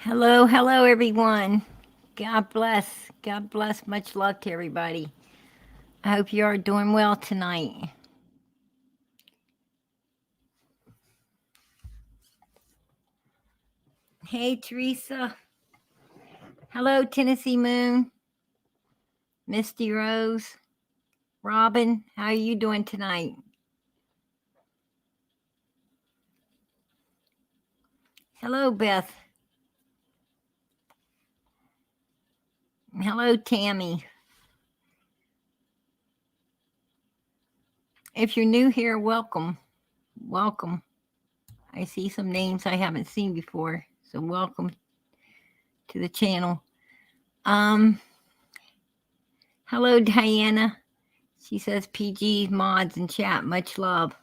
Hello, hello, everyone. God bless. God bless. Much love to everybody. I hope you are doing well tonight. Hey, Teresa. Hello, Tennessee Moon. Misty Rose. Robin, how are you doing tonight? Hello, Beth. Hello, Tammy. If you're new here, welcome. Welcome. I see some names I haven't seen before, so welcome to the channel. Um, Hello, Diana. She says PG mods in chat. Much love.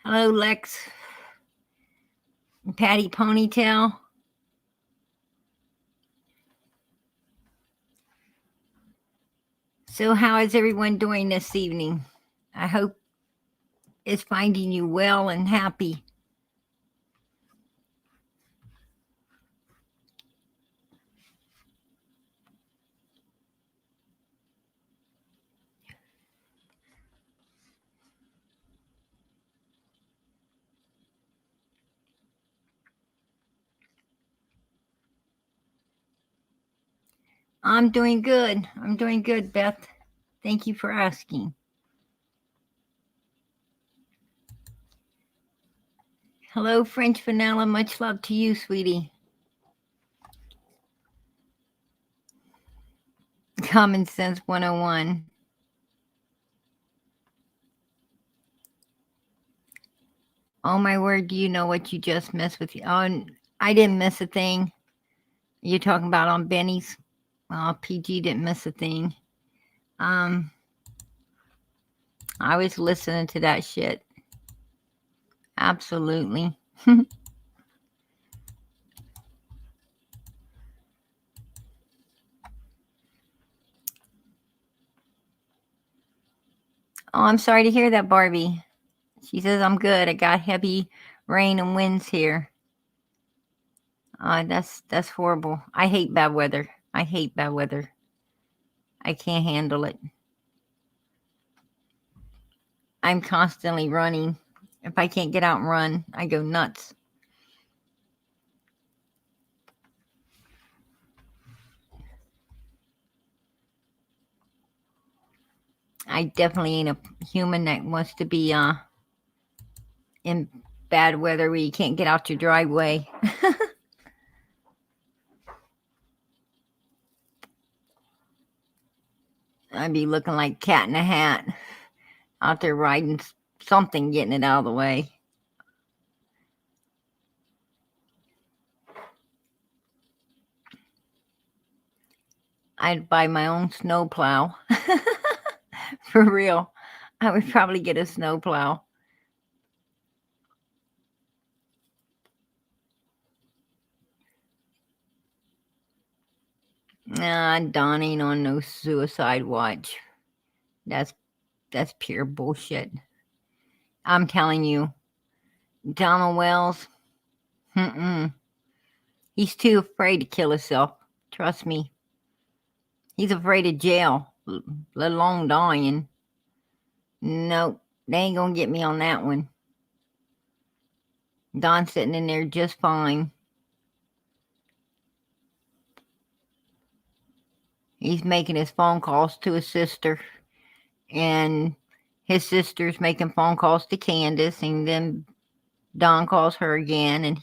Hello, Lex. Patty Ponytail. So, how is everyone doing this evening? I hope it's finding you well and happy. I'm doing good. I'm doing good, Beth. Thank you for asking. Hello, French Vanilla. Much love to you, sweetie. Common Sense 101. Oh, my word, do you know what you just missed with you? Oh, I didn't miss a thing. You're talking about on Benny's? Oh, PG didn't miss a thing. I was listening to that shit. Absolutely. Oh, I'm sorry to hear that, Barbie. She says, I'm good. I got heavy rain and winds here. That's horrible. I hate bad weather. I hate bad weather. I can't handle it. I'm constantly running. If I can't get out and run, I go nuts. I definitely ain't a human that wants to be in bad weather where you can't get out your driveway. I'd be looking like Cat in a Hat out there riding something, getting it out of the way. I'd buy my own snowplow. For real. I would probably get a snowplow. Nah, Don ain't on no suicide watch. That's pure bullshit. I'm telling you, Donald Wells, he's too afraid to kill himself. Trust me. He's afraid of jail, let alone dying. Nope, they ain't gonna get me on that one. Don's sitting in there just fine. He's making his phone calls to his sister, and his sister's making phone calls to Candace, and then Don calls her again, and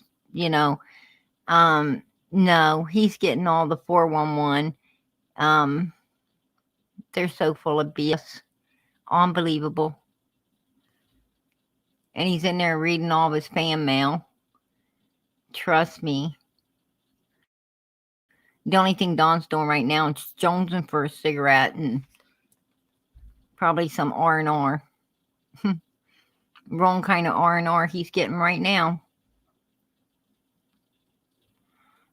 no, he's getting all the 411. They're so full of BS. Unbelievable. And he's in there reading all of his fan mail. Trust me. The only thing Don's doing right now is jonesing for a cigarette and probably some R&R. Wrong kind of R&R he's getting right now.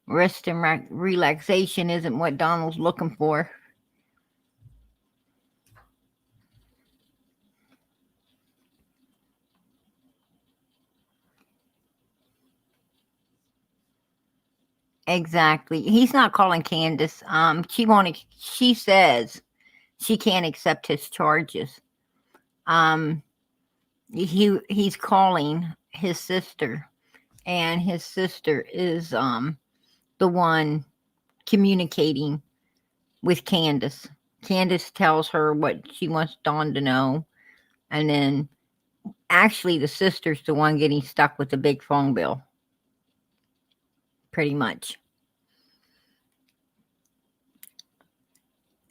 Rest and relaxation isn't what Donald's looking for. Exactly. He's not calling Candace. She won't. She says she can't accept his charges. Um, he's calling his sister, and his sister is the one communicating with Candace. Candace tells her what she wants Dawn to know, and then actually the sister's the one getting stuck with the big phone bill, pretty much.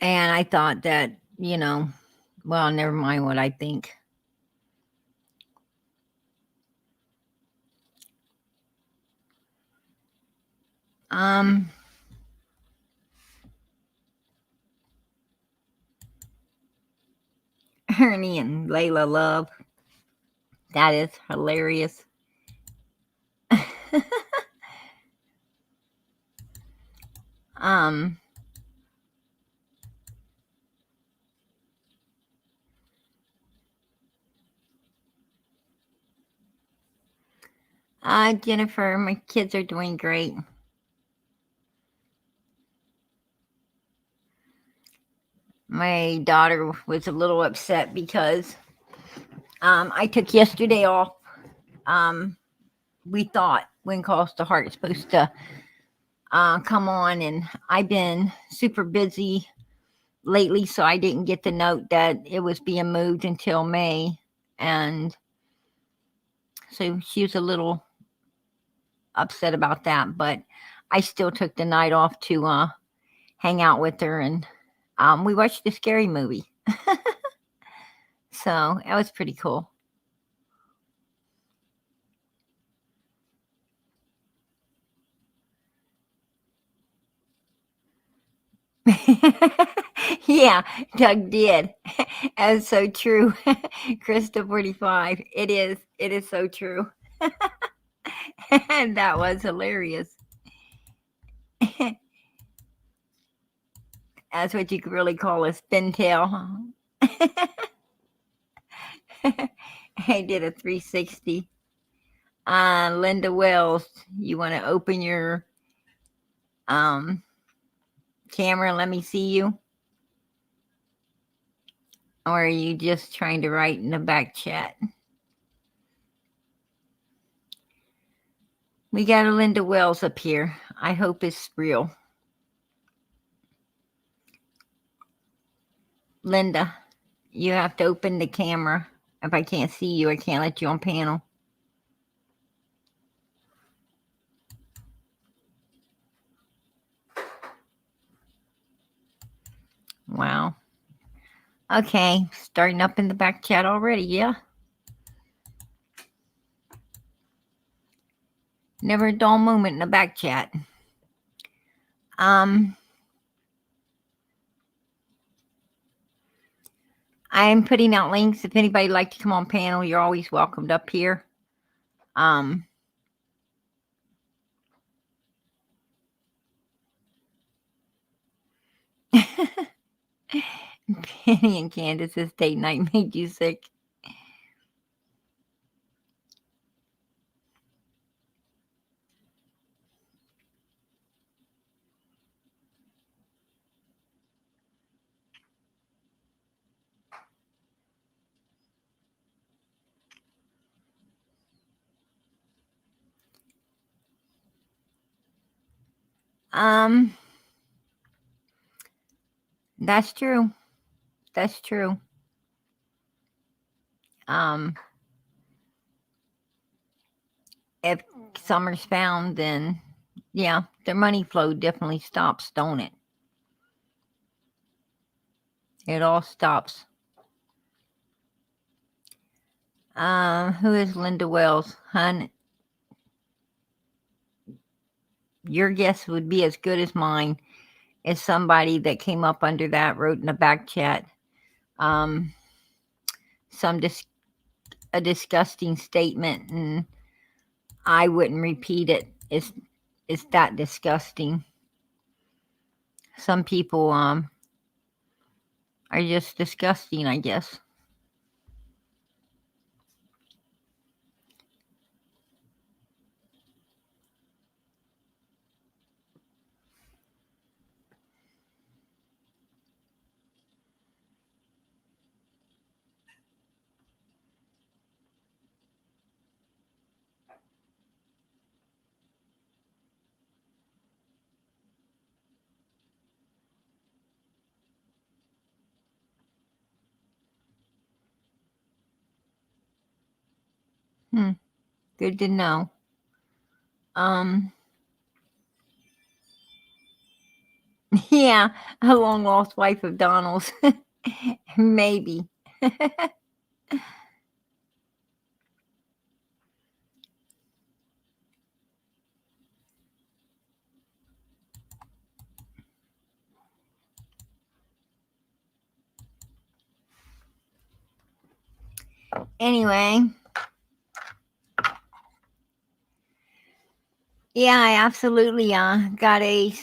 And I thought that, well, never mind what I think. Um, Ernie and Layla love. That is hilarious. um, Jennifer, my kids are doing great. My daughter was a little upset because I took yesterday off. Um, we thought When Calls to Heart is supposed to come on, and I've been super busy lately, so I didn't get the note that it was being moved until May, and so she was a little upset about that. But I still took the night off to hang out with her, and we watched a scary movie, so that was pretty cool. Yeah, Doug did. That's so true. Krista 45. It is so true. And that was hilarious. That's what you could really call a spin tail. I did a 360. Linda Wells, you want to open your um, camera and let me see you? Or are you just trying to write in the back chat? We got a Linda Wells up here. I hope it's real. Linda, you have to open the camera. If I can't see you, I can't let you on panel. Wow. Okay, starting up in the back chat already, yeah? Never a dull moment in the back chat. I'm putting out links. If anybody'd like to come on panel, you're always welcomed up here. Penny and Candace's date night made you sick. That's true. That's true. If Summer's found, then yeah, their money flow definitely stops, don't it? It all stops. Who is Linda Wells? Hun, your guess would be as good as mine. As somebody that came up under that wrote in the back chat, um, a disgusting statement, and I wouldn't repeat it. It's that disgusting. Some people are just disgusting, I guess. Good to know. Yeah, a long lost wife of Donald's. Maybe. Anyway, yeah, I absolutely got a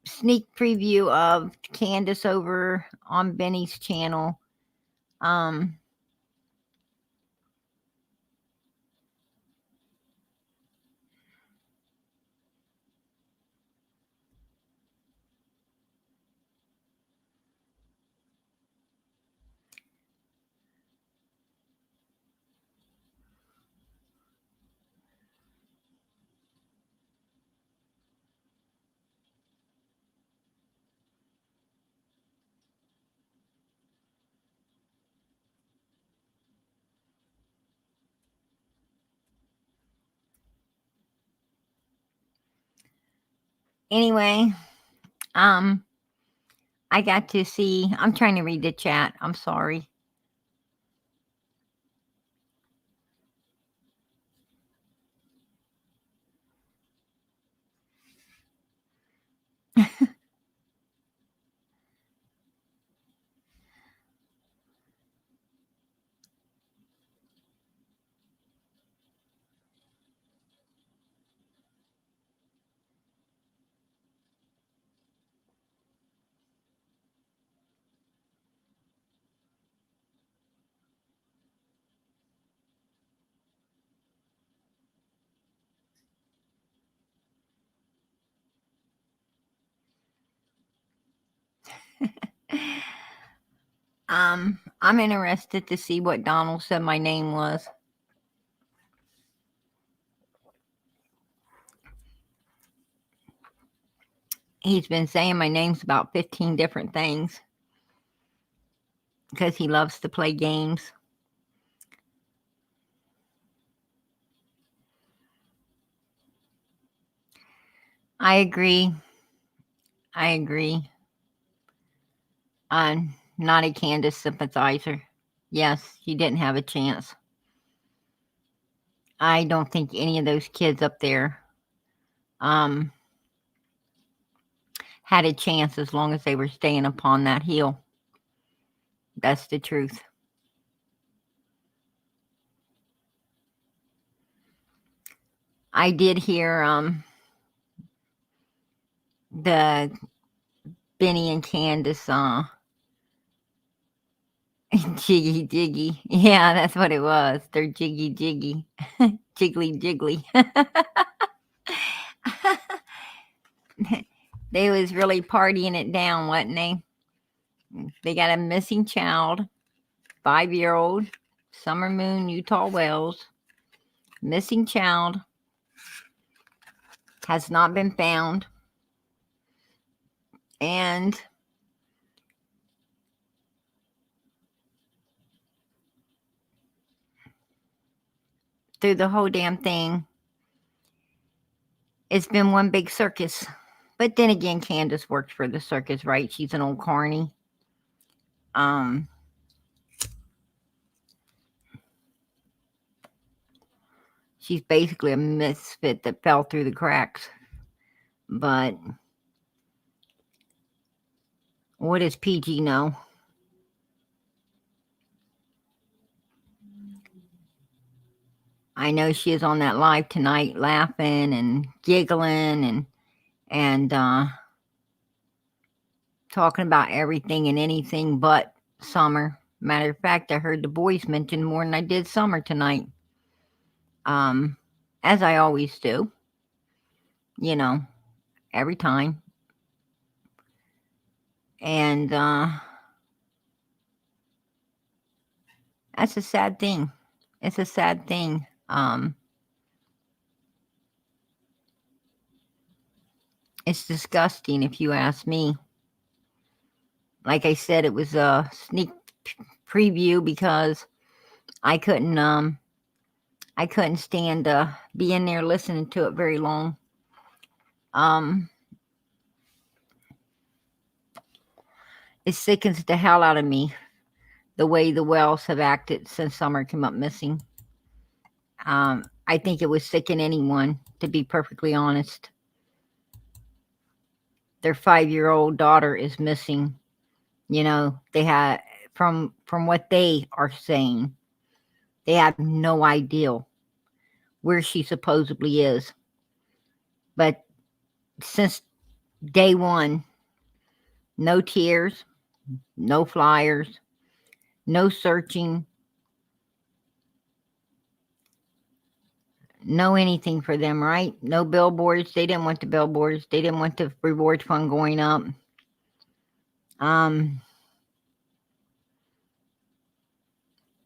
sneak preview of Candace over on Benny's channel. Um, anyway, um, I got to see. I'm trying to read the chat. I'm sorry. I'm interested to see what Donald said my name was. He's been saying my name's about 15 different things because he loves to play games. I agree. I agree. I'm not a Candace sympathizer. Yes, she didn't have a chance. I don't think any of those kids up there um, had a chance as long as they were staying upon that hill. That's the truth. I did hear the Benny and Candace jiggy jiggy. Yeah, that's what it was. They're jiggy jiggy. Jiggly jiggly. They was really partying it down, wasn't they? They got a missing child, 5-year-old, Summer Moon, Utah Wells. Missing child has not been found. And through the whole damn thing, it's been one big circus. But then again, Candace worked for the circus, right? She's an old carny. She's basically a misfit that fell through the cracks. But what does PG know? I know she is on that live tonight laughing and giggling and talking about everything and anything but Summer. Matter of fact, I heard the boys mention more than I did Summer tonight. As I always do. You know, every time. And that's a sad thing. It's a sad thing. It's disgusting if you ask me. Like I said, it was a sneak preview because I couldn't I couldn't stand being there listening to it very long. It sickens the hell out of me the way the Wells have acted since Summer came up missing. I think it would sicken anyone, to be perfectly honest. Their 5-year-old daughter is missing. You know, they had from what they are saying, they have no idea where she supposedly is. But since day one, no tears, no flyers, no searching, no anything for them, right? No billboards. They didn't want the billboards. They didn't want the reward fund going up.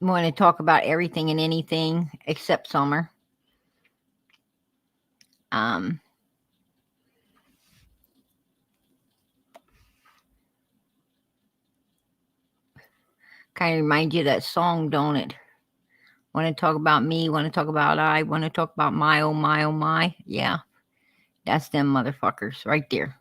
Want to talk about everything and anything except Summer. Kind of reminds you of that song, don't it? Want to talk about me? Want to talk about I? Want to talk about my, oh my, oh my? Yeah, that's them motherfuckers right there.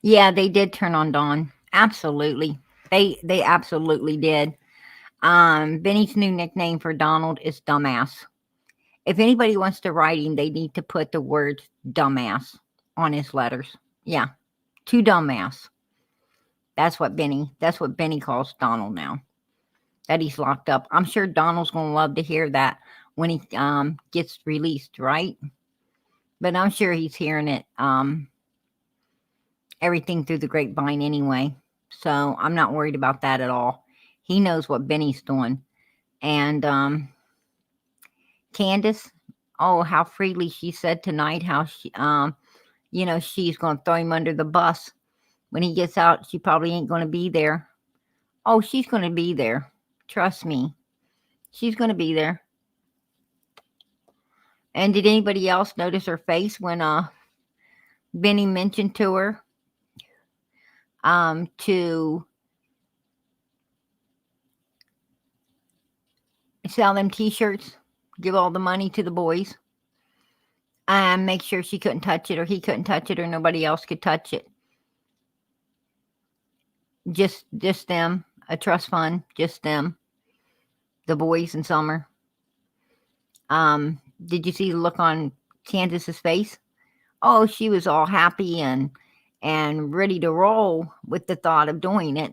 Yeah, they did turn on Dawn. Absolutely. They absolutely did. Benny's new nickname for Donald is Dumbass. If anybody wants to write him, they need to put the word dumbass on his letters. Yeah. To dumbass. That's what Benny calls Donald now. That he's locked up. I'm sure Donald's gonna love to hear that when he gets released, right? But I'm sure he's hearing it everything through the grapevine anyway. So I'm not worried about that at all. He knows what Benny's doing. And Candace, oh, how freely she said tonight how she she's gonna throw him under the bus. When he gets out, she probably ain't gonna be there. Oh, she's gonna be there. Trust me. She's gonna be there. And did anybody else notice her face when Benny mentioned to her to sell them t-shirts, give all the money to the boys, and make sure she couldn't touch it, or he couldn't touch it, or nobody else could touch it? Just them, a trust fund, just them, the boys and Summer. Did you see the look on Candace's face? Oh, she was all happy and ready to roll with the thought of doing it.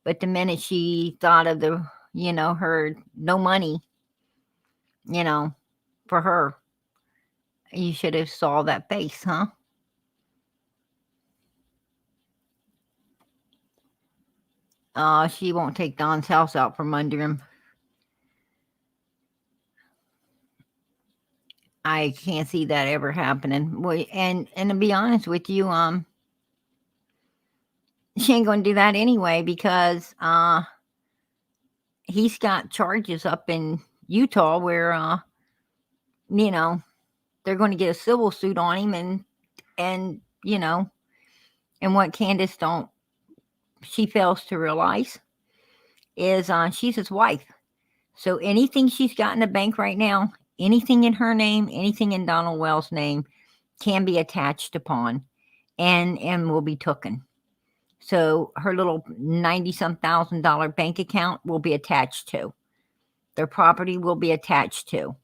But the minute she thought of the, her no money, for her, you should have saw that face, huh? She won't take Don's house out from under him. I can't see that ever happening. And to be honest with you, she ain't gonna do that anyway because he's got charges up in Utah where they're going to get a civil suit on him, and what Candace she fails to realize is she's his wife. So anything she's got in the bank right now, anything in her name, anything in Donald Wells' name, can be attached upon and will be taken. So her little $90-some thousand bank account will be attached to. Their property will be attached to.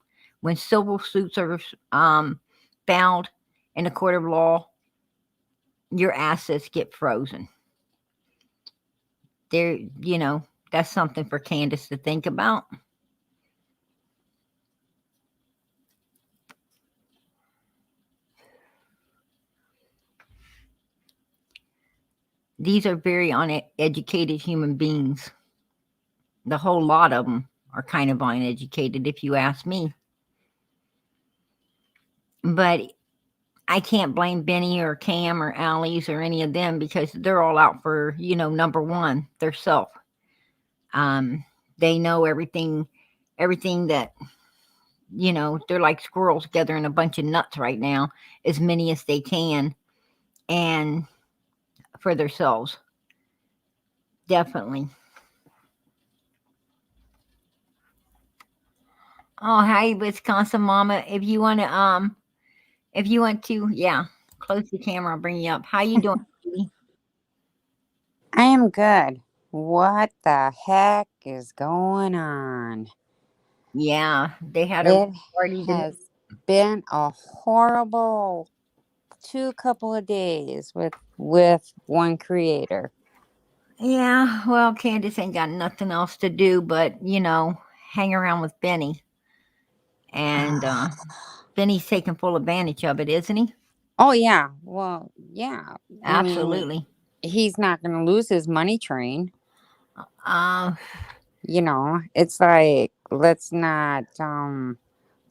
When civil suits are filed in a court of law, your assets get frozen. There, that's something for Candace to think about. These are very uneducated human beings. The whole lot of them are kind of uneducated, if you ask me. But I can't blame Benny or Cam or Allie's or any of them because they're all out for, number one, their self. Um, they know everything that, they're like squirrels gathering a bunch of nuts right now, as many as they can, and for themselves. Definitely. Oh, hi, Wisconsin mama. If you want to, yeah, close the camera, I'll bring you up. How you doing, sweetie? I am good. What the heck is going on? Yeah, they had a It party tonight. has been a horrible couple of days with one creator. Yeah, well, Candace ain't got nothing else to do but, hang around with Benny. And Benny's taking full advantage of it, isn't he? Oh yeah. Well, yeah. I mean, Absolutely. he's not going to lose his money train. Uh, It's like let's not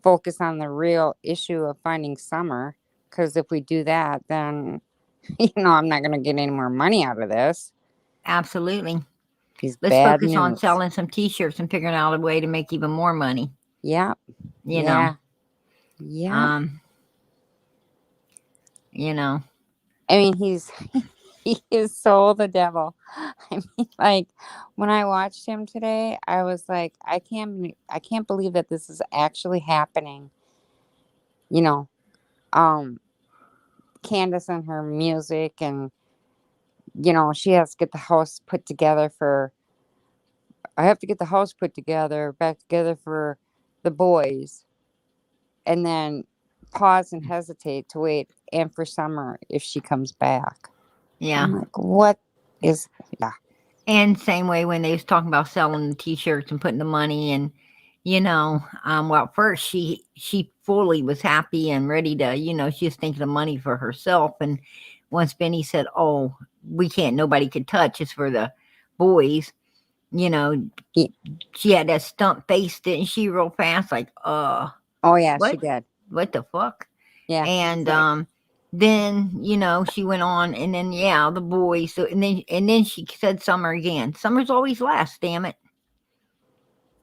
focus on the real issue of finding Summer, cuz if we do that, then I'm not going to get any more money out of this. absolutely. He's Let's bad focus on news. selling some t-shirts and figuring out a way to make even more money, Yep. you know. Yeah. Yep. Um, you know. I mean, he is so the devil. I mean, like when I watched him today, I was like, I can't believe that this is actually happening. You know, um, Candace and her music, and she has to get the house put together for. I have to get the house put together, back together for the boys, and then pause and hesitate to wait and for Summer if she comes back. Yeah. I'm like, what is, yeah, And same way when they was talking about selling the t-shirts and putting the money in, well, at first she fully was happy and ready to, she was thinking of money for herself. And once Benny said, "Oh, we can't, nobody could touch, it's for the boys," you know, Ye- she had that stump face, didn't she, real fast, like, oh yeah, she what? did. What the fuck? Yeah, she's And like, then she went on, and then yeah, the boys. So and then she said Summer again. Summer's always last. Damn it,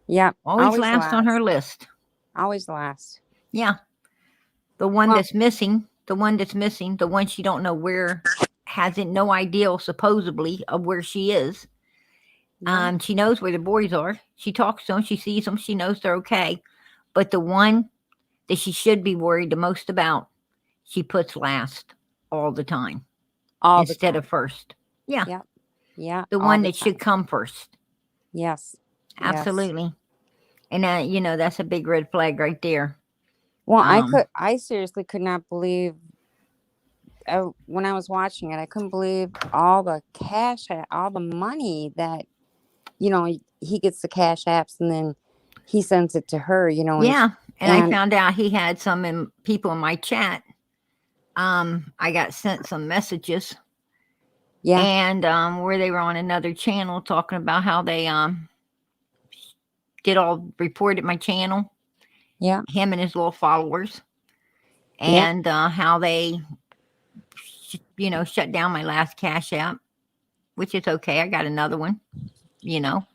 yeah, always always last on last, her list. always last. Yeah, the one Well, that's missing, the one that's missing, the one she don't know where, hasn't no idea supposedly of where she is. yeah, She knows where the boys are. She talks to them. She sees them. She knows they're okay. But the one that she should be worried the most about, she puts last all the time all the instead of time. first. Yeah, Yeah, yeah, the all one the that should time. come first. Yes, yes. Absolutely. And that's a big red flag right there. Well, Um, I seriously could not believe when I was watching it. I couldn't believe all the all the money that he gets the cash apps and then he sends it to her. yeah, and I And found out he had some people in my chat. I got sent some messages, yeah, and where they were on another channel talking about how they did all reported my channel, yeah, him and his little followers, yeah, and how they shut down my last cash app, which is okay. I got another one. You know,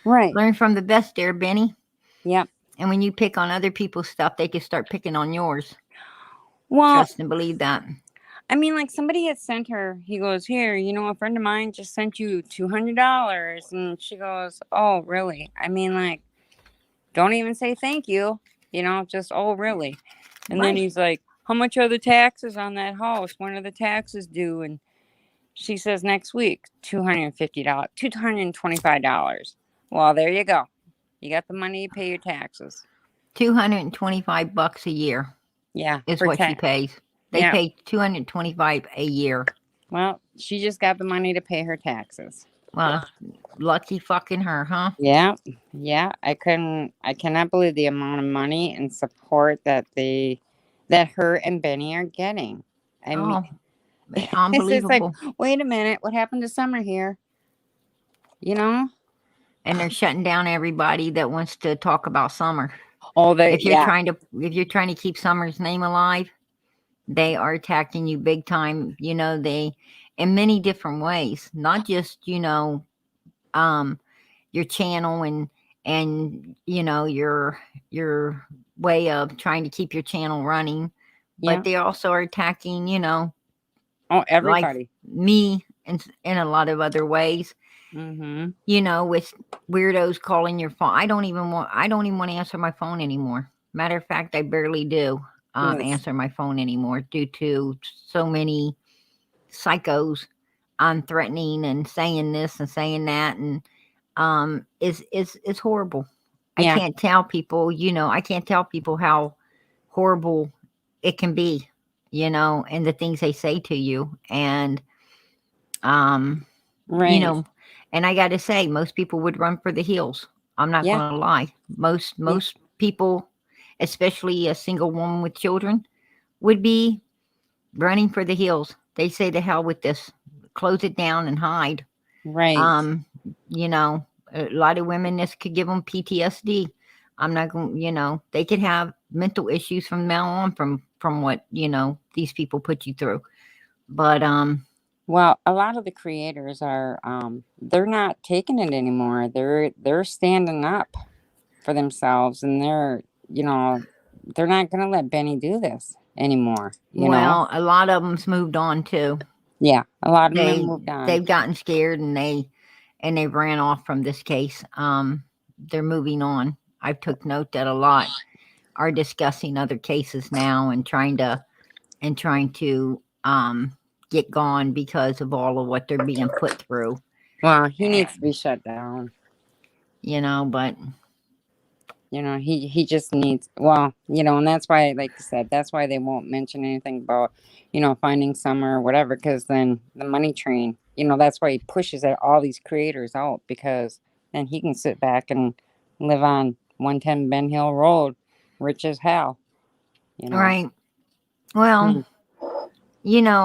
right, learn from the best, there, Benny. yeah. And when you pick on other people's stuff, they can start picking on yours. Well, Trust and believe that. I mean, like somebody had sent her. He goes, "Here, a friend of mine just sent you $200," and she goes, "Oh, really?" I mean, like, don't even say thank you. Just, "Oh, really?" And then Right. he's like, "How much are the taxes on that house? When are the taxes due?" And she says, "Next week, $250, $225." Well, there you go. You got the money to pay your taxes. $225 a year Yeah, is for what she tax. pays. They Yeah. pay 225 a year. Well, she just got the money to pay her taxes. Well, lucky fucking her, huh? Yeah, yeah. I cannot believe the amount of money and support that her and Benny are getting. I mean, Oh, it's just like, unbelievable. wait a minute, what happened to Summer here? You know? And they're shutting down everybody that wants to talk about Summer. Oh, they, If you're yeah, trying to if you're trying to keep Summer's name alive, They are attacking you big time. They in many different ways, not just um your channel and your way of trying to keep your channel running, but Yeah. they also are attacking Oh, like everybody. me in a lot of other ways, Mm-hmm. with weirdos calling your phone. I don't even want to answer my phone anymore. Matter of fact, I barely do Yes. answer my phone anymore due to so many psychos threatening and saying this and saying that, and it's horrible. Yeah. I can't tell people how horrible it can be, and the things they say to you. And um you Right. know and I got to say, most people would run for the hills. I'm not Yeah. going to lie. most Yeah. most people, especially a single woman with children, would be running for the hills. They say, to hell with this, close it down and hide. Right. um you know a lot of women, this could give them PTSD. I'm not going, they could have mental issues from now on, from what these people put you through. But Well, a lot of the creators are they're not taking it anymore. They're standing up for themselves, and they're not going to let Benny do this anymore, you know? well, a lot of them's moved on too. Yeah, a lot of them have they moved on. they've gotten scared, and they ran off from this case. They're moving on. I took note that a lot are discussing other cases now, and trying to get gone because of all of what they're being put through. Well, he needs to And, be shut down. but He just needs, well, and that's why, like I said, that's why they won't mention anything about, finding summer or whatever, because then the money train, that's why he pushes all these creators out, because then he can sit back and live on 110 Ben Hill Road, rich as hell, you know. right. Well, Hmm.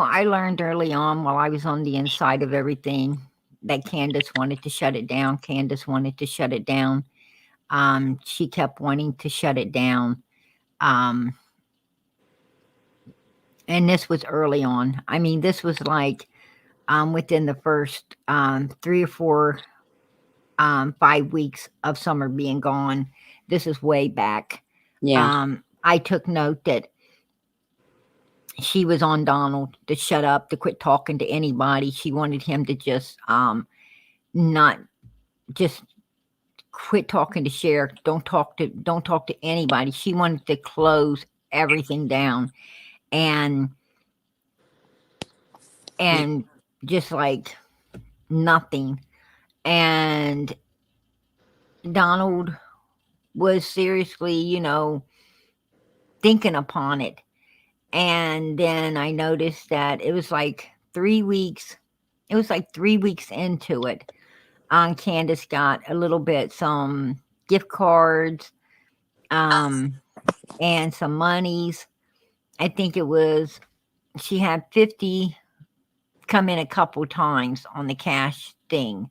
I learned early on, while I was on the inside of everything, that Candace wanted to shut it down. Candace wanted to shut it down. She kept wanting to shut it down. Um, and this was early on. I mean, this was like within the first 3 or 4, 5 weeks of summer being gone. This is way back. Yeah. I took note that she was on Donald to shut up, to quit talking to anybody. She wanted him to just not just quit talking to Sheriff. Don't talk to anybody. She wanted to close everything down, and and just like nothing. And Donald was seriously, thinking upon it. And then I noticed that it was like 3 weeks. It was like 3 weeks into it. Candace got a little bit, some gift cards, and some monies. I think it was, she had 50 come in a couple times on the cash thing.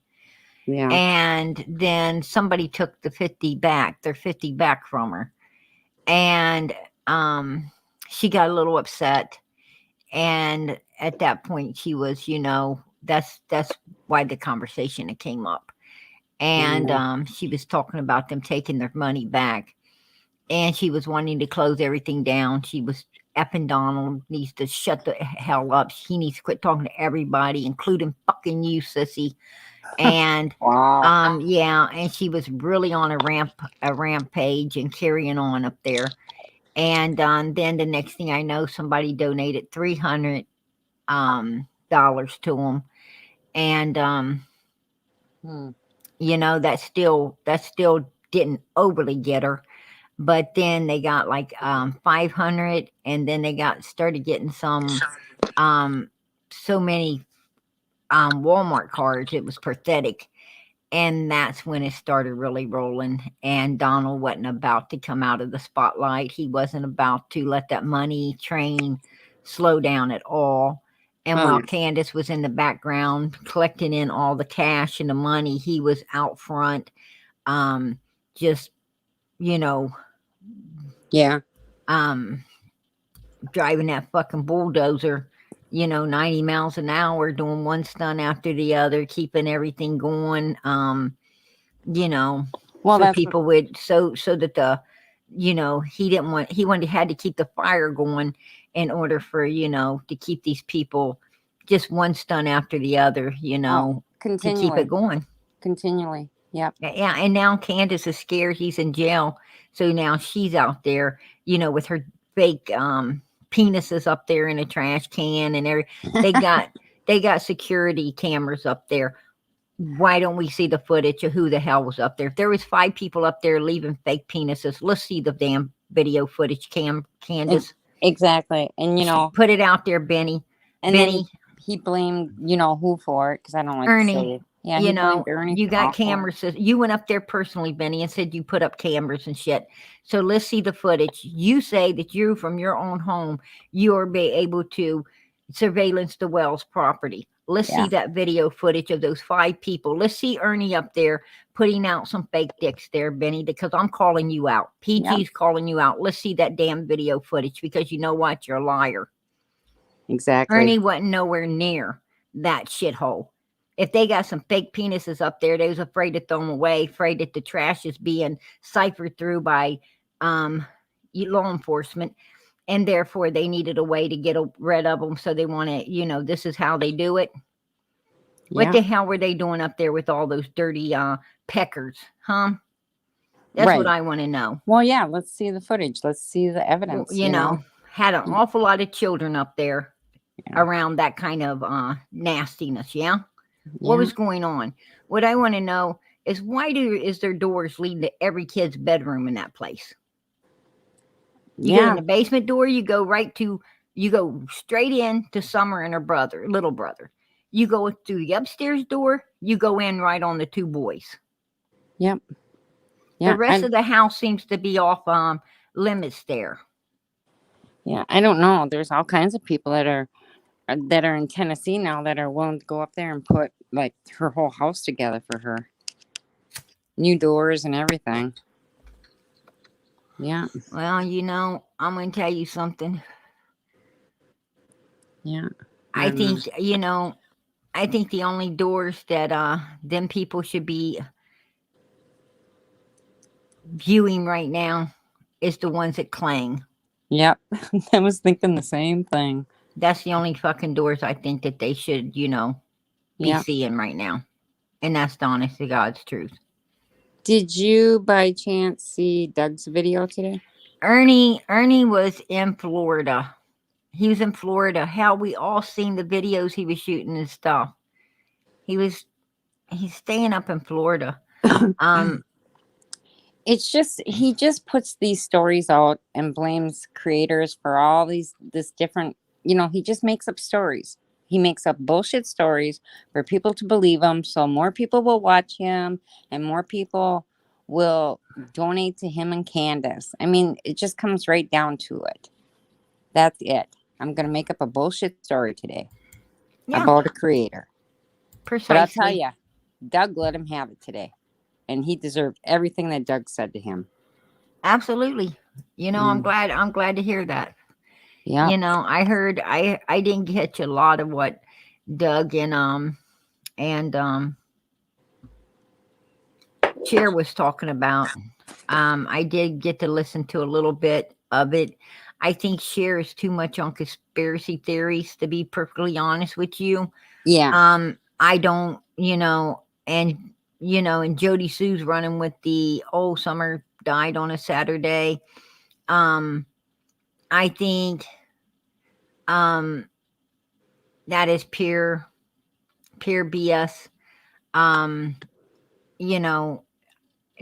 Yeah. And then somebody took their 50 back from her. And she got a little upset. And at that point, she was, that's why the conversation it came up. And Yeah. she was talking about them taking their money back. And she was wanting to close everything down. She was, effing Donald needs to shut the hell up. He needs to quit talking to everybody, including fucking you, sissy. And Wow. yeah, and she was really on a rampage and carrying on up there. And then the next thing I know, somebody donated $300 dollars to him. And Hmm. that still didn't overly get her. But then they got like 500, and then they got started getting some so many Walmart cards. It was pathetic. And that's when it started really rolling. And Donald wasn't about to come out of the spotlight. He wasn't about to let that money train slow down at all. And while Huh. Candace was in the background collecting in all the cash and the money, he was out front, um, just, you know, Yeah. um, driving that fucking bulldozer, 90 miles an hour, doing one stunt after the other, keeping everything going. Well, So that's what, people would, so that he had to keep the fire going in order for, to keep these people just one stunt after the other, oh, to keep it going. continually. Yep. Yeah, and now Candace is scared he's in jail, so now she's out there, with her fake penises up there in a trash can and every. They got they got security cameras up there. Why don't we see the footage of who the hell was up there? If there was 5 people up there leaving fake penises, let's see the damn video footage, Candace. Exactly. And Put it out there, Benny. and then he blamed who for it, because I don't like to Ernie. say it. Yeah, he blamed Ernie. You got cameras. You went up there personally, Benny, and said you put up cameras and shit. So let's see the footage. You say that you, from your own home, you are be able to surveillance the Wells property. Let's see that video footage of those 5 people. Let's see Ernie up there putting out some fake dicks there, Benny, because I'm calling you out. PG's calling you out. Let's see that damn video footage, because you know what? You're a liar. Exactly. Ernie wasn't nowhere near that shithole. If they got some fake penises up there, they was afraid to throw them away, afraid that the trash is being ciphered through by law enforcement, and therefore they needed a way to get rid of them. So they want to, this is how they do it. What the hell were they doing up there with all those dirty peckers, huh? That's what I want to know. Well, yeah, let's see the footage. Let's see the evidence. Well, had an awful lot of children up there around that kind of nastiness, What was going on? What I want to know is, why is there doors leading to every kid's bedroom in that place? You go in the basement door, you go straight in to Summer and her little brother. You go through the upstairs door, you go in right on the 2 boys. Yep. The rest of the house seems to be off limits there. Yeah, I don't know. There's all kinds of people that are in Tennessee now that are willing to go up there and put like her whole house together for her. New doors and everything. Yeah. Well, I'm going to tell you something. Yeah. I think the only doors that them people should be viewing right now is the ones that clang. Yep. I was thinking the same thing. That's the only fucking doors I think that they should, be seeing right now. And that's the honest to God's truth. Did you by chance see Doug's video today? Ernie was in Florida. He was in Florida. How we all seen the videos he was shooting and stuff. He's staying up in Florida. It's just, he just puts these stories out and blames creators for all this different, he just makes up stories. He makes up bullshit stories for people to believe him, so more people will watch him and more people will donate to him and Candace. I mean, it just comes right down to it. That's it. I'm going to make up a bullshit story today about a creator. Precisely. But I'll tell you, Doug let him have it today. And he deserved everything that Doug said to him. Absolutely. I'm glad to hear that. Yeah. I heard, I didn't catch a lot of what Doug and Chair was talking about. I did get to listen to a little bit of it. I think Cher is too much on conspiracy theories, to be perfectly honest with you. Yeah. I don't, and Jody Sue's running with the old Summer died on a Saturday. I think that is pure BS.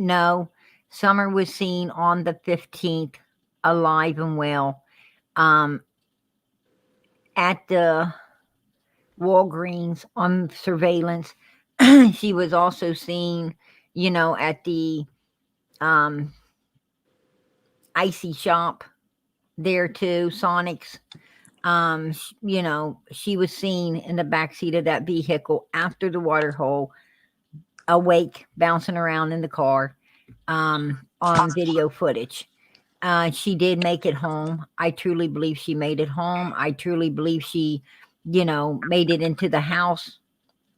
No, Summer was seen on the 15th alive and well at the Walgreens on surveillance. She was also seen, at the icy shop there too, Sonic's. She was seen in the backseat of that vehicle after the water hole, awake, bouncing around in the car, on video footage. She did make it home. I truly believe she made it home. I truly believe she, made it into the house.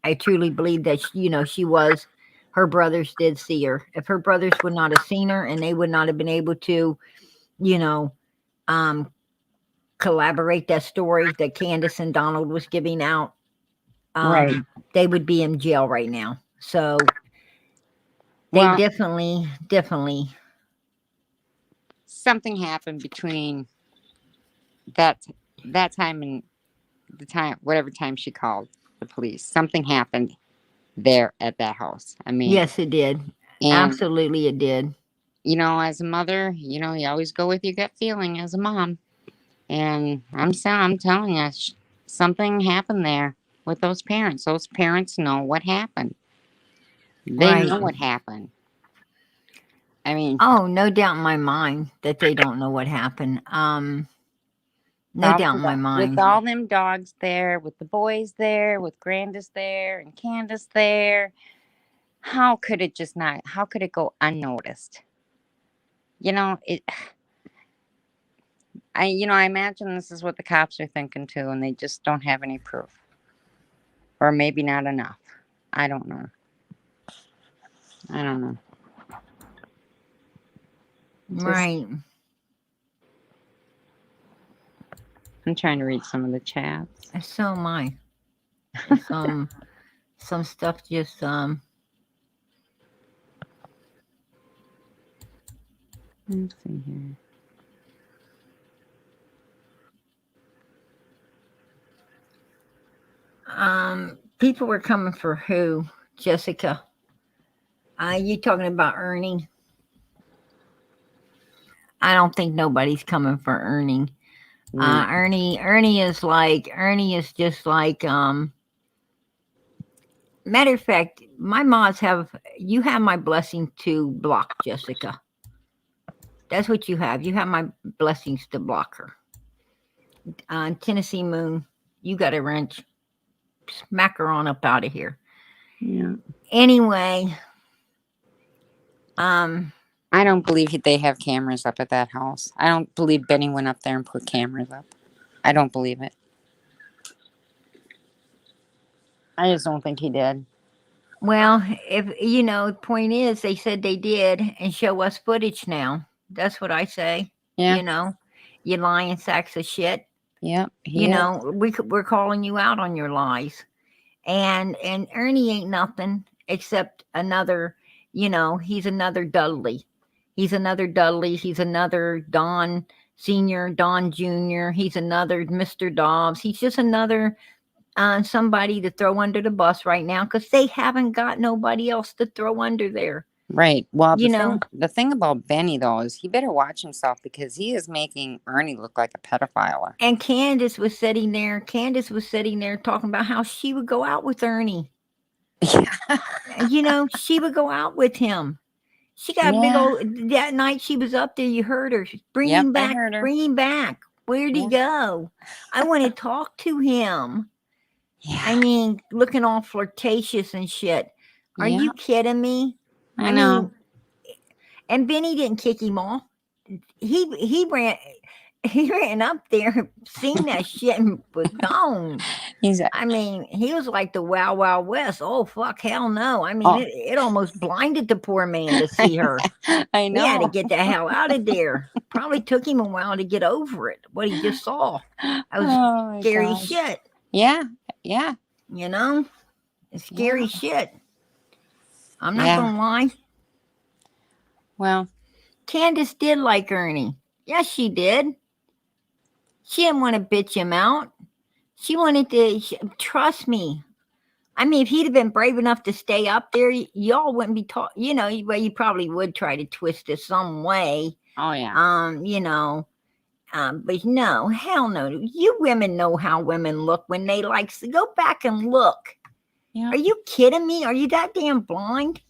I truly believe that, she was. Her brothers did see her. If her brothers would not have seen her and they would not have been able to, you know, um, collaborate that story that Candace and Donald was giving out, Right. they would be in jail right now. So they Well, definitely. something happened between that that time and the time, whatever time she called the police. Something happened there at that house. I mean, Yes, it did. and Absolutely, it did. as a mother, you always go with your gut feeling as a mom. And I'm telling you, something happened there with those parents. Those parents know what happened. They Right. know what happened. I mean, Oh, no doubt in my mind that they don't know what happened. No doubt in my with mind. all them dogs there, with the boys there, with Grandis there and Candace there, how could it just not? How could it go unnoticed? It. I imagine this is what the cops are thinking too, and they just don't have any proof, or maybe not enough. I don't know. I don't know. Just, Right. I'm trying to read some of the chats. So am I. Some stuff just Let's see here. people were coming for who? Jessica. You talking about Ernie? I don't think nobody's coming for Ernie. Mm, Ernie is just like matter of fact, my mods have you have my blessing to block Jessica. That's what you have. You have my blessings to block her. Tennessee Moon, you got a wrench. Smack her on up out of here. yeah. Anyway, um, I don't believe they have cameras up at that house. I don't believe Benny went up there and put cameras up. I don't believe it. I just don't think he did. well, if the point is, they said they did, and show us footage now. That's what I say. Yeah. You lying sacks of shit. Yep. He is. We're calling you out on your lies, and Ernie ain't nothing except another. He's another Dudley. He's another Dudley. He's another Don Senior, Don Junior. He's another Mister Dobbs. He's just another somebody to throw under the bus right now because they haven't got nobody else to throw under there. Right. Well, You know, the thing about Benny though is he better watch himself because he is making Ernie look like a pedophile. and Candace was sitting there. Candace was sitting there talking about how she would go out with Ernie. She would go out with him. She got a big Yeah. old. That night she was up there, you heard her. Bring Yep, him I back. heard her. Bring him back. Where'd he go? I want to talk to him. Yeah. I mean, looking all flirtatious and shit. Are Yeah. you kidding me? I know. Mean, and Benny didn't kick him off. He ran up there, seen that shit, and was gone. He was like the Wild Wild West. Oh fuck, hell no! I mean, it almost blinded the poor man to see her. I know. He had to get the hell out of there. Probably took him a while to get over it. What he just saw. That was scary shit. Yeah, yeah. It's scary shit. I'm not gonna lie. Well, Candace did like Ernie. Yes, she did. She didn't want to bitch him out. She wanted to trust me. I mean, if he'd have been brave enough to stay up there, y'all wouldn't be talking. Well, you probably would try to twist it some way. Oh yeah. But no, hell no. You women know how women look when they like. So go back and look. Yeah. Are you kidding me? Are you that damn blind?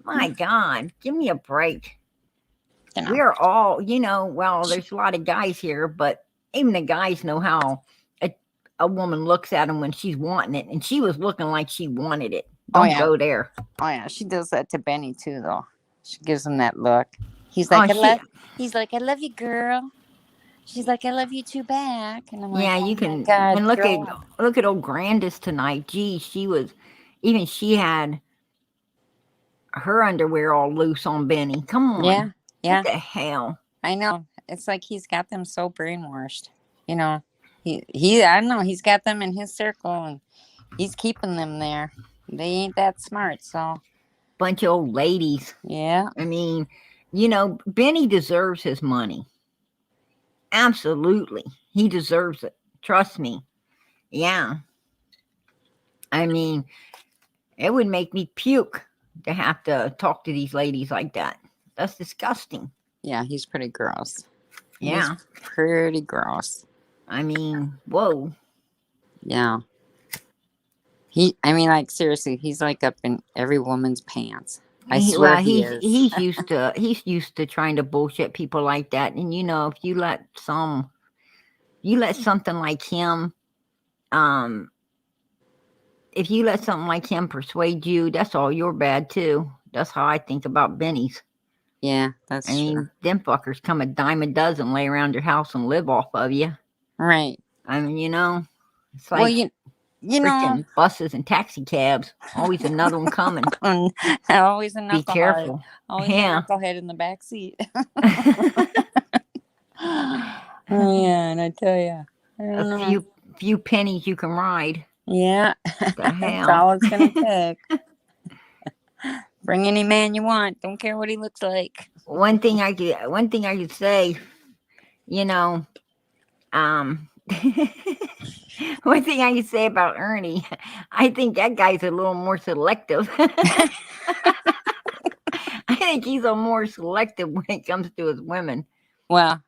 My God, give me a break. We're all, well, there's a lot of guys here, but even the guys know how a woman looks at them when she's wanting it, and she was looking like she wanted it. Don't go there. Oh yeah, she does that to Benny too, though. She gives him that look. He's like, He's like, I love you, girl. She's like, I love you too back. And I'm like, Yeah, oh you my can. God, And grow up. look at old Grandis tonight. Gee, even she had her underwear all loose on Benny. Come Yeah, on, what yeah. the hell? I know. It's like he's got them so brainwashed. You know, I don't know. He's got them in his circle and he's keeping them there. They ain't that smart. So, Bunch of old ladies. yeah. I mean, Benny deserves his money. Absolutely, he deserves it. Trust me. Yeah, I mean, it would make me puke to have to talk to these ladies like that. That's disgusting. Yeah, he's pretty gross. He's Yeah, pretty gross. I mean, whoa. Yeah. Like, seriously, he's like up in every woman's pants. I swear Well, he is. he's used to trying to bullshit people like that. And if you let something like him, um, if you let something like him persuade you, that's all your bad too. That's how I think about Benny's. Yeah, I that's true. mean, them fuckers come a dime a dozen, lay around your house and live off of you. Right. I mean, it's Well, like you know, freaking buses and taxi cabs. Always another one coming. always a Be knucklehead. careful. Always a Yeah. knucklehead in the back seat. Oh, yeah, and I tell you, I A don't know. few pennies you can ride. Yeah, The that's hell. all it's gonna take. Bring any man you want. Don't care what he looks like. One thing I could say, you know, um one thing I could say about Ernie, I think that guy's a little more selective. I think he's a more selective when it comes to his women. Well,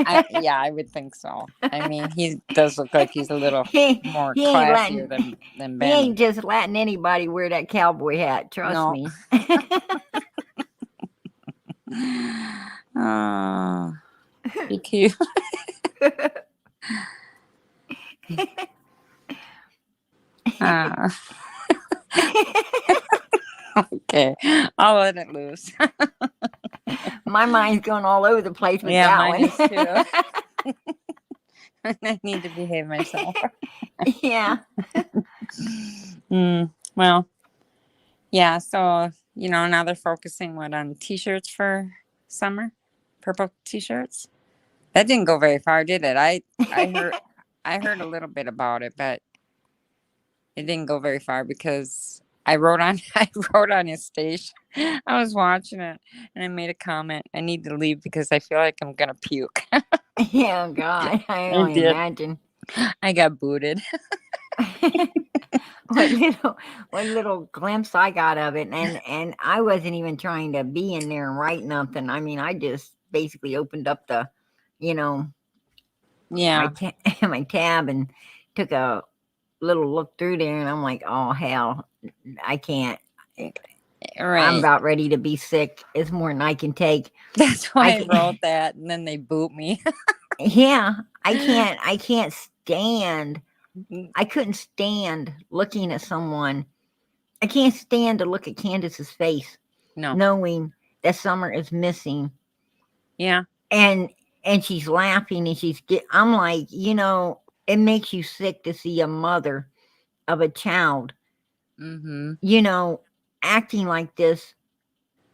I would think so. I mean, he does look like he's a little he more he ain't classier letting than he ain't Benny. just letting anybody wear that cowboy hat. Trust No. me. Oh, be cute. Uh, okay, I'll let it loose. My mind's going all over the place with Yeah, that mine one. is too. I need to behave myself. Yeah. Well, yeah. So now they're focusing on t-shirts for summer, purple t-shirts. That didn't go very far, did it? I heard a little bit about it, but it didn't go very far because I wrote on I wrote on his station. I was watching it and I made a comment. I need to leave because I feel like I'm gonna puke. Yeah, God, I I only did. imagine. I got booted. What little glimpse I got of it, and I wasn't even trying to be in there and write nothing. I mean, I just basically opened up the, you know, Yeah. my tab and took a little look through there, and I'm like, oh hell, I can't. I'm Right. about ready to be sick. It's more than I can take. That's why I Can, wrote that, and then they boot me. yeah, I can't stand. I couldn't stand looking at someone. I can't stand to look at Candace's face, No. knowing that Summer is missing. Yeah. And she's laughing and I'm like, it makes you sick to see a mother of a child, Mm-hmm. Acting like this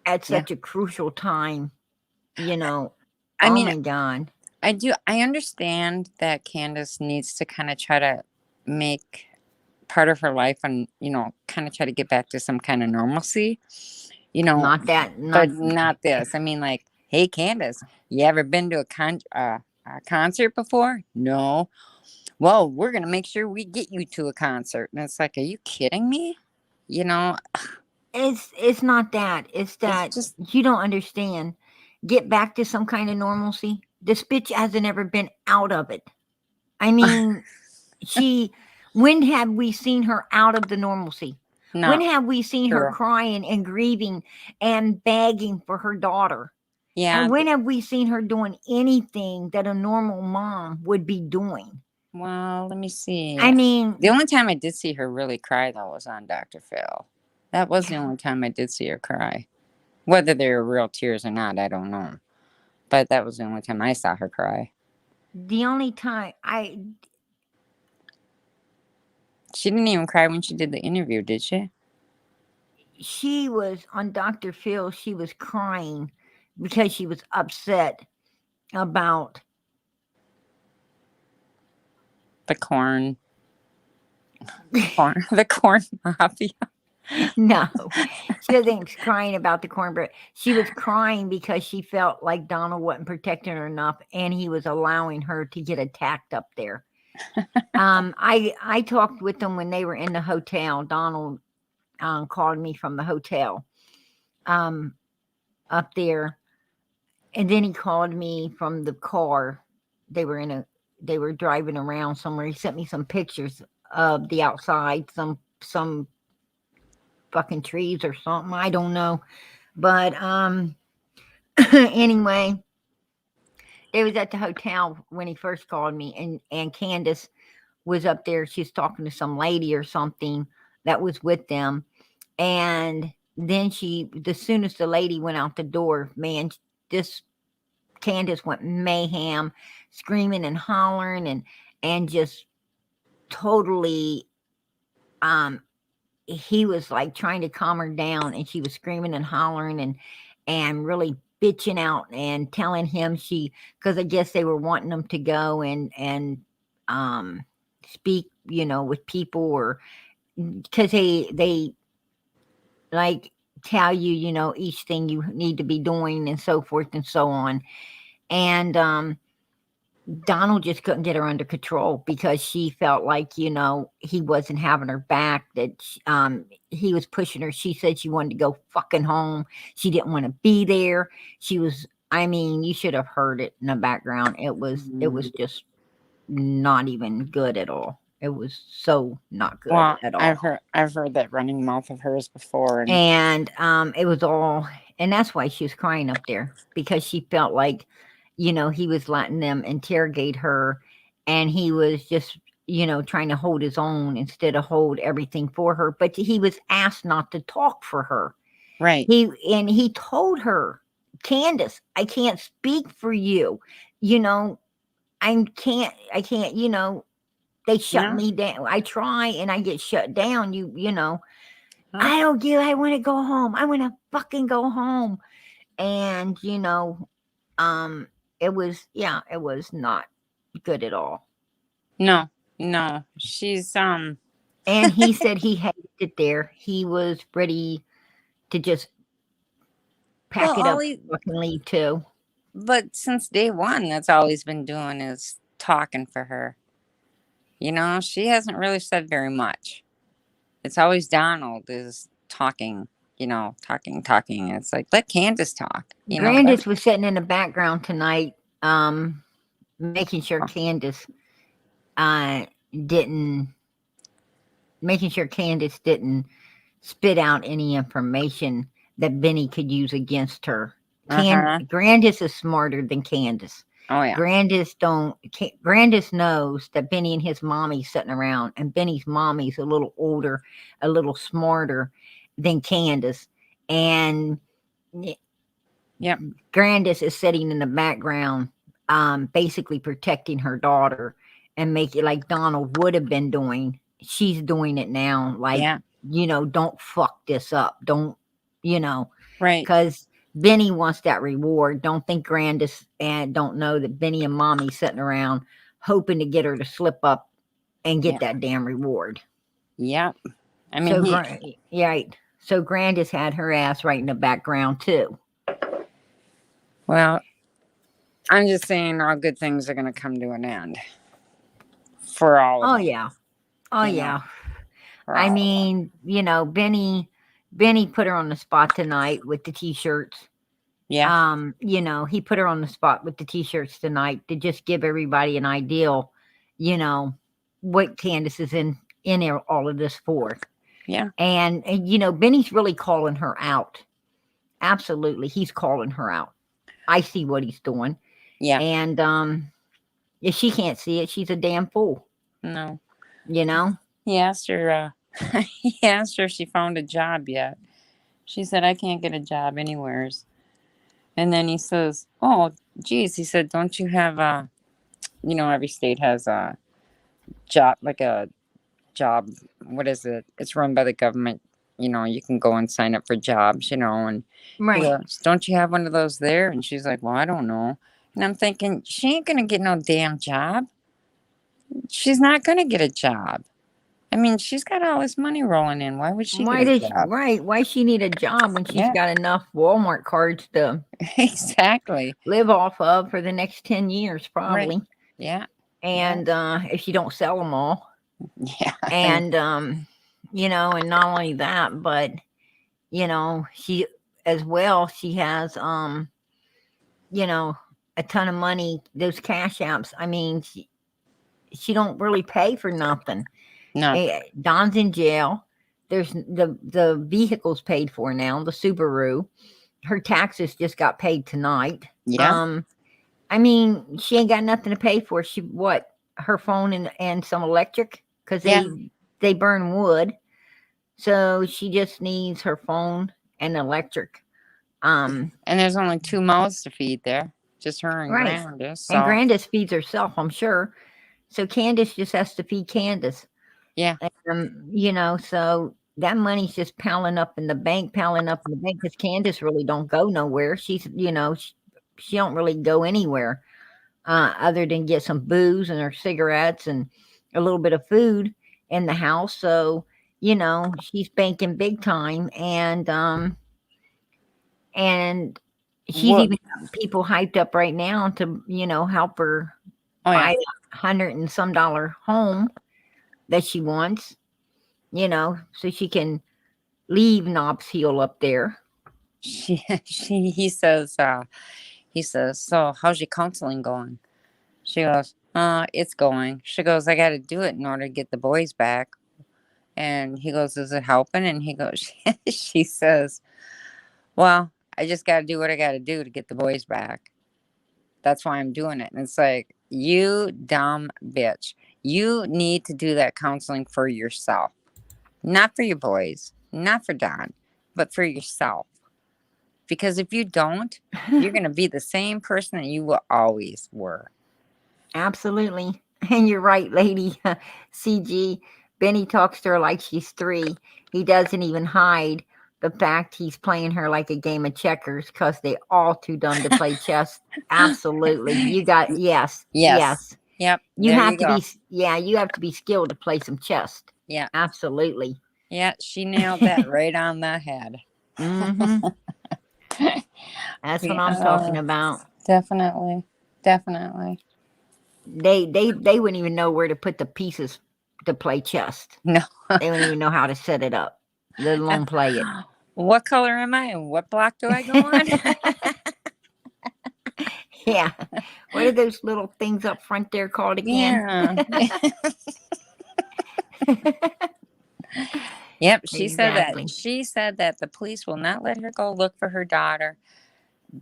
at Yeah. such a crucial time, I oh mean, my God. I do. I understand that Candace needs to kind of try to make part of her life and kind of try to get back to some kind of normalcy. Not that, But not, not this. I mean, like, hey, Candace, you ever been to a concert before? No. Well, we're gonna make sure we get you to a concert. And it's like, are you kidding me? You know, it's not that. It's it's that just you don't understand. Get back to some kind of normalcy. This bitch hasn't ever been out of it. I mean, when have we seen her out of the normalcy? When not have we seen her true. crying and grieving and begging for her daughter? Yeah. And when have we seen her doing anything that a normal mom would be doing? Well, let me see. I mean, The only time I did see her really cry though was on Dr. Phil. That was the only time I did see her cry. Whether they were real tears or not, I don't know. But that was the only time I saw her cry. The only time She didn't even cry when she did the interview, did she? she was on Dr. Phil, she was crying because she was upset about The corn the corn mafia. no, she wasn't crying about the cornbread. She was crying because she felt like Donald wasn't protecting her enough, and he was allowing her to get attacked up there. I talked with them when they were in the hotel. Donald called me from the hotel up there, and then he called me from the car. They were driving around somewhere. He sent me some pictures of the outside, some fucking trees or something. I don't know. But anyway, it was at the hotel when he first called me, and Candace was up there. She's talking to some lady or something that was with them, and then as soon as the lady went out the door, man, this Candace went mayhem, screaming and hollering, and just totally he was like trying to calm her down, and she was screaming and hollering and really bitching out and telling him because I guess they were wanting them to go and speak, with people, or because they like tell you, each thing you need to be doing and so forth and so on. And Donald just couldn't get her under control because she felt like, he wasn't having her back, that he was pushing her. She said she wanted to go fucking home. She didn't want to be there. You should have heard it in the background. It was just not even good at all. It was so not good at all. I've heard that running mouth of hers before, and it was all, and that's why she was crying up there, because she felt like, he was letting them interrogate her, and he was just, trying to hold his own instead of hold everything for her. But he was asked not to talk for her. Right. He told her, Candace, I can't speak for you. I can't, they shut me down. I try and I get shut down. I don't give, I want to go home. I want to fucking go home. And, it was not good at all. No. She's And he said he hated it there. He was ready to just pack it up and fucking leave too. But since day one, that's all he's been doing is talking for her. She hasn't really said very much. It's always Donald is talking, talking. It's like, let Candace talk. Candace was sitting in the background tonight, making sure Candace didn't spit out any information that Benny could use against her. Candace is smarter than Candace. Oh yeah. Candace knows that Benny and his mommy's sitting around, and Benny's mommy's a little older, a little smarter than Candace. And yep. Candace is sitting in the background, basically protecting her daughter and make it like Donald would have been doing. She's doing it now. Like, don't fuck this up. Don't, right. Because Benny wants that reward. Don't think Candace and don't know that Benny and mommy sitting around hoping to get her to slip up and get that damn reward. Yep. I mean, right. So Candace had her ass right in the background too. Well, I'm just saying all good things are going to come to an end for all of them. Yeah. Yeah. I mean, Benny put her on the spot tonight with the t-shirts. Yeah. He put her on the spot with the t-shirts tonight to just give everybody an idea, what Candace is in all of this for. Yeah. And Benny's really calling her out. Absolutely. He's calling her out. I see what he's doing. Yeah. And if she can't see it, she's a damn fool. No. He asked her if she found a job yet. She said, I can't get a job anywheres. And then he says, "Oh, geez," he said, "don't you have every state has a job, like a job. What is it? It's run by the government. You can go and sign up for jobs. And he Right. goes, "Don't you have one of those there?" And she's like, "Well, I don't know." And I'm thinking, she ain't gonna get no damn job. She's not gonna get a job. I mean, she's got all this money rolling in. Why would she get Why a does job? right? Why she need a job when she's Yeah, got enough Walmart cards to exactly. live off of for the next 10 years, Right. probably. Yeah. Yeah. And if she don't sell them all. Yeah. And and not only that, but she as well, she has you know, a ton of money, those cash apps. I mean, she don't really pay for nothing. No. Don's in jail. There's the vehicle's paid for now, the Subaru. Her taxes just got paid tonight. Yeah. I mean, she ain't got nothing to pay for. She what? Her phone and some electric because Yeah. they burn wood. So she just needs her phone and electric. Um, And there's only 2 mouths to feed there. Just her and right. Grandis. And So Candace feeds herself, I'm sure. So Candace just has to feed Candace. yeah. So that money's just piling up in the bank, because Candace really don't go nowhere. She don't really go anywhere other than get some booze and her cigarettes and a little bit of food in the house. So, she's banking big time and she's What? even got people hyped up right now to, help her Oh yeah. buy $100 and some home that she wants, so she can leave Knobs Hill up there. He says, "So how's your counseling going?" She goes, "It's going." She goes, "I got to do it in order to get the boys back." And he goes, "Is it helping?" And he goes, she says, "Well, I just got to do what I got to do to get the boys back. That's why I'm doing it." And it's like, you dumb bitch. You need to do that counseling for yourself, not for your boys, not for Don, but for yourself. Because if you don't, you're going to be the same person that you always were. Absolutely. And you're right, lady. CG. Benny talks to her like she's 3. He doesn't even hide the fact he's playing her like a game of checkers because they all too dumb to play chess. Absolutely. You got yes. Yes. Yes. Yep. You There have you to go. be you have to be skilled to play some chess. Yeah. Absolutely. Yeah. She nailed that right on the head. Mm-hmm. That's what I'm talking about. Definitely. Definitely. They wouldn't even know where to put the pieces to play chess. No. They wouldn't even know how to set it up, let alone play it. What color am I and what block do I go on? Yeah. What are those little things up front there called again? Yeah. Yep. She said that. Exactly. She said that the police will not let her go look for her daughter.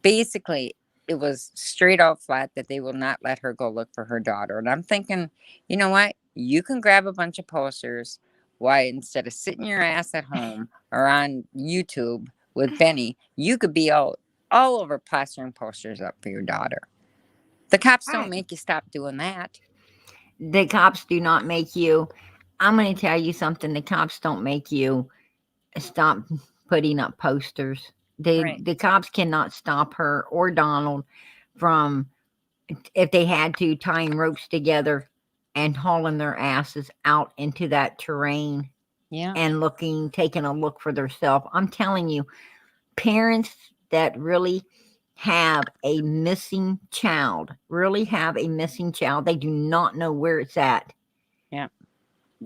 Basically, it was straight out flat that they will not let her go look for her daughter. And I'm thinking, you know what? You can grab a bunch of posters. Why, instead of sitting your ass at home or on YouTube with Benny, you could be all over plastering posters up for your daughter. The cops don't Right. make you stop doing that. The cops do not make you. I'm going to tell you something. The cops don't make you stop putting up posters. Right. The cops cannot stop her or Donald from, if they had to, tying ropes together and hauling their asses out into that terrain Yeah. and taking a look for themselves. I'm telling you, parents that really have a missing child, they do not know where it's at, Yeah.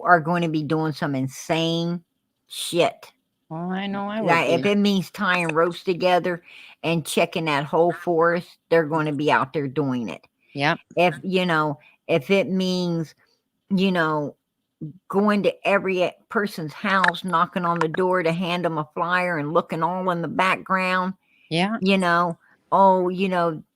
are going to be doing some insane shit. Well, I know I would That if be. it means tying ropes together and checking that whole forest, they're going to be out there doing it. Yep. If it means, you know, going to every person's house, knocking on the door to hand them a flyer and looking all in the background, Yeah.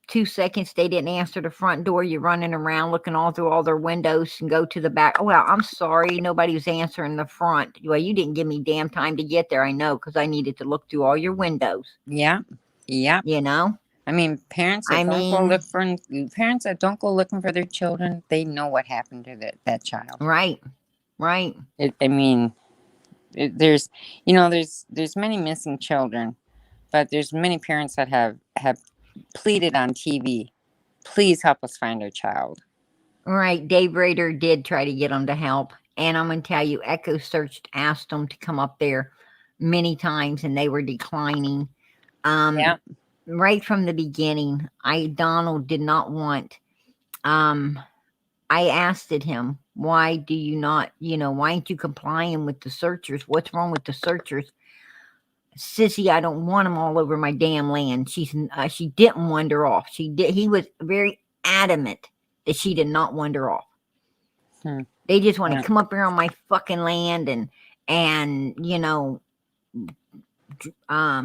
2 seconds they didn't answer the front door, you're running around looking all through all their windows and go to the back. Oh, well, I'm sorry, nobody was answering the front. Well, you didn't give me damn time to get there. I know, because I needed to look through all your windows. Yeah. Yeah. You know? I mean, parents I that don't go mean, look for parents that don't go looking for their children, they know what happened to that child. right, right. I mean, there's there's many missing children, but there's many parents that have pleaded on TV, please help us find our child. Right. Dave Rader did try to get them to help. And I'm going to tell you, Echo Search asked them to come up there many times and they were declining. Yeah, Right from the beginning, Donald did not want, I asked him, why do you not, why ain't you complying with the searchers? What's wrong with the searchers? Sissy, I don't want them all over my damn land. She didn't wander off. She did. He was very adamant that she did not wander off. hmm. They just want to Yeah, come up here on my fucking land and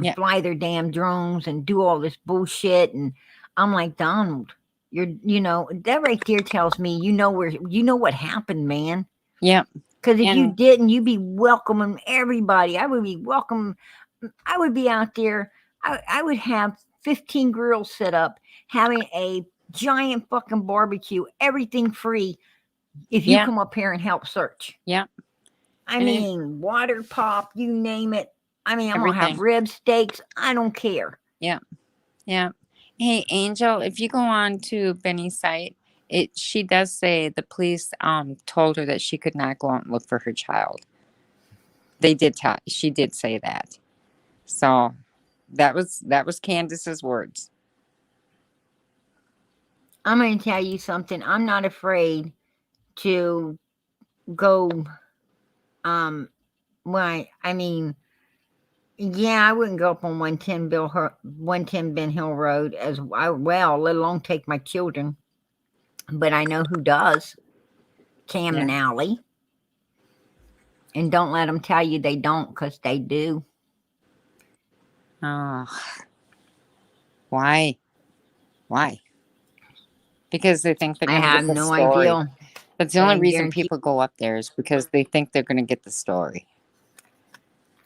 yeah, fly their damn drones and do all this bullshit. And I'm like, Donald, that right there tells me what happened, man. yeah, Because if you and didn't, you'd be welcoming everybody. I would be welcome. I would be out there. I would have 15 grills set up, having a giant fucking barbecue, everything free. If you yeah, come up here and help search, yeah, I and mean, water pop, you name it. I mean, I'm gonna have everything. rib steaks. I don't care. Yeah, yeah. Hey, Angel, if you go on to Benny's site, she does say the police told her that she could not go out and look for her child. She did say that. So that was Candace's words. I'm gonna tell you something. I'm not afraid to go. Why? I mean, yeah, I wouldn't go up on 110 Ben Hill Road let alone take my children. But I know who does. Cam Yeah. and Allie. And don't let them tell you they don't, because they do. Oh, why? Why? Because they think they're I going to have get the no story. idea. That's the only And reason guarantee. people go up there is because they think they're going to get the story.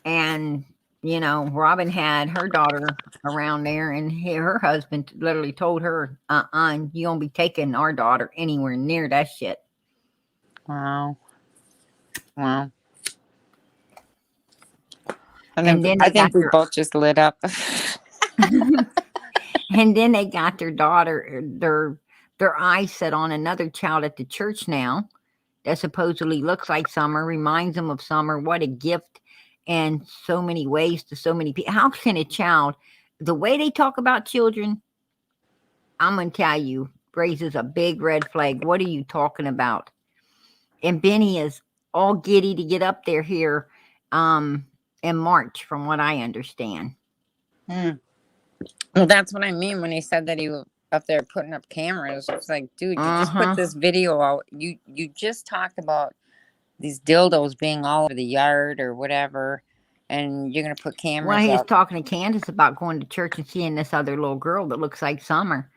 And, Robin had her daughter around there, and her husband literally told her, you won't be taking our daughter anywhere near that shit. Wow. Wow. And then I they got think we both just lit up. and then they got their daughter, their eyes set on another child at the church now that supposedly looks like Summer, reminds them of Summer. What a gift in so many ways to so many people. How can a child, the way they talk about children, I'm going to tell you, raises a big red flag. What are you talking about? And Benny is all giddy to get up there here in March, from what I understand. Hmm. Well, that's what I mean when he said that he was up there putting up cameras. It's like, dude, you just put Uh-huh. this video out. You just talked about these dildos being all over the yard or whatever, and you're gonna put Well, cameras he was up. talking to Candace about going to church and seeing this other little girl that looks like Summer.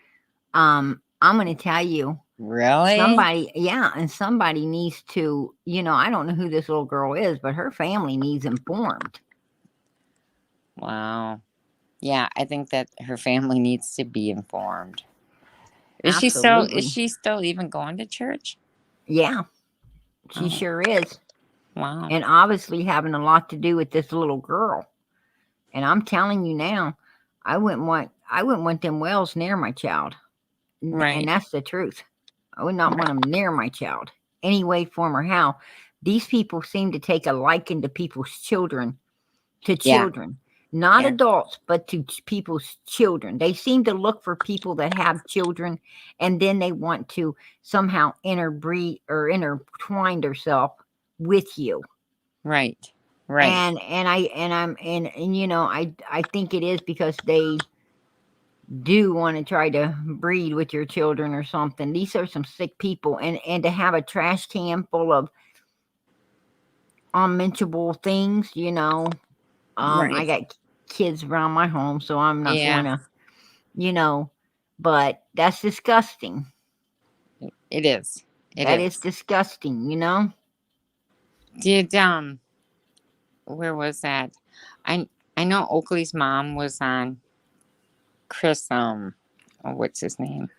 I'm going to tell you, Really? somebody needs to, I don't know who this little girl is, but her family needs informed. Wow. Yeah, I think that her family needs to be informed. Is Absolutely. she still even going to church? Yeah, she Oh, sure is. wow. And obviously having a lot to do with this little girl. And I'm telling you now, I wouldn't want them wells near my child. And Right. that's the truth. I would not want them near my child, any way, form, or how. These people seem to take a liking to people's children, Yeah. not Yeah. adults, but to people's children. They seem to look for people that have children, and then they want to somehow interbreed or intertwine themselves with you. Right. Right. And I think it is because they do want to try to breed with your children or something. These are some sick people, and to have a trash can full of unmentionable things, I Right. got kids around my home, so I'm not going Yeah. to, you know, but that's disgusting. It is. It That is is. disgusting. Did where was that? I I know Oakley's mom was on. Chris, what's his name?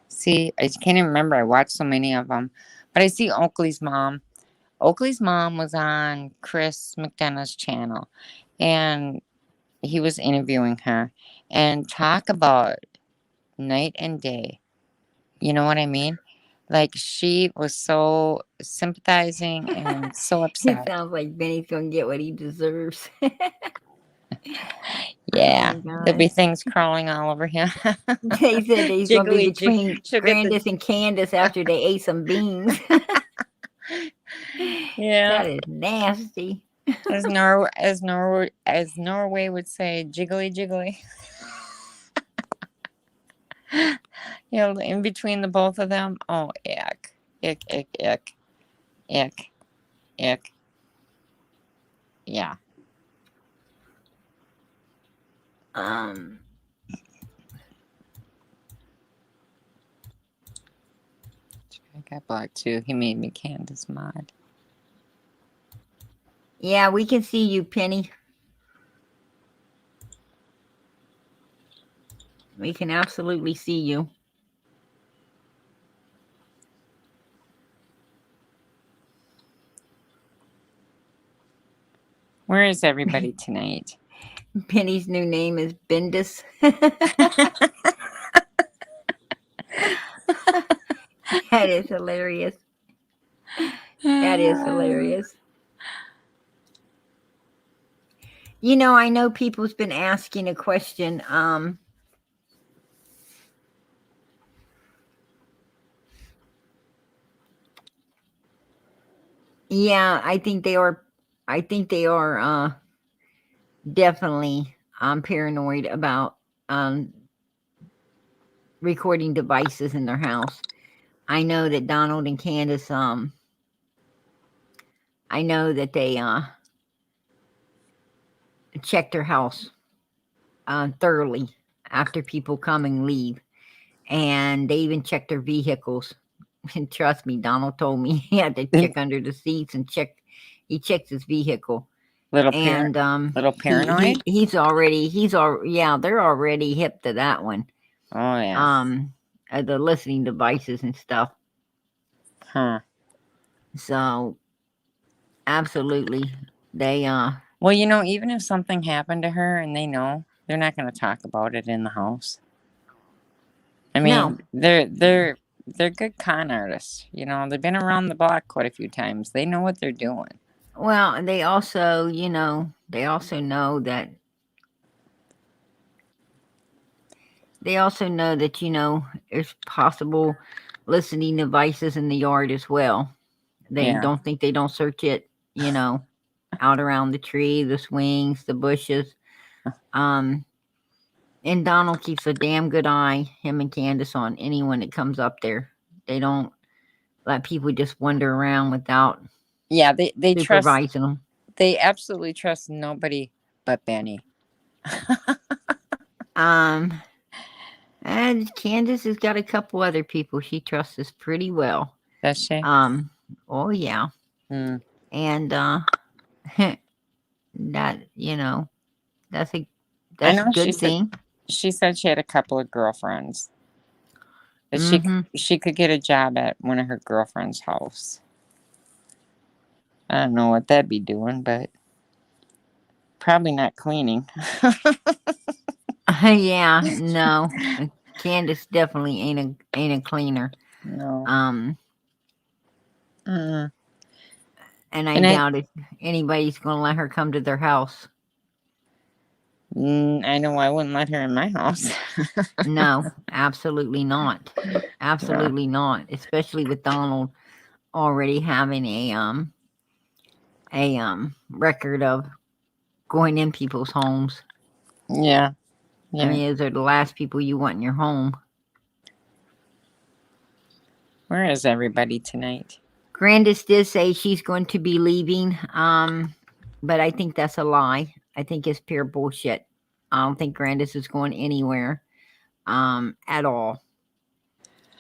See, I can't even remember. I watched so many of them, but I see Oakley's mom. Oakley's mom was on Chris McDonough's channel, and he was interviewing her, and talk about night and day. You know what I mean? Like, she was so sympathizing and so It upset. sounds like Benny's gonna get what he deserves. Yeah, Oh there'll be God. things crawling all over him. They said that he's gonna be Jiggly jig. between She'll get the Grandis and Candace after they ate some beans. yeah. That is nasty. As Norway would say, jiggly jiggly. You know, in between the both of them. Oh, ick, ick, ick, ick, ick, ick. Yeah. Um, I got blocked too. He made me Candace mod. yeah, we can see you, Penny. We can absolutely see you. Where is everybody tonight? Penny's new name is Bendis. That is hilarious. That is hilarious. You know, I know people's been asking a question. Yeah, I think they are. I think they are definitely paranoid about recording devices in their house. I know that Donald and Candace. I know that they check their house thoroughly after people come and leave, and they even check their vehicles. And trust me, Donald told me he had to check under the seats and check. He checks his vehicle, and little paranoid. yeah, they're already hip to that one. Oh yeah. The listening devices and stuff. Huh. So absolutely, they Well, you know, even if something happened to her and they know, they're not going to talk about it in the house. I no. mean, they're good con artists. You know, they've been around the block quite a few times. They know what they're doing. Well, and they also, know that there's possible listening devices in the yard as well. They Yeah. don't think they don't search it, out around the tree, the swings, the bushes. And Donald keeps a damn good eye, him and Candace, on anyone that comes up there. They don't let people just wander around without Yeah, they trust. supervising them. They absolutely trust nobody but Benny. And Candace has got a couple other people she trusts pretty well. Does she? Oh yeah. Hmm. And that that's I a know good thing. she said she had a couple of girlfriends. That Mm-hmm. she could get a job at one of her girlfriend's house. I don't know what that'd be doing, but probably not cleaning. Yeah, no. Candace definitely ain't a cleaner. No. And I And doubt if anybody's gonna let her come to their house. I know I wouldn't let her in my house. No, absolutely not. Absolutely not. Especially with Donald already having a record of going in people's homes. Yeah. I mean, those are the last people you want in your home. Where is everybody tonight? Grandis did say she's going to be leaving, but I think that's a lie. I think it's pure bullshit. I don't think Grandis is going anywhere at all.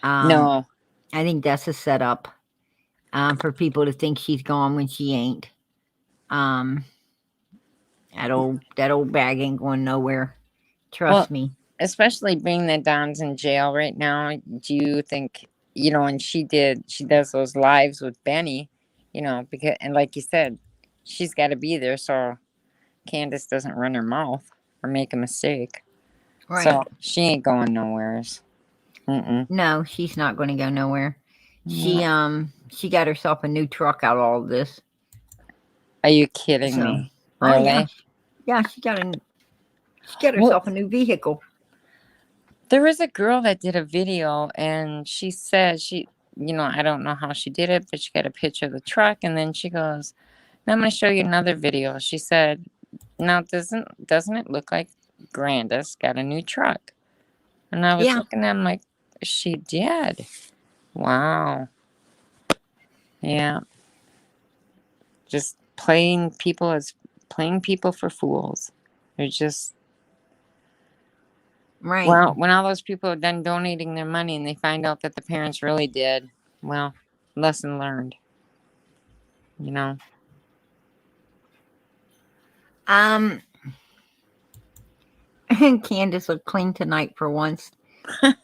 No. I think that's a setup for people to think she's gone when she ain't. That old bag ain't going nowhere. Trust me. especially being that Don's in jail right now, do you think, and she does those lives with Benny, because, and like you said, she's got to be there so Candace doesn't run her mouth or make a mistake. Right. So she ain't going nowheres. No, she's not going to go nowhere. Yeah. She got herself a new truck out of all of this. Are you kidding me? Really? Oh yeah. Yeah, she got herself a new vehicle. There was a girl that did a video and she said I don't know how she did it, but she got a picture of the truck and then she goes, now I'm going to show you another video. She said, now doesn't it look like Grandis got a new truck? And I was looking at him like, she did. Wow. Yeah. Just playing people for fools. They're just right. Well, when all those people are done donating their money and they find out that the parents really did, well, lesson learned. Candace looked clean tonight for once.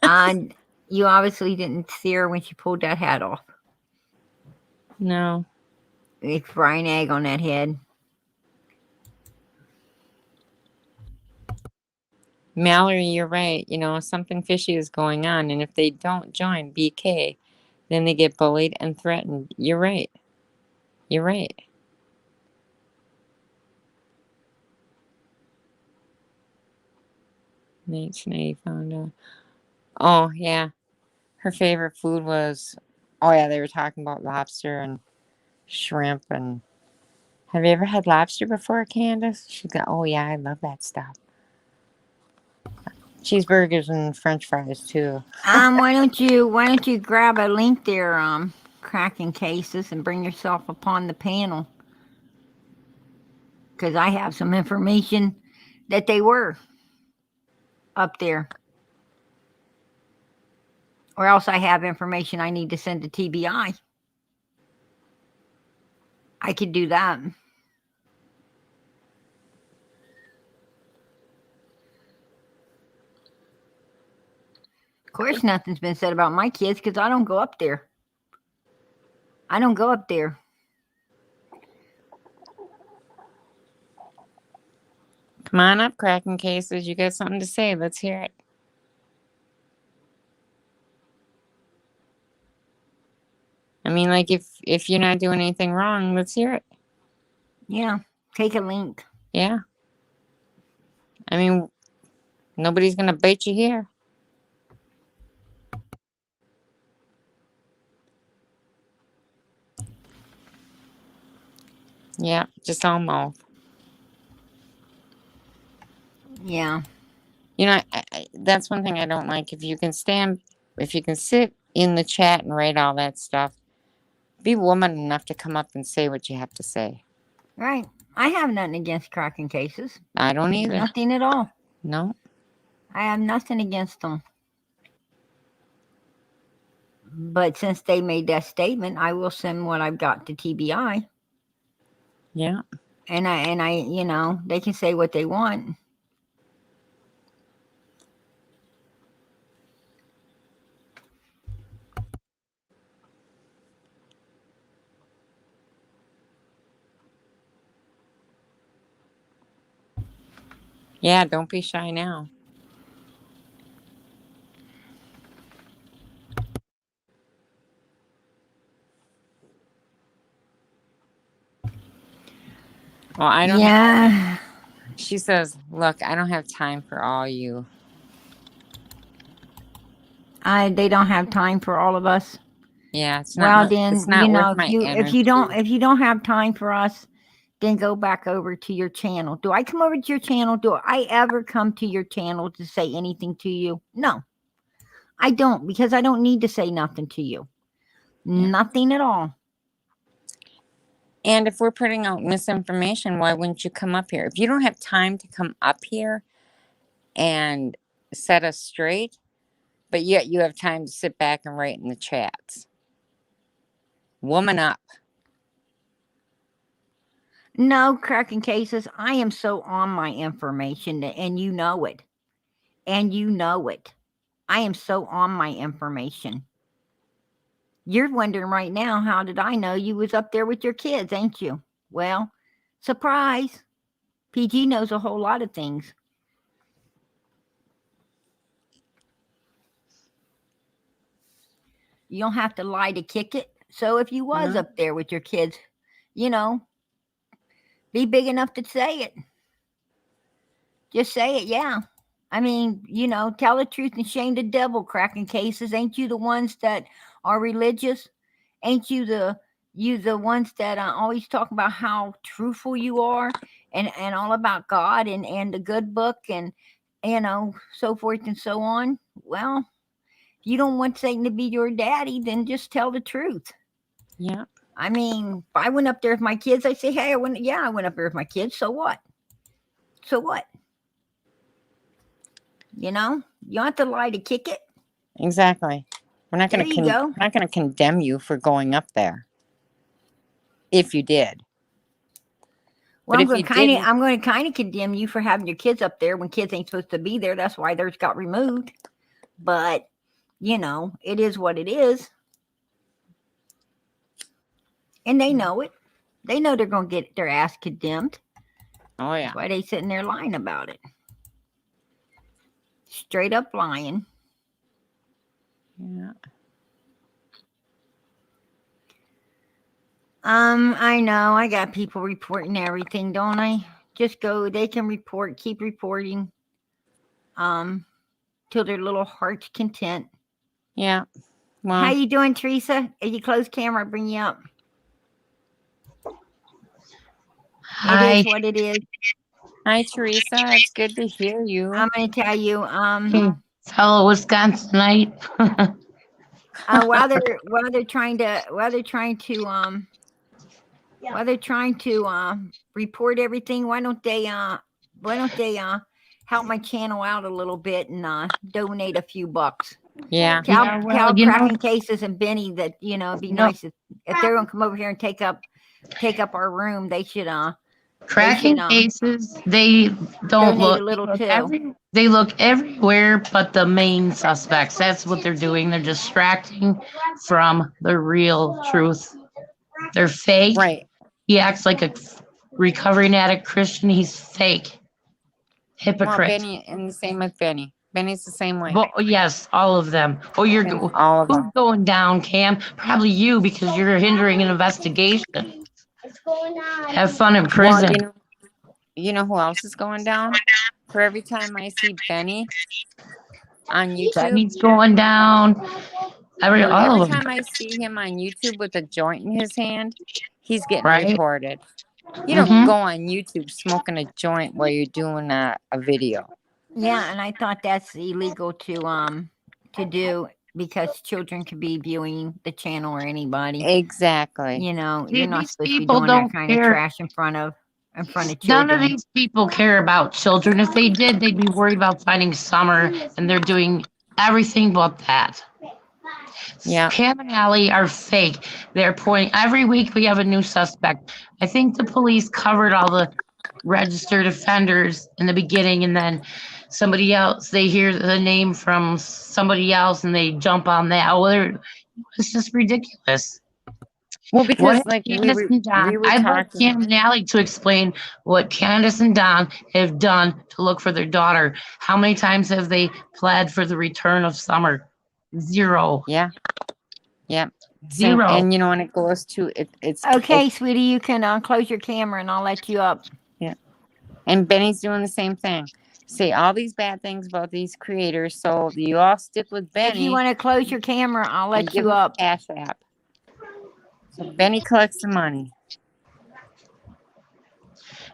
And you obviously didn't see her when she pulled that hat off. No. It's frying egg on that head. Mallory, you're right. Something fishy is going on. And if they don't join BK, then they get bullied and threatened. You're right. You're right. Nate found out. Oh, yeah. Her favorite food was, they were talking about lobster and shrimp. And have you ever had lobster before, Candace? She's like, oh, yeah, I love that stuff. Cheeseburgers and French fries too. Why don't you grab a link there, cracking cases, and bring yourself upon the panel? Because I have some information that they were up there. Or else I have information I need to send to TBI. I could do that. Of course, nothing's been said about my kids because I don't go up there. I don't go up there. Come on up, cracking cases. You got something to say. Let's hear it. I mean, like, if you're not doing anything wrong, let's hear it. Yeah, take a link. Yeah. I mean, nobody's going to bait you here. Yeah, just all mouth. Yeah. That's one thing I don't like. If you can sit in the chat and write all that stuff, be woman enough to come up and say what you have to say. Right. I have nothing against cracking cases. I don't either. Nothing at all. No. I have nothing against them. But since they made that statement, I will send what I've got to TBI. Yeah. And I, they can say what they want. Yeah, don't be shy now. Well, I don't. Yeah. She says, "Look, I don't have time for all you." They don't have time for all of us. Yeah, it's not. It's not worth my energy. if you don't have time for us, then go back over to your channel. Do I come over to your channel? Do I ever come to your channel to say anything to you? No, I don't, because I don't need to say nothing to you. Yeah. Nothing at all. And if we're putting out misinformation, why wouldn't you come up here? If you don't have time to come up here and set us straight, but yet you have time to sit back and write in the chats. Woman up. No, cracking cases. I am so on my information, and you know it. and you know it. I am so on my information. You're wondering right now, how did I know you was up there with your kids, ain't you? Well, surprise. PG knows a whole lot of things. You don't have to lie to kick it. So if you was No. up there with your kids, you know, be big enough to say it. Just say it, yeah. I mean, you know, tell the truth and shame the devil, cracking cases. Ain't you the ones that are religious? Ain't you the ones that always talk about how truthful you are, and all about God and the good book, and so forth and so on? Well, if you don't want Satan to be your daddy, then just tell the truth. Yeah. I mean, if I went up there with my kids, I say, hey, I went up there with my kids. So what? So what? You know, you don't have to lie to kick it. Exactly. We're not There going you go. to condemn you for going up there. If you did. Well, But if you didn't, I'm going to kind of condemn you for having your kids up there when kids ain't supposed to be there. That's why theirs got removed. But you know, it is what it is, and they know it. They know they're going to get their ass condemned. oh yeah. That's why they sitting there lying about it. Straight up lying. Yeah. I know. I got people reporting everything, don't I? Just go. They can report. Keep reporting. Till their little heart's content. Yeah. Well, how you doing, Teresa? If you close camera, I'll bring you up. Hi. It is what it is. hi Teresa. It's good to hear you. I'm going to tell you. Fellow Wisconsinite. While they're trying to report everything, why don't they help my channel out a little bit and donate a few bucks? Yeah. Tell Cracking Cases and Benny that it'd be nice if they're gonna come over here and take up our room. They should Cracking Cases, they don't donate look a little too. they look everywhere but the main suspects. That's what they're doing. They're distracting from the real truth. They're fake. Right. He acts like a recovering addict Christian. He's fake. Hypocrite. Well, Benny, and the same with Benny. Benny's the same way. Well, yes, all of them. Oh, All of them. who's going down, Cam? Probably you, because you're hindering an investigation. What's going on? Have fun in prison. Well, you know who else is going down? For every time I see Benny on YouTube, Benny's going down. Every time I see him on YouTube with a joint in his hand, he's getting reported. You don't go on YouTube smoking a joint while you're doing a video. Yeah, and I thought that's illegal to do, because children could be viewing the channel, or anybody. Exactly. You're not These supposed to be people doing that don't kind of care. trash in front of children. None of these people care about children. If they did, they'd be worried about finding Summer, and they're doing everything but that. Yeah. Cam and Allie are fake. They're pointing every week. We have a new suspect. I think the police covered all the registered offenders in the beginning, and then somebody else, they hear the name from somebody else and they jump on that. Oh, it's just ridiculous. Well, because like Candace and Don, I'd like Cam and Allie to explain what Candace and Don have done to look for their daughter. How many times have they pled for the return of Summer? Zero. Yeah. Yeah. Zero. And when it goes to it's okay, sweetie, you can close your camera and I'll let you up. Yeah. And Benny's doing the same thing. Say all these bad things about these creators, so you all stick with Benny. If you want to close your camera, I'll let you up. Cash App. So Benny collects the money.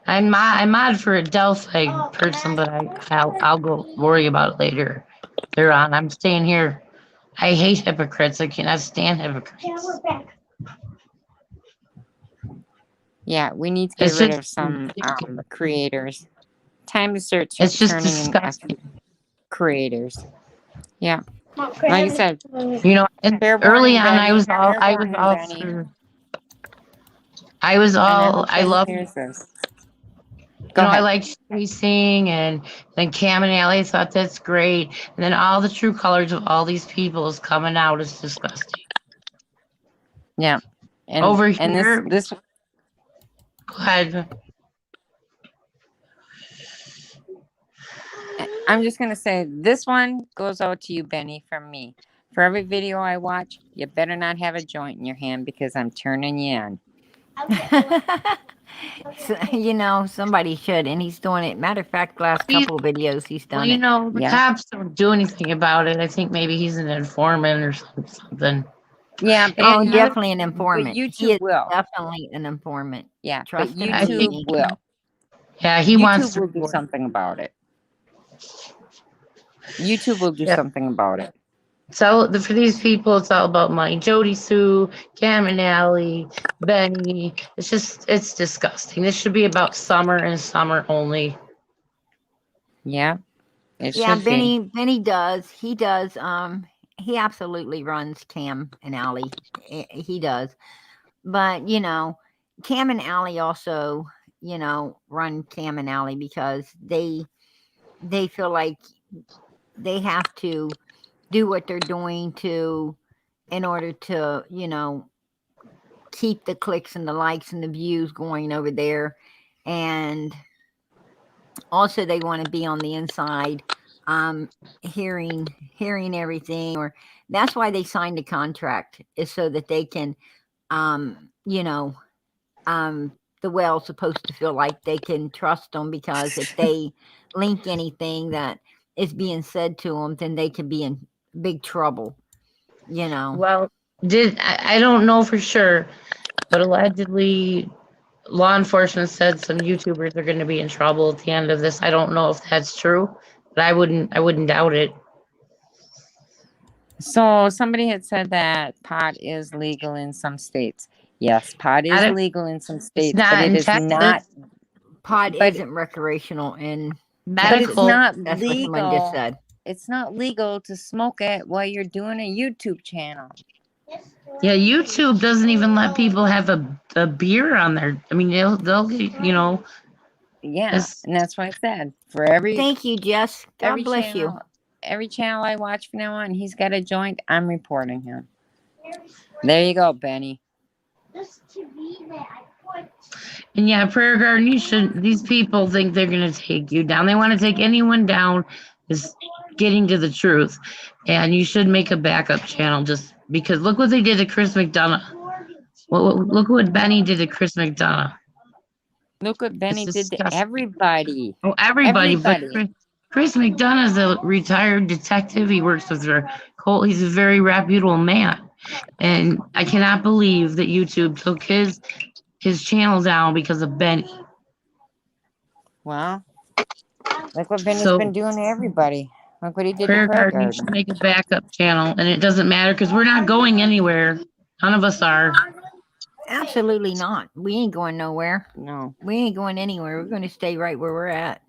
I'm mad for a Delphi person, but I'll go worry about it later. They're on. I'm staying here. I hate hypocrites. I cannot stand hypocrites. Yeah, we're back. Yeah, we need to get rid of some creators. Time to start It's just turning disgusting. Creators. Yeah. Like I said, early on, I Go I ahead. like Tracing, and then Cam and Allie thought that's great. And then all the true colors of all these people is coming out. It's disgusting. Yeah. And Over and here, this go ahead. I'm just gonna say this one goes out to you, Benny, from me. For every video I watch, you better not have a joint in your hand because I'm turning you on. So, somebody should, and he's doing it. Matter of fact, last He's, couple of videos he's well, done it. the Yeah. cops don't do anything about it. I think maybe he's an informant or something. Yeah, but Oh, And definitely an but informant. He YouTube is will. definitely an informant. Yeah, but Trust and I believe think, YouTube me. will. yeah, he wants YouTube to will do report. something about it. YouTube will do Yeah. something about it. So for these people, it's all about money. Jody Sue, Cam and Allie, Benny. It's disgusting. This should be about summer and summer only. Yeah, it Yeah, should be. Benny does. He does. He absolutely runs Cam and Allie. He does. But Cam and Allie also, run Cam and Allie because they feel like they have to do what they're doing in order to, keep the clicks and the likes and the views going over there. And also they want to be on the inside, hearing everything, or that's why they signed a contract, is so that they can, the whale's supposed to feel like they can trust them, because if they link anything that is being said to them, then they could be in big trouble. Well, I don't know for sure, but allegedly law enforcement said some YouTubers are going to be in trouble at the end of this. I don't know if that's true, but I wouldn't doubt it. So somebody had said that pot is legal in some states. Yes, pot is legal in some It's states, but not it in is not. Texas. Pot But isn't recreational in but it's Texas. Medical. not That's what someone just legal. said. It's not legal to smoke it while you're doing a YouTube channel. Yeah, YouTube doesn't even let people have a beer on there. I mean, they'll get, Yeah, it's, and that's why I said for every Thank you, Jess. God bless you. channel I watch from now on, he's got a joint. I'm reporting him. There you go, Benny. and yeah, Prayer Garden, these people think they're going to take you down. They want to take anyone down is getting to the truth. And you should make a backup channel, just because look what they did to Chris McDonough. Look what Benny did to Chris McDonough. Look what Benny It's did to disgusting. everybody. Oh, everybody, but Everybody. Chris McDonough is a retired detective. He works with Colt. He's a very reputable man. And I cannot believe that YouTube took his channel down because of Benny. Well, look what Benny's So been doing to everybody. Look what he did to Prayer Prayer Garden, you Garden. should make a backup channel, and it doesn't matter because we're not going anywhere. None of us are. Absolutely not. We ain't going nowhere. No. We ain't going anywhere. We're going to stay right where we're at.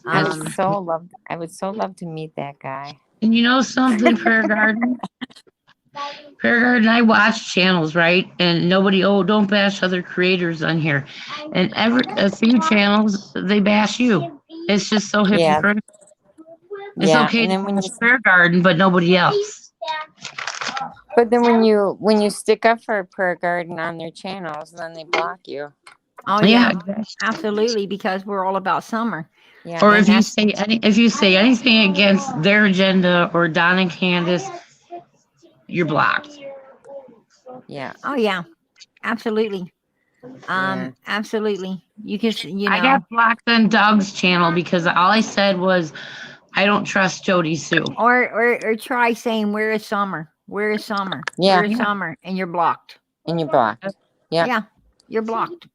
I would so love to meet that guy. And you know something, Prayer Garden? Prayer Garden, I watch channels, right? And nobody, don't bash other creators on here. And a few channels, they bash you. It's just so hypocritical. It's okay and to then bash Prayer Garden, but nobody else. but then when you stick up for Prayer Garden on their channels, then they block you. Oh Yeah, yeah, absolutely, because we're all about summer. Yeah. or And if you say anything against their agenda or Don and Candace, you're blocked. Yeah. Oh yeah, absolutely. Absolutely. You can, I got blocked on Doug's channel because all I said was, I don't trust Jody Sue. or try saying, "Where is summer? Where is summer? Yeah. Where is summer?" And you're blocked. And you're blocked. Yeah. Yeah, you're blocked.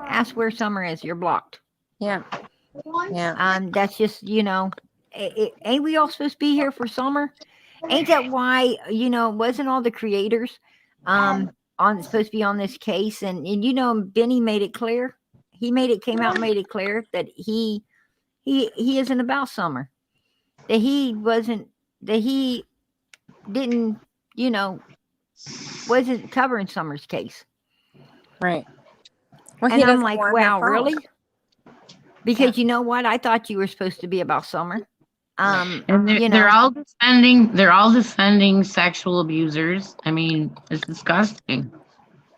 Ask where summer is. You're blocked. Yeah. Yeah. That's just, ain't we all supposed to be here for summer? Ain't that why, wasn't all the creators supposed to be on this case? And Benny made it clear. He came out and made it clear that he isn't about summer. That he didn't, wasn't covering Summer's case. Right. Well, And I'm like, wow, really? Because you know what? I thought you were supposed to be about Summer. And You they're know, all defending sexual abusers. I mean, it's disgusting.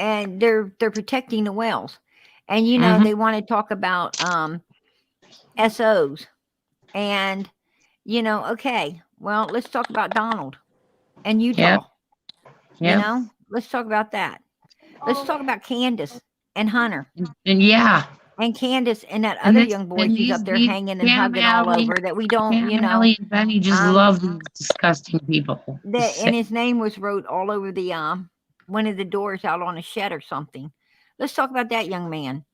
and they're protecting the whales. And you know, Hmm. they want to talk about SOs. And you know, okay, well, let's talk about Donald and Yep. Utah. You Yep. know, let's talk about that. Let's talk about Candace and Hunter. And yeah. And Candace and that And other this young boy and she's up there these hanging and Cam hugging all Alley, over that we don't, you Cam know, Alley and Benny just um love these disgusting people. that and his name was wrote all over the one of the doors out on a shed or something. Let's talk about that young man.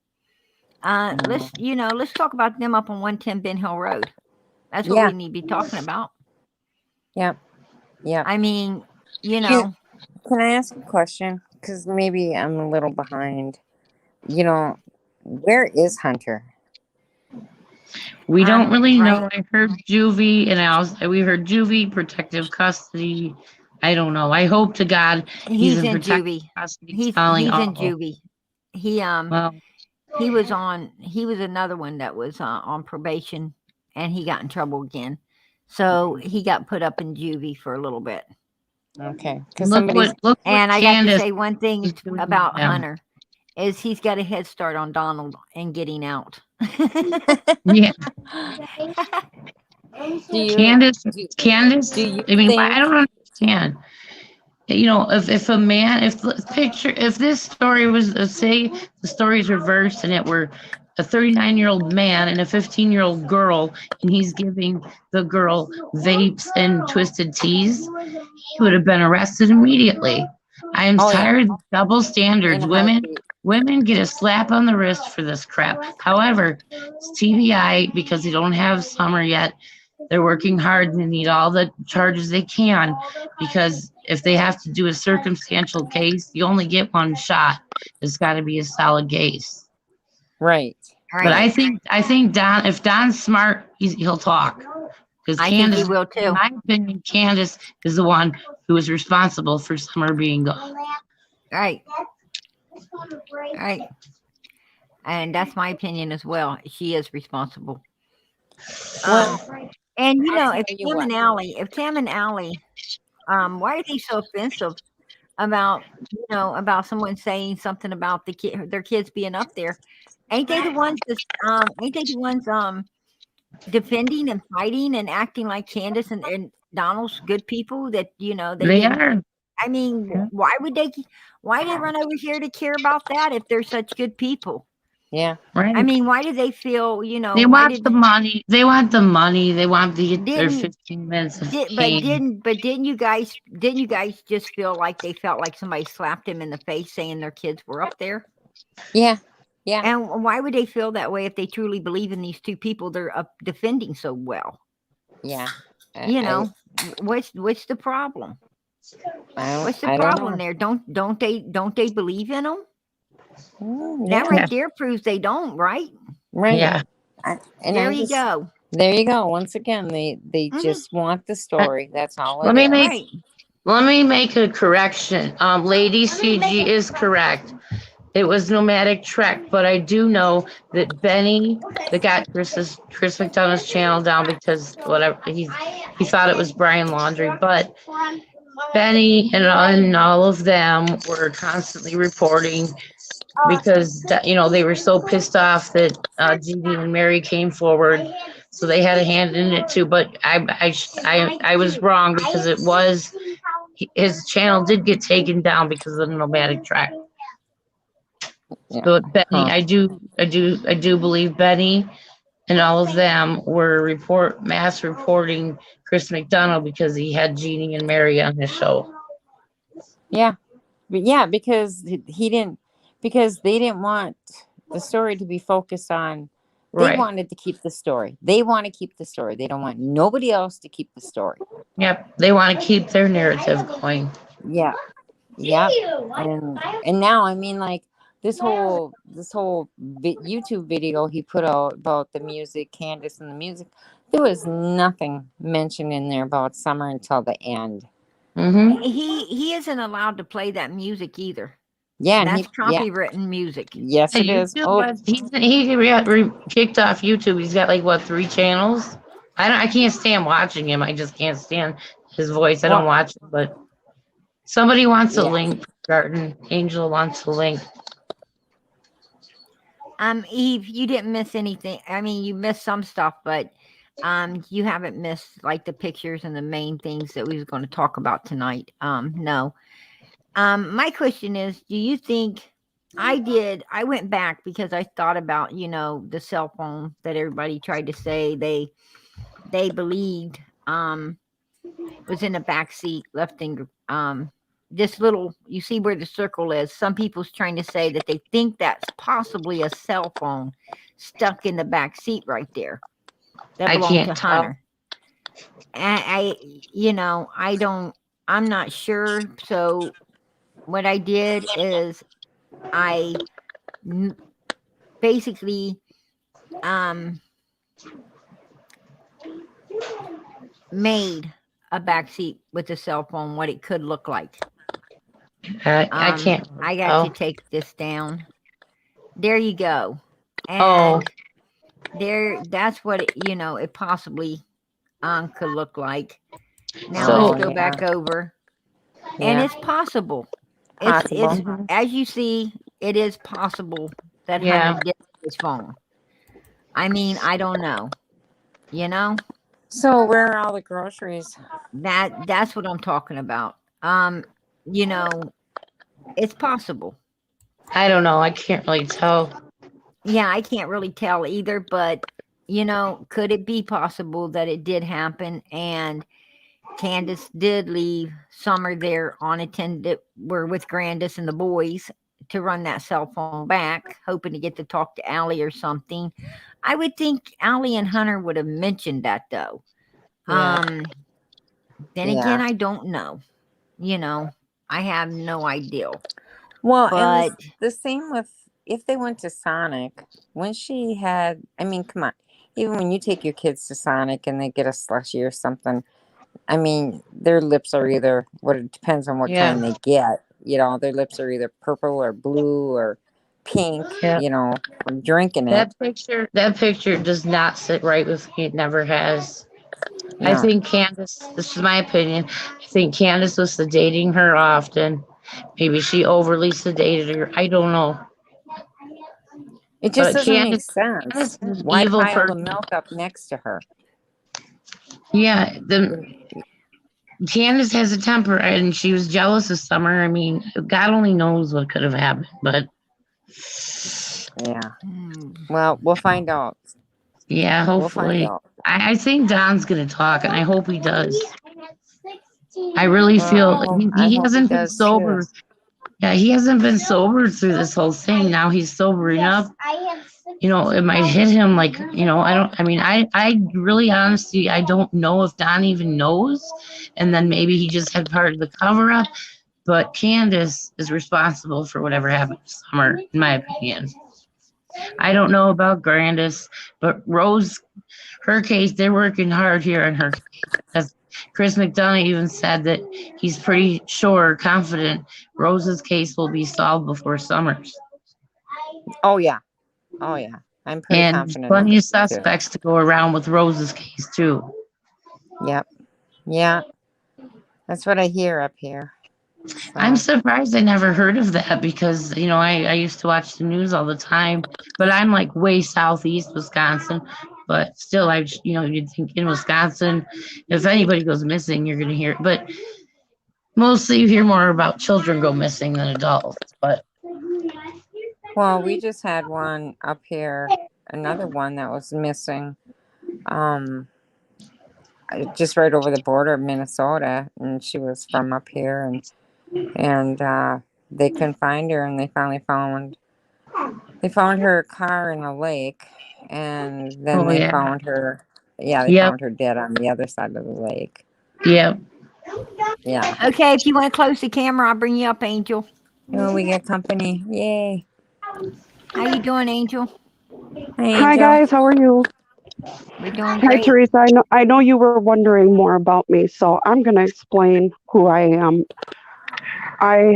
Let's let's talk about them up on 110 Ben Hill Road. That's what Yeah. we need to be talking about. Yep. Yep. I mean, you Can, know, can I ask a question? Because maybe I'm a little behind. Where is Hunter? We don't really know. right. I heard juvie, and we heard juvie, protective custody. I don't know. I hope to God he's He's in in protective juvie. custody telling He's in all. juvie. He Well, he was another one that was on probation and he got in trouble again. So he got put up in juvie for a little bit. Okay. Because look somebody's. what And I got to Candace say one thing is doing with about him. Hunter is he's got a head start on Donald and getting out. Yeah, Do you Candace. do, Candace. do you I mean, think? I don't understand. If a man, if this story was, say the story's reversed and it were a 39-year-old man and a 15-year-old girl, and he's giving the girl vapes and twisted teas, he would have been arrested immediately. I am Oh yeah, tired of the double in standards. a heartbeat. Women get a slap on the wrist for this crap. However, it's TBI because they don't have Summer yet. They're working hard and they need all the charges they can, because if they have to do a circumstantial case, you only get one shot. It's got to be a solid case. Right. But Right. I think if Don's smart, he'll talk. Because I think he Candace, will in too. my opinion, Candace is the one who is responsible for Summer being gone. Right. Right. And that's my opinion as well. She is responsible. Well, And you I'll know, tell you what. If Tam and Allie, why are they so offensive about about someone saying something about their kids being up there? Ain't they the ones that ain't they the ones defending and fighting and acting like Candace and Donald's good people that they They didn't. are. I mean, Yeah. why they run over here to care about that if they're such good people? Yeah. I Right. mean, why do they feel, They why want the money. They want the money. They want to get their didn't 15 minutes of did fame. didn't you guys just feel like they felt like somebody slapped him in the face saying their kids were up there? Yeah. Yeah. And why would they feel that way if they truly believe in these two people they're defending so well? Yeah. You know, what's the problem? What's the I don't problem know. there? Don't they believe in them? That Yeah. right there proves they don't, right? Right. Yeah. And There I you just go. there you go. Once again, they Mhm. just want the story. That's all Let it me is. make Right. let me make a correction. Lady CG is correct. It was nomadic trek, but I do know that Benny that got Chris McDonough's channel down because whatever he thought it was Brian Laundrie, but Benny and all of them were constantly reporting because they were so pissed off that Jeannie and Mary came forward, so they had a hand in it too. But I was wrong because it was his channel did get taken down because of the nomadic track. Yeah. So Benny, Huh. I do believe Benny and all of them were mass reporting Chris McDonough because he had Jeannie and Mary on his show. Yeah. But yeah, because because they didn't want the story to be focused on. They Right. wanted to keep the story. They want to keep the story. They don't want nobody else to keep the story. Yep. They want to keep their narrative going. Yeah. Yeah. And now, I mean, like this whole YouTube video he put out about the music, Candace and the music, there was nothing mentioned in there about Summer until the end. Mm-hmm. He isn't allowed to play that music either. Yeah, and That's yeah, copywritten music. yes, it is. YouTube, Oh, he got kicked off YouTube. He's got like what 3 channels. I can't stand watching him. I just can't stand his voice. I don't well, watch it, but somebody wants a yeah. link. Garden Angel wants a link. Eve, you didn't miss anything. I mean, you missed some stuff, but you haven't missed like the pictures and the main things that we was going to talk about tonight. No. My question is, do you think I went back because I thought about, the cell phone that everybody tried to say they believed was in the back seat left in this little, you see where the circle is. Some people's trying to say that they think that's possibly a cell phone stuck in the back seat right there that I belonged to can't tell. Hunter. I'm not sure. So what I did is I basically made a backseat with a cell phone what it could look like. I can't. I got tell. to take this down. There you go. Oh, And that's what it possibly could look like. Now So- let's go back over. And Yeah. it's possible. Possible. It's as you see, it is possible that Yeah. Hunter did his phone. I mean, I don't know. So where are all the groceries? That's what I'm talking about. It's possible. I don't know. I can't really tell. Yeah, I can't really tell either, but could it be possible that it did happen and Candace did leave Summer there unattended, were with Grandis and the boys to run that cell phone back, hoping to get to talk to Allie or something. I would think Allie and Hunter would have mentioned that though. Yeah. Then again, I don't know. I have no idea. Well, But and the same with if they went to Sonic, when she had, I mean, come on, even when you take your kids to Sonic and they get a slushie or something, I mean, their lips are either, it depends on what Yeah. kind they get, their lips are either purple or blue or pink, Yeah. from drinking it. That picture does not sit right with me. It never has. I No. think Candace, this is my opinion, I think Candace was sedating her often. Maybe she overly sedated her. I don't know. It just But doesn't make Candace sense. is an Why evil pile the person. milk up next to her? Yeah, Candace has a temper, and she was jealous of Summer. I mean, God only knows what could have happened, but Yeah. Well, we'll find out. yeah, We'll find hopefully. out. I think Don's gonna talk, and I hope he does. I really feel Well, he, I he hope he hasn't been does too. sober. Yeah, he hasn't been sober through this whole thing. Now he's sobering up. It might hit him like, I really honestly, I don't know if Don even knows. And then maybe he just had part of the cover up. But Candace is responsible for whatever happened to Summer, in my opinion. I don't know about Grandis, but Rose, her case, they're working hard here on her case. As Chris McDonough even said that he's pretty sure, confident, Rose's case will be solved before Summer's. Oh yeah. I'm pretty And confident of plenty it of too. suspects to go around with Rose's case too. Yep. Yeah. That's what I hear up here. I'm surprised I never heard of that because, I used to watch the news all the time, but I'm like way southeast Wisconsin. But still, you'd think in Wisconsin, if anybody goes missing, you're going to hear it. But mostly you hear more about children go missing than adults. But Well, we just had one up here, another one that was missing, just right over the border of Minnesota, and she was from up here, and they couldn't find her, and they finally found her car in a lake, and then they found her. Yeah, they found her dead on the other side of the lake. Yep. Yeah. Okay, if you want to close the camera, I'll bring you up, Angel. Oh, we got company. Yay. How you doing, Angel? Hey, Hi Angel. guys, how are you? We're doing Hi great. Teresa, I know you were wondering more about me, so I'm going to explain who I am. I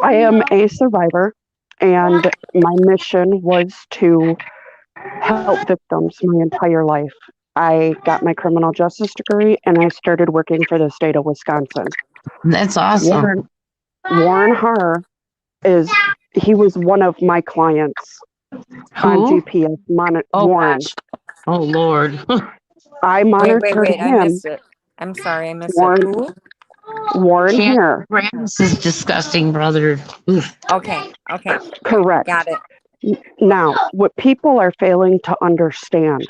I am a survivor, and my mission was to help victims my entire life. I got my criminal justice degree and I started working for the state of Wisconsin. That's awesome. Warren Harr he was one of my clients on Who? GPS Oh Warren. gosh. Oh Lord. I monitored Wait. I him. missed it. I'm sorry, I missed it. Warren Who? Harr. Candace is disgusting, brother. Oof. Okay. Correct. Got it. Now, what people are failing to understand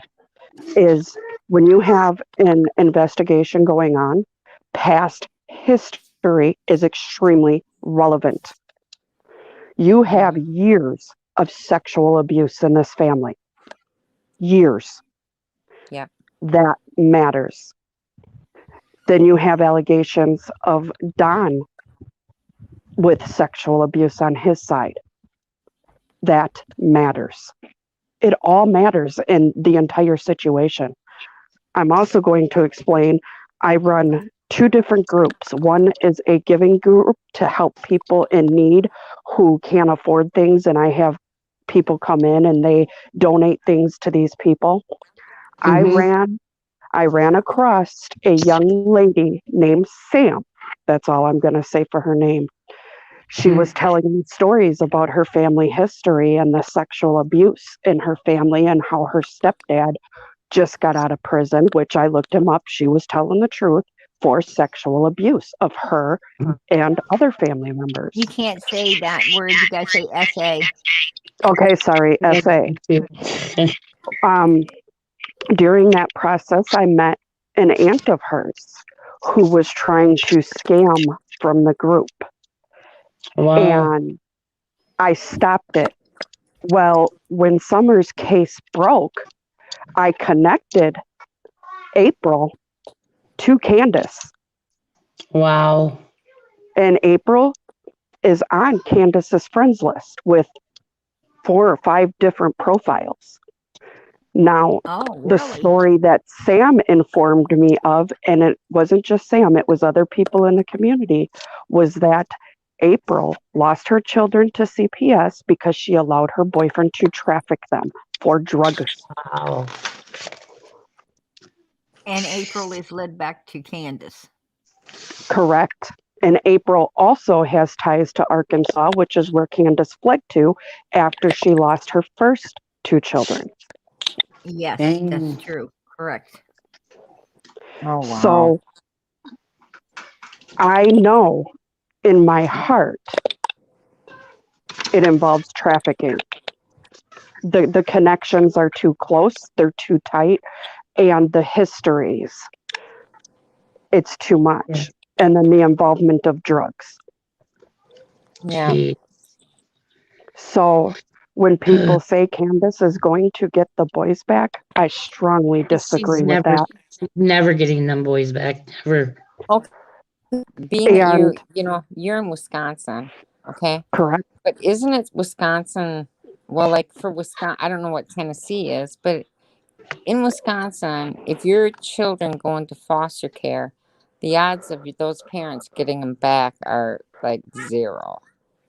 is when you have an investigation going on, past history is extremely relevant. You have years of sexual abuse in this family. Years. Yep. That matters. Then you have allegations of Don with sexual abuse on his side. That matters. It all matters in the entire situation. I'm also going to explain I run two different groups. One is a giving group to help people in need who can't afford things, and I have people come in and they donate things to these people. Mhm. I ran across a young lady named Sam. That's all I'm going to say for her name. She was telling me stories about her family history and the sexual abuse in her family and how her stepdad just got out of prison, which I looked him up. She was telling the truth for sexual abuse of her and other family members. You can't say that word. You got to say SA. Okay, sorry, SA. During that process, I met an aunt of hers who was trying to scam from the group, Wow. and I stopped it. Well, when Summer's case broke, I connected April to Candace, Wow. and April is on Candace's friends list with 4 or 5 different profiles. Now, Oh, the really? story that Sam informed me of, and it wasn't just Sam, it was other people in the community, was that April lost her children to CPS because she allowed her boyfriend to traffic them for drugs. Wow. And April is led back to Candace. Correct. And April also has ties to Arkansas, which is where Candace fled to after she lost her first 2 children. Yes, Dang. that's true. Correct. Oh wow. So I know in my heart it involves trafficking. The connections are too close, they're too tight, and the histories, it's too much. Yeah. And then the involvement of drugs. Yeah. Gee. So when people say Candace is going to get the boys back, I strongly disagree with that. Never getting them boys back. Never. Okay. Being that And you're in Wisconsin, okay? correct. But isn't it Wisconsin? Well, like for Wisconsin, I don't know what Tennessee is, but in Wisconsin, if your children go into foster care, the odds of those parents getting them back are like 0.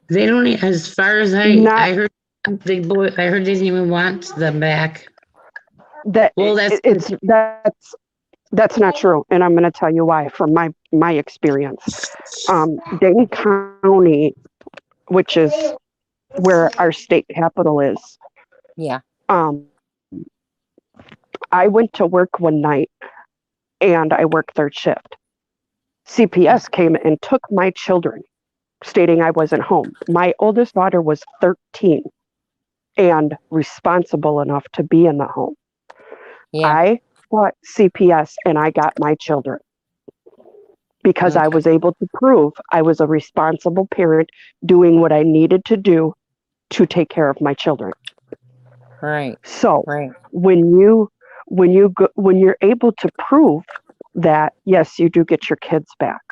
They don't. As far as Not I heard, I heard they didn't even want them back. that Well, that's not true, and I'm going to tell you why from my experience. Dane County, which is where our state capital is. Yeah. I went to work one night and I worked third shift. CPS came and took my children, stating I wasn't home. My oldest daughter was 13 and responsible enough to be in the home. Yeah. I fought CPS and I got my children because I was able to prove I was a responsible parent doing what I needed to do to take care of my children. Right. So Right. when you're able to prove that, yes, you do get your kids back.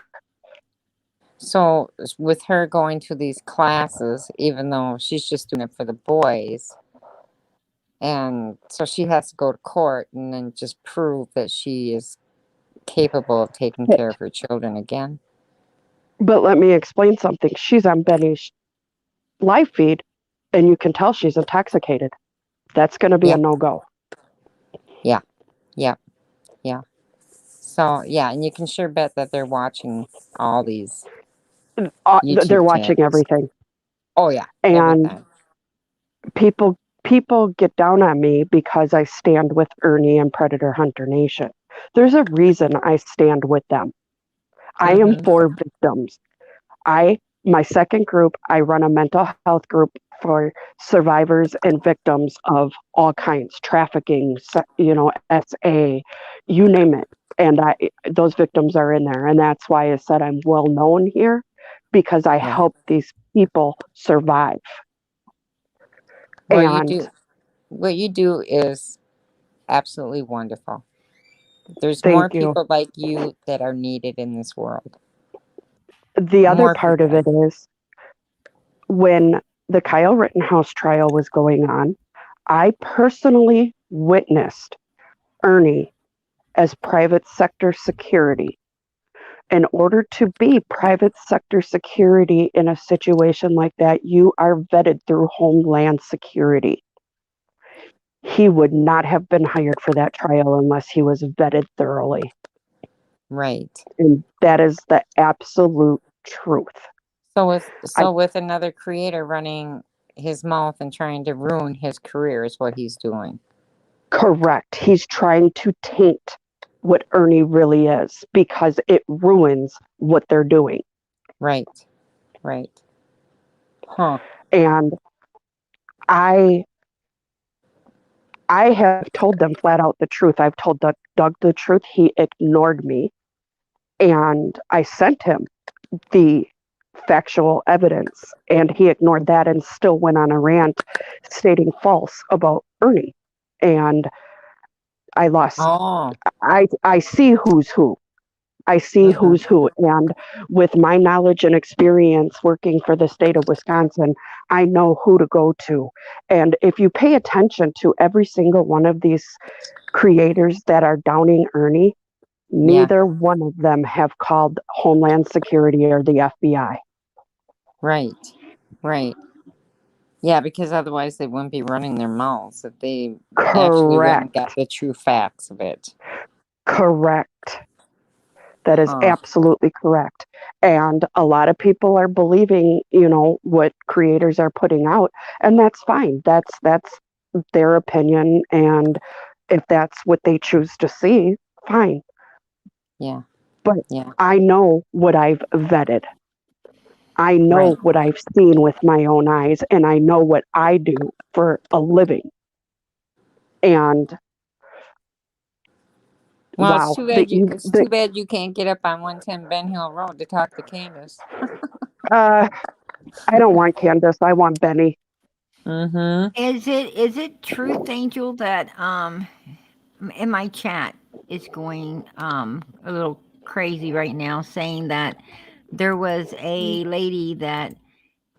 So with her going to these classes, even though she's just doing it for the boys, and so she has to go to court and then just prove that she is capable of taking care of her children again. But let me explain something. She's on Benny's live feed, and you can tell she's intoxicated. That's going to be Yeah. a no-go. Yeah. Yeah. Yeah. So, yeah, and you can sure bet that they're watching all these They're YouTube watching channels. everything, Oh, yeah. and Everything. people get down on me because I stand with Ernie and Predator Hunter Nation. There's a reason I stand with them. I am Mm-hmm. for victims. My second group, I run a mental health group for survivors and victims of all kinds, trafficking, SA, you name it. And those victims are in there. And that's why I said I'm well known here, because I Yeah. help these people survive. What And you do is absolutely wonderful. There's more thank you. people like you that are needed in this world. The other More part of people. it is when the Kyle Rittenhouse trial was going on, I personally witnessed Ernie as private sector security. In order to be private sector security in a situation like that, you are vetted through Homeland Security. He would not have been hired for that trial unless he was vetted thoroughly. Right. And that is the absolute truth. So with another creator running his mouth and trying to ruin his career is what he's doing. Correct. He's trying to taint what Ernie really is because it ruins what they're doing. Right. Right. Huh. And I have told them flat out the truth. I've told Doug the truth. He ignored me. And I sent him the factual evidence, and he ignored that and still went on a rant stating false about Ernie. And I lost. Oh. I see who's who. I see Mm-hmm. who's who. And with my knowledge and experience working for the state of Wisconsin, I know who to go to. And if you pay attention to every single one of these creators that are downing Ernie, neither one of them have called Homeland Security or the FBI. Right. Right. Yeah, because otherwise they wouldn't be running their mouths if they actually went and got Correct. the true facts of it. Correct. That is Huh. absolutely correct. And a lot of people are believing, what creators are putting out, and that's fine. That's their opinion, and if that's what they choose to see, fine. Yeah. But Yeah. I know what I've vetted. I know Right. what I've seen with my own eyes, and I know what I do for a living. And Well, wow, it's too bad you can't get up on 110 Ben Hill Road to talk to Candace. I don't want Candace. I want Benny. Mm-hmm. Is it truth, Angel, that in my chat it's going a little crazy right now, saying that there was a lady that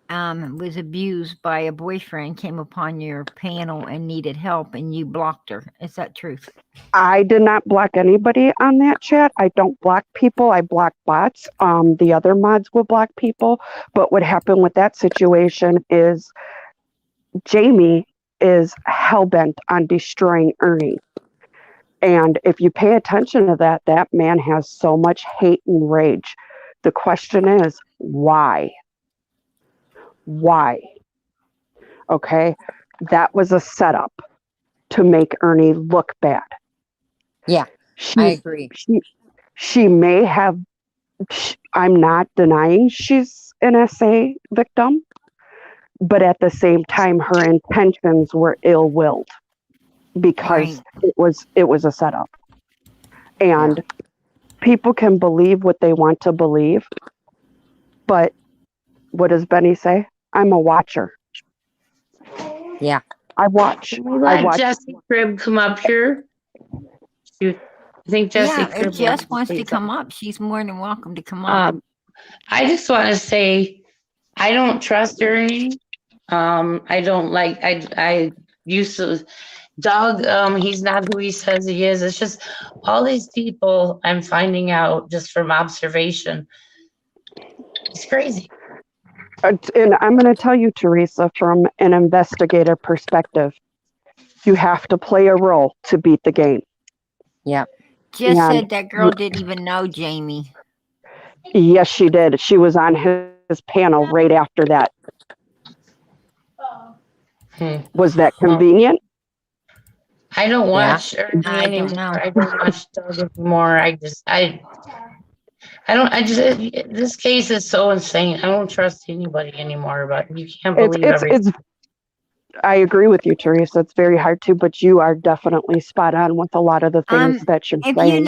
was abused by a boyfriend, came upon your panel and needed help, and you blocked her. Is that truth? I did not block anybody on that chat. I don't block people. I block bots. The other mods will block people. But what happened with that situation is Jamie is hell-bent on destroying Ernie. And if you pay attention to that, that man has so much hate and rage. The question is, why? Why? Okay? That was a setup to make Ernie look bad. Yeah, I agree. She may have, I'm not denying she's an SA victim, but at the same time, her intentions were ill-willed because Right. it was a setup. And people can believe what they want to believe, but what does Benny say? I'm a watcher. Yeah. I watch. Can we I let watch. Jesse Crib come up here? I think Jesse Yeah, if Crib wants Jess to wants say to come something. up, she's more than welcome to come up. I just want to say I don't trust Ernie. I don't like. I used to. Doug, he's not who he says he is. It's just all these people I'm finding out just from observation. It's crazy. And I'm going to tell you, Teresa, from an investigator perspective, you have to play a role to beat the game. Yep. Just And said that girl didn't even know Jamie. yes, she did. She was on his panel right after that. Was that convenient? I don't watch Ernie I don't anymore. know. I don't watch Doug anymore. This case is so insane. I don't trust anybody anymore, but you can't believe everything. I agree with you, Teresa. It's very hard to, but you are definitely spot on with a lot of the things that you're If saying.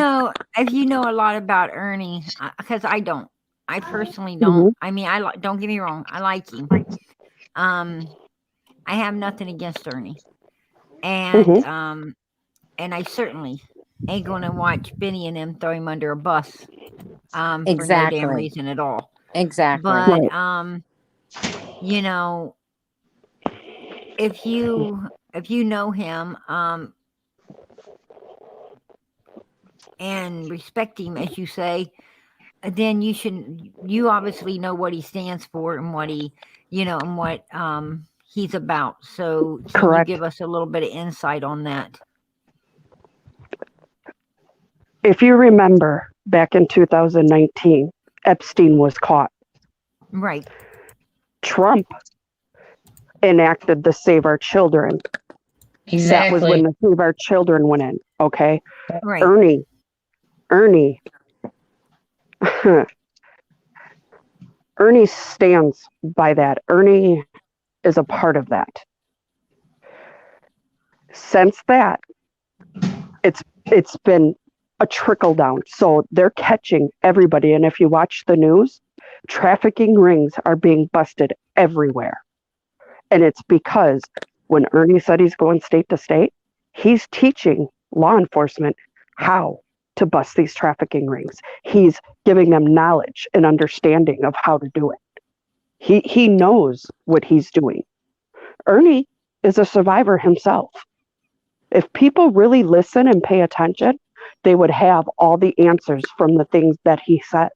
if you know a lot about Ernie, because I don't, I personally don't. I mean, don't get me wrong, I like him. I have nothing against Ernie, and and I certainly ain't gonna watch Benny and them throw him under a bus, for no damn reason at all. Exactly. But you know, if you know him, and respect him, as you say, then you obviously know what he stands for and what he, and what he's about. So can you give us a little bit of insight on that? If you remember back in 2019, Epstein was caught. Right. Trump enacted the Save Our Children. Exactly. That was when the Save Our Children went in. Okay. Right. Ernie Ernie stands by that. Ernie is a part of that. Since that, it's been a trickle down. So they're catching everybody. And if you watch the news, trafficking rings are being busted everywhere. And it's because when Ernie said he's going state to state, he's teaching law enforcement how to bust these trafficking rings. He's giving them knowledge and understanding of how to do it. He knows what he's doing. Ernie is a survivor himself. If people really listen and pay attention, they would have all the answers from the things that he says.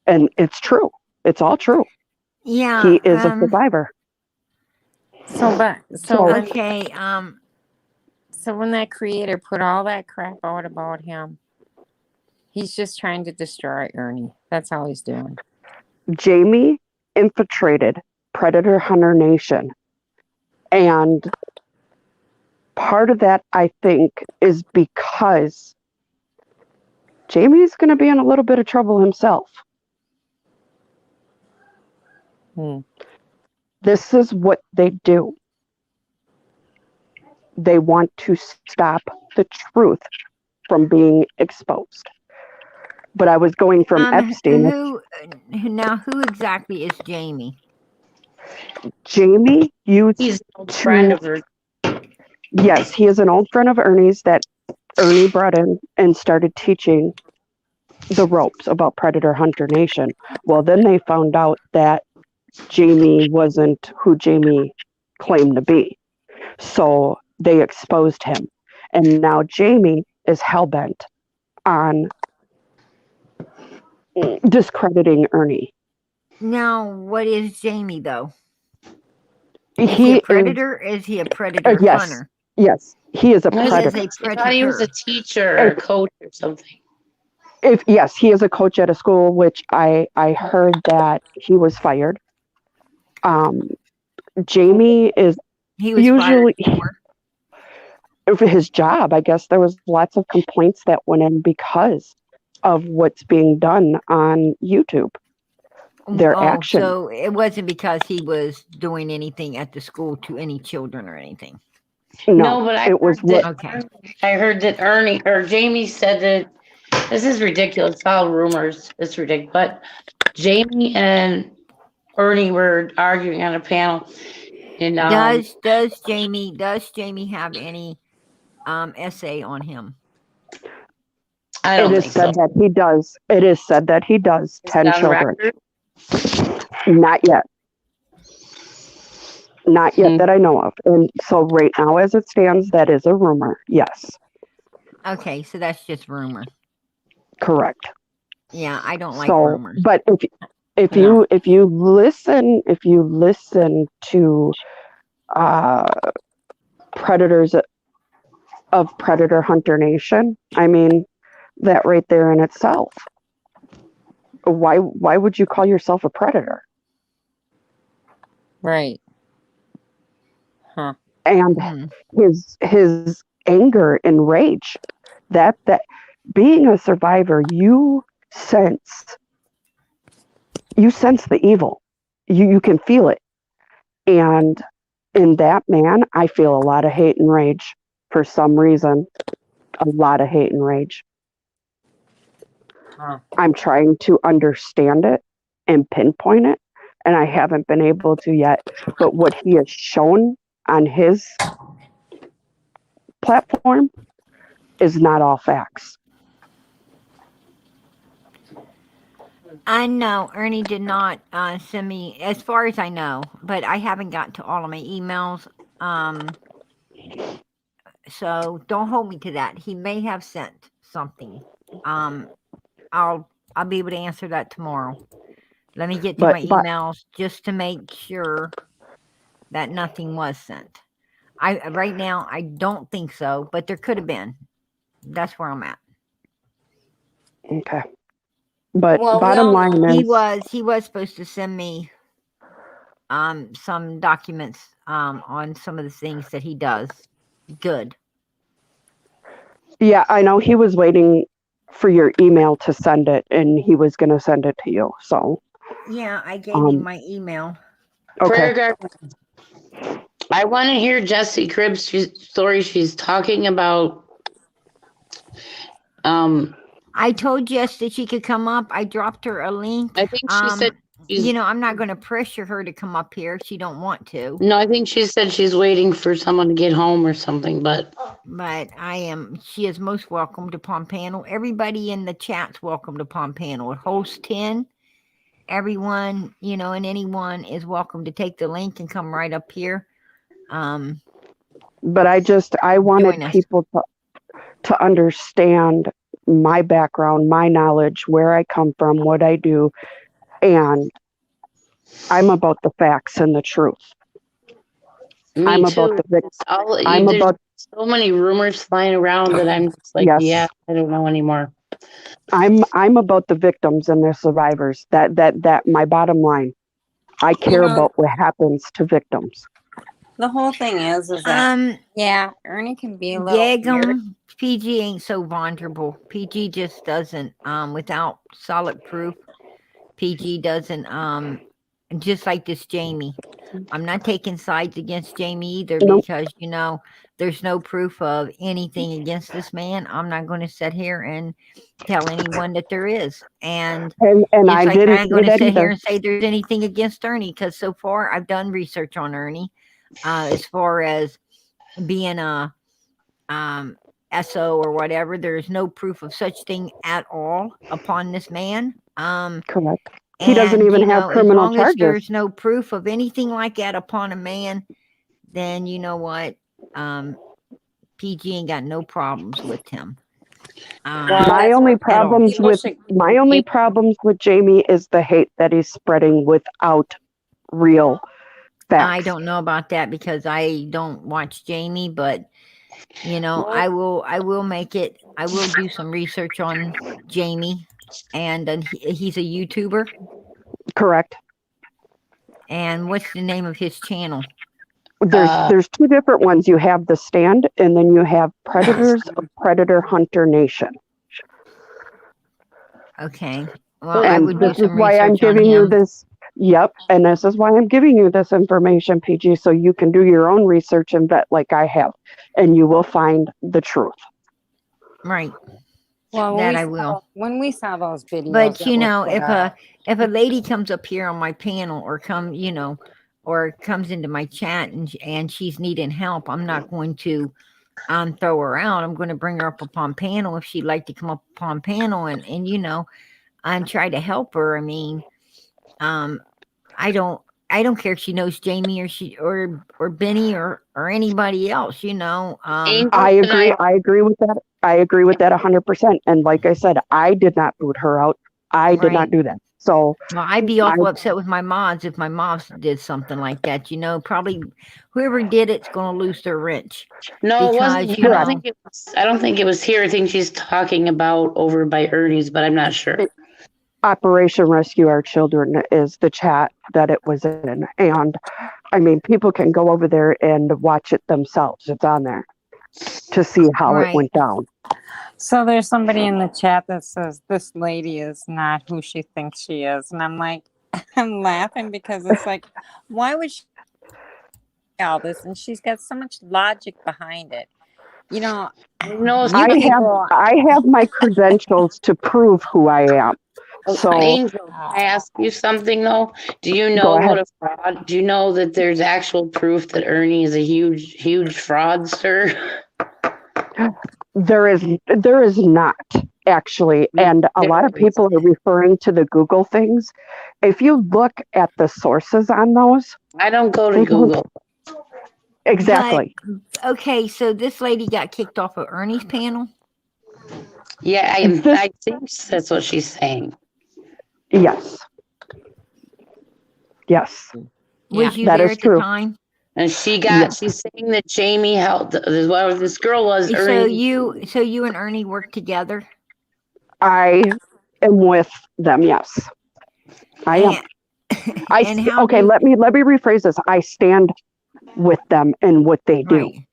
And it's true. It's all true. Yeah. He is a survivor. So when that creator put all that crap out about him, he's just trying to destroy Ernie. That's all he's doing. Jamie infiltrated Predator Hunter Nation. And part of that, I think, is because Jamie's going to be in a little bit of trouble himself. This is what they do. They want to stop the truth from exposed. But I was going from Epstein. Who exactly is Jamie? Jamie used He's an old friend of hers. Yes, he is an old friend of Ernie's that Ernie brought in and started teaching the ropes about Predator Hunter Nation. Well, then they found out that Jamie wasn't who Jamie claimed to be. So they exposed him. And now Jamie is hell-bent on discrediting Ernie. Now, what is Jamie, though? Is he a predator? Is he a predator hunter? Yes, he is a predator. I thought he was a teacher or a coach or something. Yes, he is a coach at a school, which I heard that he was fired. Jamie is usually for his job. I guess there was lots of complaints that went in because of what's being done on YouTube. Their action. So it wasn't because he was doing anything at the school to any children or anything. No, but I heard that Ernie or Jamie said that this is ridiculous. It's all rumors. It's ridiculous. But Jamie and Ernie were arguing on a panel. And does Jamie have any essay on him? I don't think so. It is said that he does 10 children. Not yet. Not yet that I know of. And so right now, as it stands, that is a rumor. Yes. Okay, so that's just rumor. Correct. Yeah, I don't like rumors. But If No. you listen to uh, predators of Predator Hunter Nation, I mean, that right there in itself. Why would you call yourself a predator? Right. Huh. And Hmm. his anger and rage, that being a survivor, you sense the evil. You can feel it. And in that man, I feel a lot of hate and rage for some reason. A lot of hate and rage. Huh. I'm trying to understand it and pinpoint it, and I haven't been able to yet. But what he has shown on his platform is not all facts. I know Ernie did not send me, as far as I know, but I haven't gotten to all of my emails. So don't hold me to that. He may have sent something. I'll be able to answer that tomorrow. Let me get to my But emails just to make sure that nothing was sent. Right now I don't think so, but there could have been. That's where I'm at. okay. But Well, we bottom all line know. is, He was supposed to send me some documents on some of the things that he does. Good. yeah, I know he was waiting for your email to send it, and he was going to send it to you. So, Yeah, I gave you um, my email. okay. Prayer Garden. I want to hear Jessie Cribb's story. She's talking about I told Jess that she could come up. I dropped her a link. I think she said she's I'm not going to pressure her to come up here if she don't want to. no, I think she said she's waiting for someone to get home or something, but But she is most welcome to Pompano. Everybody in the chat's welcome to Pompano. Host 10, everyone, and anyone is welcome to take the link and come right up here. But I wanted Join us. people to understand my background, my knowledge, where I come from, what I do, and I'm about the facts and the truth. me I'm too. about the victims. There's so many rumors flying around that I'm just like, Yes. yeah, I don't know anymore. I'm about the victims and their survivors. That my bottom line. I care about what happens to victims. The whole thing is that yeah, Ernie can be a little weird. PG ain't so vulnerable. PG just doesn't without solid proof. PG doesn't just like this Jamie. I'm not taking sides against Jamie either Nope. because there's no proof of anything against this man. I'm not going to sit here and tell anyone that there is. And I like didn't I'm say going to that sit either. here and say there's anything against Ernie because so far I've done research on Ernie as far as being a SO or whatever. There's no proof of such thing at all upon this man. Correct. He doesn't even have as criminal long as charges. there's no proof of anything like that upon a man, then you know what? PG ain't got no problems with him. My only problems with Jamie is the hate that he's spreading without real facts. I don't know about that because I don't watch Jamie, but I will do some research on Jamie, and he's a YouTuber. Correct. And what's the name of his channel? There's two different ones. You have The Stand, and then you have Predators of Predator Hunter Nation. Okay. Well, And I would do this is some why I'm research on giving you him. this. Yep. And this is why I'm giving you this information, PG, so you can do your own research and vet like I have, and you will find the truth. Right. Well, I will. When we saw those videos, but if a lady comes up here on my panel or comes into my chat and she's needing help, I'm not going to throw her out. I'm going to bring her up upon panel if she'd like to come up upon panel and try to help her. I mean, I don't care if she knows Jamie or Benny or anybody else. I agree with that. I agree with that 100%. And like I said, I did not boot her out. I did not do that. So Well, I'd be I, awful upset with my moms if my moms did something like that. Probably whoever did it's going to lose their wrench No, it wasn't because, here. I don't think it was here. I think she's talking about over by Ernie's, but I'm not sure. Operation Rescue Our Children is the chat that it was in. And I mean, people can go over there and watch it themselves. It's on there to see how it Right. went down. So there's somebody in the chat that says this lady is not who she thinks she is. And I'm like, I'm laughing because it's like, why would she do all this? And she's got so much logic behind it. You know, No, I have my credentials to prove who I am. So Angel, can I ask you something though? Do you know Go ahead. what a fraud? Do you know that there's actual proof that Ernie is a huge fraudster? there is not actually, and a lot of people are referring to the Google things. If you look at the sources on those, I don't go to Google. Exactly. But, okay, so this lady got kicked off of Ernie's panel. Yeah, I think that's what she's saying. Yes. Was you that there is at true. the time? And she's saying that Jamie helped. Well, this girl was So Ernie. you and Ernie worked together? I am with them. Yes, I am. Okay. Let me rephrase this. I stand with them and what they do. Right.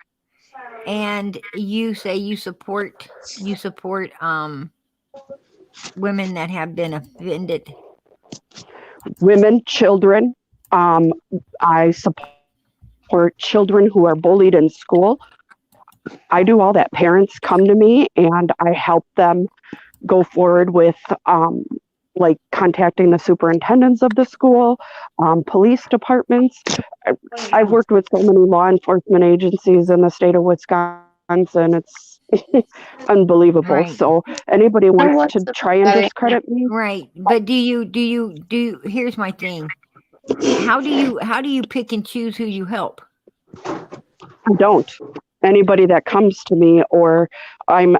And you say you support women that have been offended. Women, children. I support children who are bullied in school. I do all that. Parents come to me and I help them go forward with like contacting the superintendents of the school, police departments. I've worked with so many law enforcement agencies in the state of Wisconsin. It's unbelievable. Right. So anybody wants to try and discredit me. Right. But do you here's my thing. How do you pick and choose who you help? I don't. Anybody that comes to me, or I'm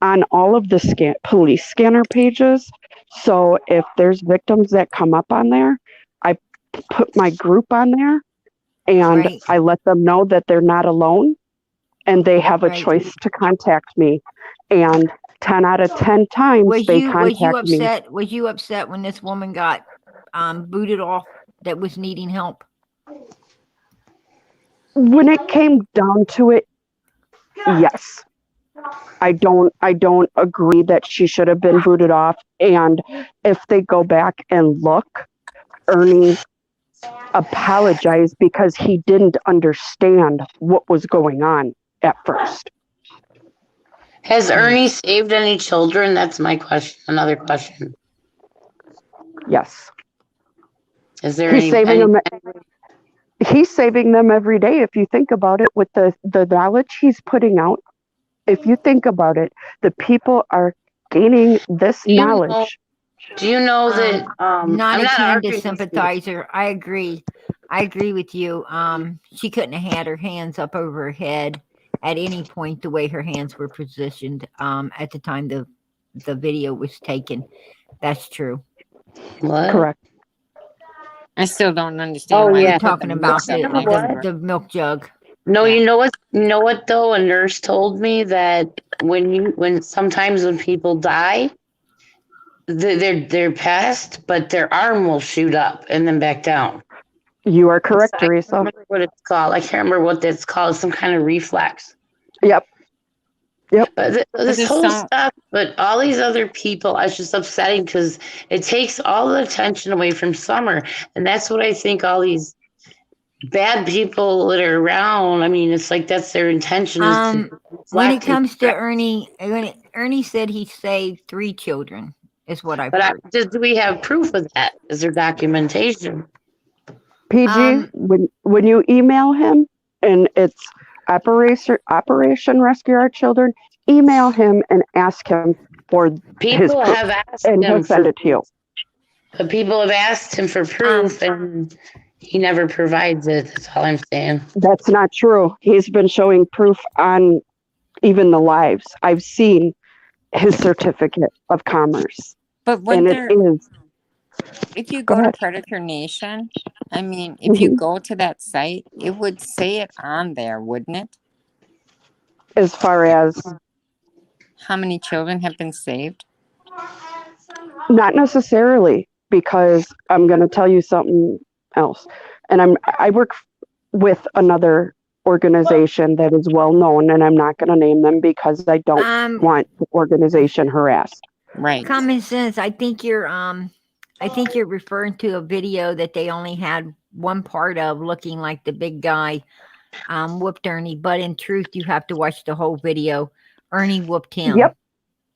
on all of the police scanner pages. So if there's victims that come up on there, I put my group on there and I let them know that they're not alone and they have a choice to contact me. And 10 out of 10 times Was they you contact me. Was you upset when this woman got booted off that was needing help? When it came down to it, yes. I don't agree that she should have been booted off. And if they go back and look, Ernie apologized because he didn't understand what was going on at first. Has Ernie saved any children? That's my question. Another question. Yes. Is there He's saving them every day. If you think about it, with the knowledge he's putting out, if you think about it, the people are gaining this knowledge. Do you know that not a Candace sympathizer? I agree with you. She couldn't have had her hands up over her head at any point the way her hands were positioned at the time the video was taken. That's true. What? Correct. I still don't understand. Why you're talking about the milk jug. No, you know what though? A nurse told me that when sometimes when people die, they're passed, but their arm will shoot up and then back down. You are correct, Teresa. I can't remember what it's called. I can't remember what that's called. Some kind of reflex. Yep. But this whole stuff, but all these other people, it's just upsetting because it takes all the attention away from Summer, and that's what I think. All these bad people that are around. I mean, it's like that's their intention. When it comes to Ernie, Ernie said he saved 3 children. Is what I've heard. Do we have proof of that? Is there documentation? PG, when you email him and it's Operation Rescue Our Children, email him and ask him for his proof, have asked and he'll send it to you. But people have asked him for proof, and he never provides it. That's all I'm saying. That's not true. He's been showing proof on even the lives. I've seen his certificate of commerce. But and it is if you Go go to ahead. Predator Nation, I mean, if you go to that site, it would say it on there, wouldn't it? As far as How many children have been saved? not necessarily, because I'm going to tell you something else. And I work with another organization that is well known, and I'm not going to name them because I don't want the organization harassed. Right. Common sense. I think you're referring to a video that they only had one part of looking like the big guy whooped Ernie, but in truth you have to watch the whole video. Ernie whooped him. Yep.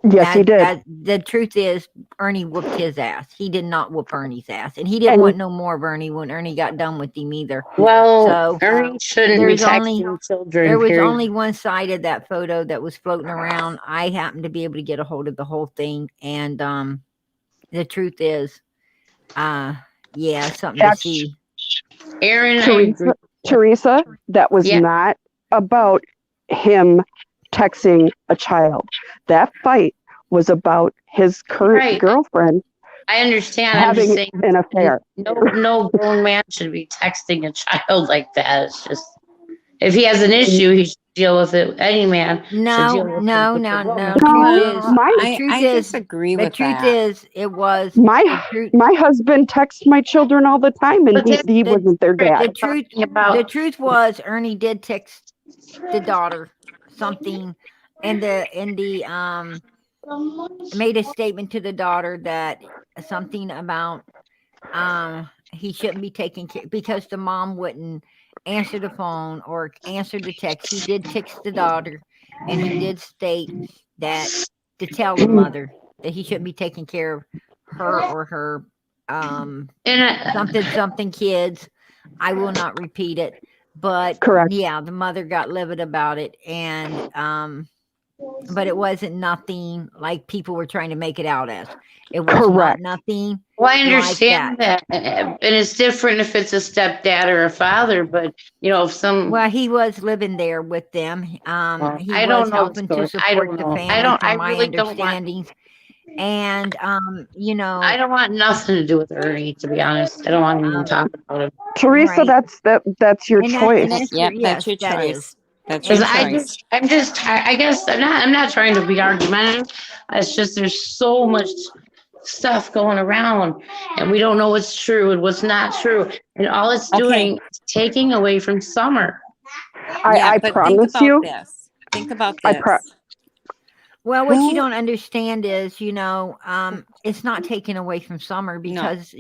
Yes, he did. The truth is, Ernie whooped his ass. He did not whoop Ernie's ass, and he didn't want no more of Ernie when Ernie got done with him either. Well, So Ernie shouldn't be texting children. There was period. only one side of that photo that was floating around. I happened to be able to get a hold of the whole thing, and the truth is, yeah, something to see. Aaron, I agree. Teresa, that was not about him texting a child. That fight was about his current girlfriend. I understand. Having I'm just saying, an affair. No grown man should be texting a child like that. It's just, if he has an issue, he should deal with it. Any man should deal with it. No. I disagree with that. The truth is, it was my husband texts my children all the time, and he wasn't their dad. The truth was, Ernie did text the daughter something, and the made a statement to the daughter that something about he shouldn't be taking care because the mom wouldn't answer the phone or answer the text. He did text the daughter, and he did state that to tell the mother that he shouldn't be taking care of her or her something kids. I will not repeat it, but correct. Yeah, the mother got livid about it, and but it wasn't nothing like people were trying to make it out as. It was not nothing. Well, I understand that. And it's different if it's a stepdad or a father, but if some. Well, he was living there with them. He I was don't know helping to support the family, from my understandings. And I don't want nothing to do with Ernie, to be honest. I don't want to even talk about him. Teresa, that's your choice. That's your choice. Because I guess I'm not trying to be argumentative. It's just there's so much stuff going around, and we don't know what's true and what's not true, and all it's doing is taking away from summer. I promise you. Think about this. Well, what you don't understand is, it's not taken away from summer because,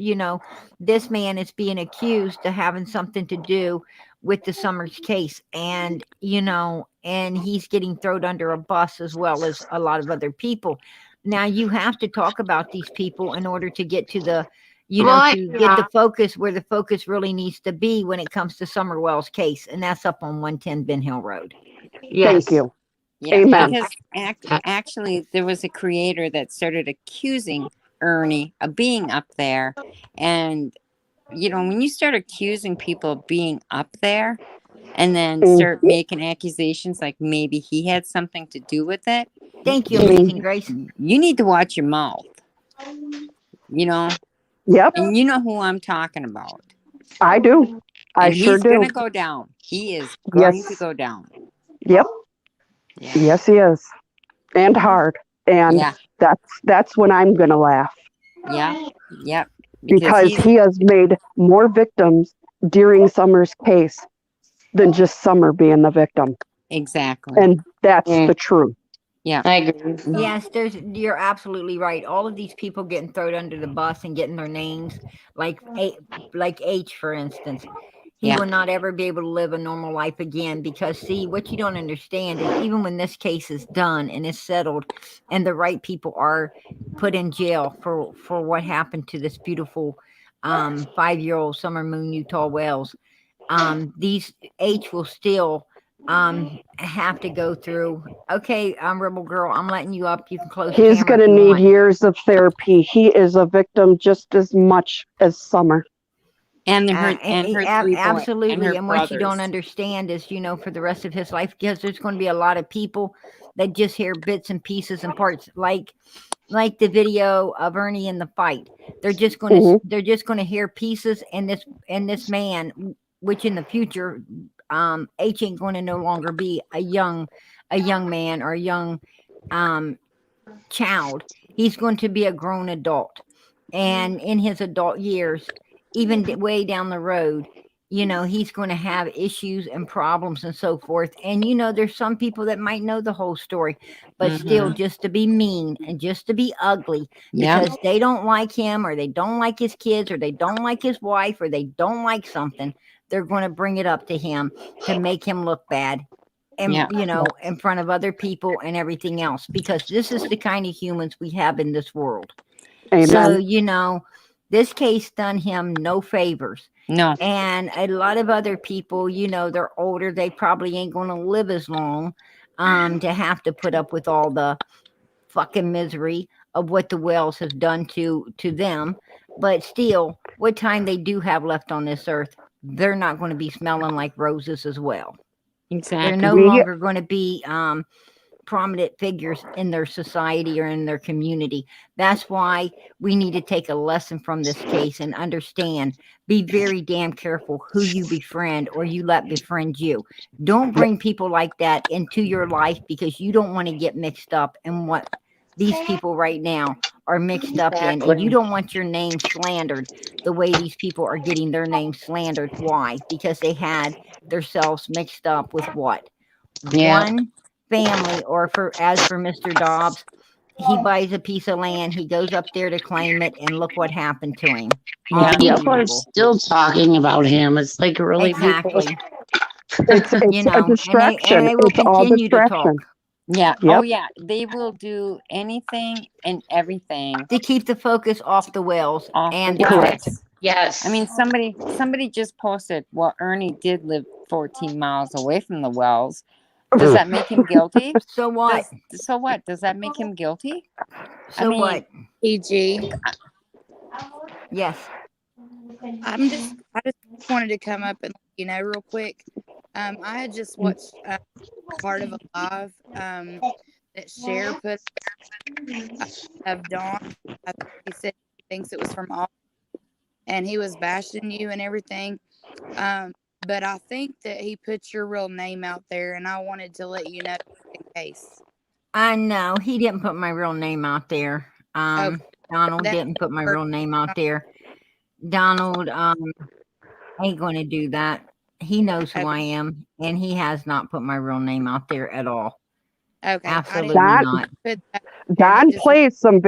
this man is being accused of having something to do with the Summers case. And, and he's getting thrown under a bus as well as a lot of other people. Now, you have to talk about these people in order to get to the, to get the focus where the focus really needs to be when it comes to Summerwell's case. And that's up on 110 Ben Hill Road. Yes. Thank you. Yeah, Amen. Because actually, there was a creator that started accusing Ernie of being up there. And, when you start accusing people of being up there and then start making accusations like maybe he had something to do with it. Thank you, Amazing Grace. You need to watch your mouth. Yep. And you know who I'm talking about. I do. I sure do. He's going to go down. He is going to go down. Yep. Yeah. Yes, he is. And hard. And that's when I'm going to laugh. Yeah. Yep. Because he has made more victims during Summer's case than just Summer being the victim. Exactly. And that's the truth. Yeah, I agree. Yes, you're absolutely right. All of these people getting thrown under the bus and getting their names, like H, for instance. He will not ever be able to live a normal life again because, see, what you don't understand is even when this case is done and is settled and the right people are put in jail for what happened to this beautiful 5-year-old Summer Moon Utah Wells, these H will still have to go through. Okay, Rebel Girl, I'm letting you up. You can close. He's going to need years of therapy. He is a victim just as much as Summer. And her absolutely. And what you don't understand is, for the rest of his life, because there's going to be a lot of people that just hear bits and pieces and parts. Like like the video of Ernie in the fight. They're just gonna hear pieces, and this man, which in the future, H ain't going to no longer be a young man or a young child. He's going to be a grown adult, and in his adult years, even way down the road, he's going to have issues and problems and so forth. And there's some people that might know the whole story, but still just to be mean and just to be ugly Yeah. because they don't like him, or they don't like his kids, or they don't like his wife, or they don't like something, they're going to bring it up to him to make him look bad, and Yeah. in front of other people and everything else, because this is the kind of humans we have in this world. Amen. So this case done him no favors. No. And a lot of other people, they're older, they probably ain't going to live as long to have to put up with all the fucking misery of what the Wells has done to them. But still, what time they do have left on this earth, they're not going to be smelling like roses as well. Exactly. They're no longer going to be prominent figures in their society or in their community. That's why we need to take a lesson from this case and understand, be very damn careful who you befriend or you let befriend you. Don't bring people like that into your life, because you don't want to get mixed up in what these people right now are mixed up in, and you don't want your name slandered the way these people are getting their name slandered. Why? Because they had themselves mixed up with what? Yeah. One family, or as for Mr. Dobbs, he buys a piece of land, he goes up there to claim it, and look what happened to him. Yeah. People are Unbelievable. still talking about him. It's like really Exactly. It's a and distraction. they will It's all continue to talk distraction. Yeah. Yep. Oh yeah. They will do anything and everything to keep the focus off the Wells off and the Correct. wells. yes. I mean, somebody just posted, well, Ernie did live 14 miles away from the wells. Does that make him guilty? So what? So what? Does that make him guilty? So mean- what? EG. Yes. I just wanted to come up and let you know real quick. I had just watched part of a live that Cher put of Dawn. I think he said he thinks it was from Austin, and he was bashing you and everything. But I think that he put your real name out there, and I wanted to let you know in case. I know he didn't put my real name out there. Donald That- didn't put my real name out there. Donald ain't going to do that. He knows who I am, and he has not put my real name out there at all. Okay, Absolutely That- not. put that Don plays some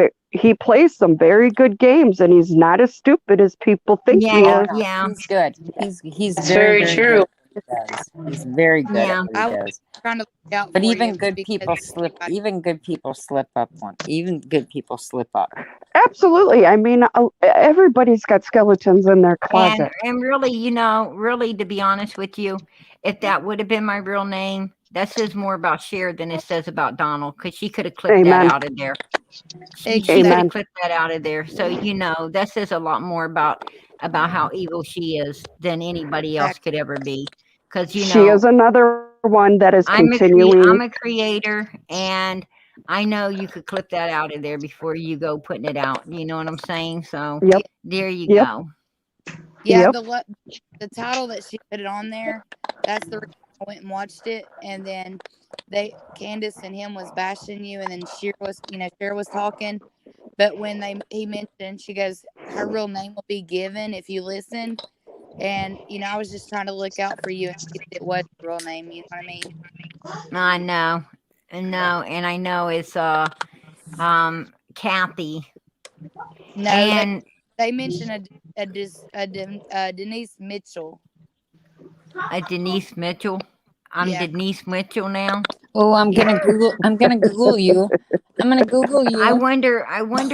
very good games, and he's not as stupid as people think he Yeah, is. yeah, He's good. He's That's very, very very true. good at what he does. He's very good Yeah. at what he does. trying to look out But for even you good because people slip. Even good people slip up. Even good people slip up. Absolutely. I mean, everybody's got skeletons in their closet. and really, to be honest with you, if that would have been my real name, that says more about Cher than it says about Donald, because she could have clipped that Amen. out of there. She could Amen. have clipped that out of there. So that says a lot more about how evil she is than anybody else could ever be. Because She is another one that is continuing. I'm a creator, and I know you could clip that out of there before you go putting it out. You know what I'm saying? So Yep. there you Yep. go. Yeah, Yep. the title that she put it on there, that's the reason I went and watched it. And then Candace and him was bashing you, and then Cher was talking. But when he mentioned, she goes, her real name will be given if you listen. And I was just trying to look out for you and see if it was your real name. You know what I mean? I know, and I know it's Kathy. No, And they mentioned a Denise Mitchell. a Denise Mitchell. I'm Yeah. Denise Mitchell now. Oh, I'm gonna Google. I'm gonna Google you. I'm gonna Google you. I wonder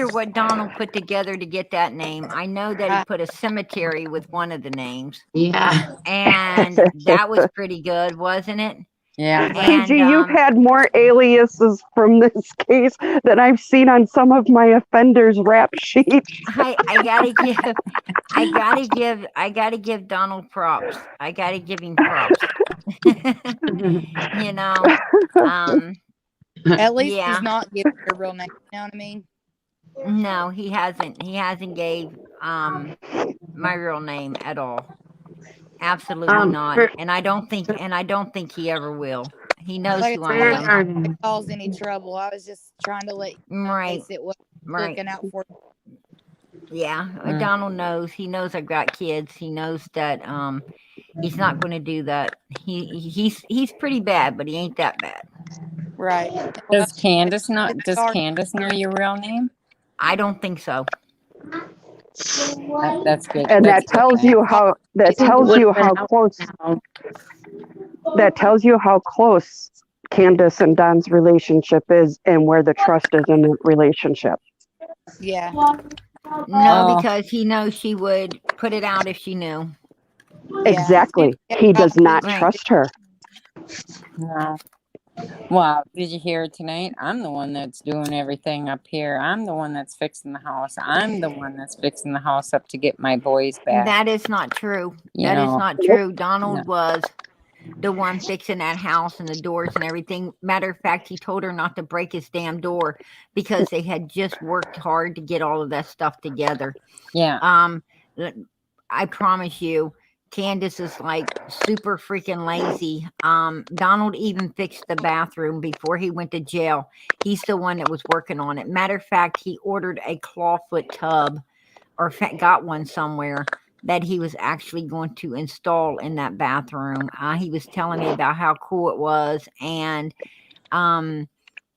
what Donald put together to get that name. I know that he put a cemetery with one of the names, Yeah. and that was pretty good, wasn't it? Yeah. And PG, you've had more aliases from this case than I've seen on some of my offenders' rap sheets. I gotta give Donald props. I gotta give him props. At least Yeah. he's not giving her real name. You know what I mean? No, he hasn't. He hasn't gave my real name at all. Absolutely not. And I don't think he ever will. He knows Like who I I said, I am. didn't want to cause any trouble. I was just trying to let you know in Right. case it was Right. looking out for you. Yeah. Mm. Donald knows. He knows I've got kids. He knows that he's not going to do that. He's pretty bad, but he ain't that bad. Right. Well, Does Candace know? it's Does hard. Candace know your real name? I don't think so. That's good. And That's that good tells then. you how close Candace and Don's relationship is and where the trust is in the relationship. Yeah. No, Oh. because he knows she would put it out if she knew. Yeah. Exactly. Yeah, He does not Right. trust her. No. Wow, did you hear it tonight? I'm the one that's doing everything up here. I'm the one that's fixing the house. I'm the one that's fixing the house up to get my boys back. That is not true. You That is know. not true. Donald No. was the one fixing that house and the doors and everything. Matter of fact, he told her not to break his damn door because they had just worked hard to get all of that stuff together. Yeah. I promise you, Candace is like super freaking lazy. Donald even fixed the bathroom before he went to jail. He's the one that was working on it. Matter of fact, he ordered a clawfoot tub or got one somewhere that he was actually going to install in that bathroom. He was telling me about how cool it was, and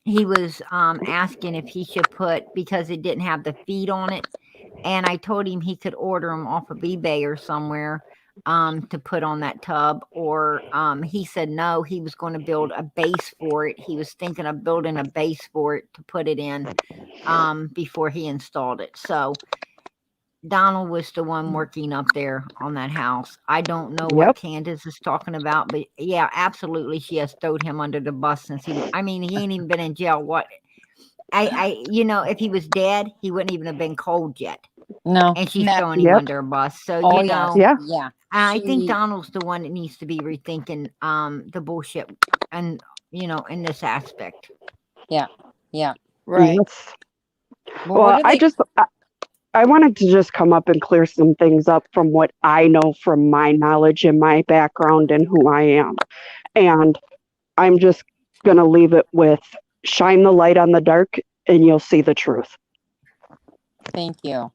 he was asking if he should put, because it didn't have the feet on it, and I told him he could order them off of eBay or somewhere to put on that tub, or he said no, he was going to build a base for it. He was thinking of building a base for it to put it in before he installed it. So Donald was the one working up there on that house. I don't know what Yep. Candace is talking about, but yeah, absolutely, she has thrown him under the bus since he ain't even been in jail. What if he was dead, he wouldn't even have been cold yet. No. And she's No. throwing him Yep. under a bus. So, Oh yeah. Yeah. Yeah. I think She- Donald's the one that needs to be rethinking the bullshit and in this aspect. Yeah. Yeah. Right. Yes. But Well, what do they? I wanted to just come up and clear some things up from what I know from my knowledge and my background and who I am. And I'm just going to leave it with shine the light on the dark and you'll see the truth. Thank you.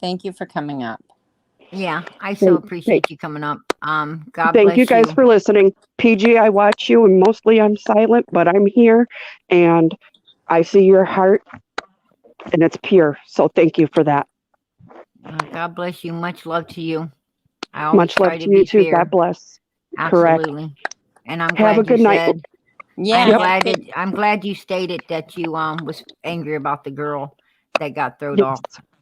Thank you for coming up. Yeah, I so appreciate you coming up. God Thank bless you guys for listening. PG, I watch you and mostly I'm silent, but I'm here and I see your heart and it's pure. So thank you for that. God bless you. Much love to you. I always Much love try to to you be too. fair. God bless. Absolutely. And I'm Have a glad good you night. said. Yeah. I'm glad you stated that you was angry about the girl that got thrown Yes. off.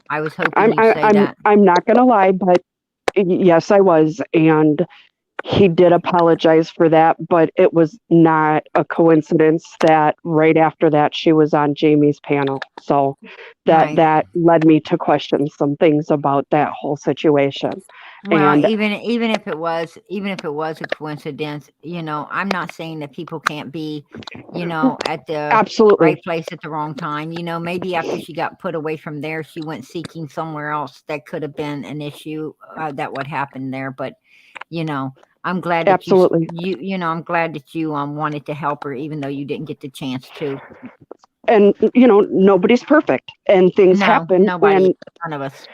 I was hoping you'd say that. I'm not going to lie, but yes, I was. And he did apologize for that, but it was not a coincidence that right after that she was on Jamie's panel. So Right. that led me to question some things about that whole situation. Well, And even if it was a coincidence, I'm not saying that people can't be, at the absolutely, right place at the wrong time. Maybe after she got put away from there, she went seeking somewhere else. That could have been an issue that would happen there. But, I'm glad that absolutely. I'm glad that you wanted to help her, even though you didn't get the chance to. And nobody's perfect, and things happen. Nobody, none of us.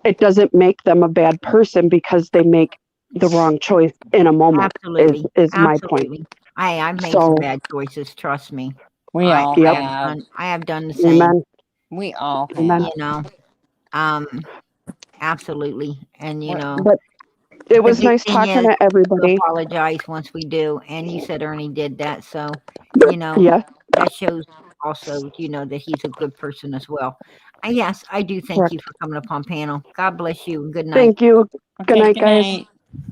It doesn't make them a bad person because they make the wrong choice in a moment. Absolutely, is my point. absolutely. I've made some bad choices. Trust me. We all have. I have done the same. Amen. We all have. Amen. Absolutely. And but it was nice talking to everybody. Apologize once we do, and you said Ernie did that, so Yeah, that shows also that he's a good person as well. Yes, I do thank correct. you for coming up on panel. God bless you and good night. Thank you. Okay, Good night, guys.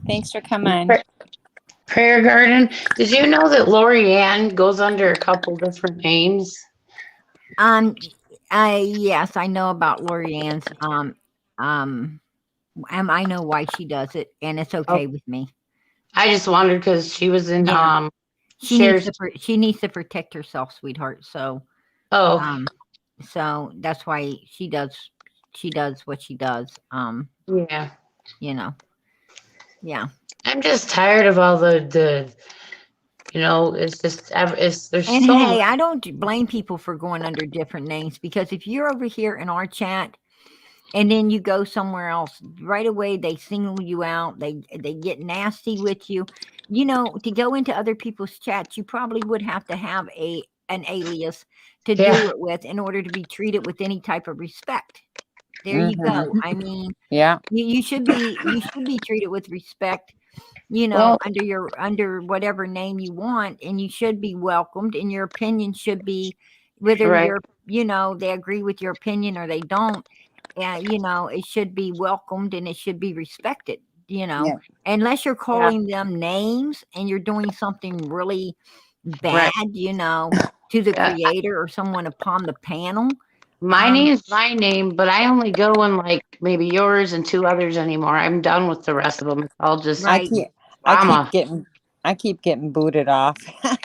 Thanks for coming. Prayer Garden. Did you know that Lori Ann goes under a couple different names? Yes, I know about Lori Ann's. I know why she does it, and it's okay with me. I just wondered because she was in she needs to protect herself, sweetheart. So oh So that's why she does what she does. Yeah. You know, yeah. I'm just tired of all the it's just there's And so much. hey, I don't blame people for going under different names, because if you're over here in our chat and then you go somewhere else, right away they single you out. They get nasty with you. You know, to go into other people's chats, you probably would have to have an alias to do Yeah. it with in order to be treated with any type of respect. There you Mhm. go. I mean, Yeah. you should be treated with respect, Well, under whatever name you want, and you should be welcomed, and your opinion should be, whether right. they agree with your opinion or they don't. It should be welcomed and it should be respected, Yeah. unless you're Yeah. calling them names and you're doing something really bad, Right. to the Yeah. creator or someone upon the panel. My name's my name, but I only go in like maybe yours and two others anymore. I'm done with the rest of them. It's all just I Right. keep I drama. keep getting booted off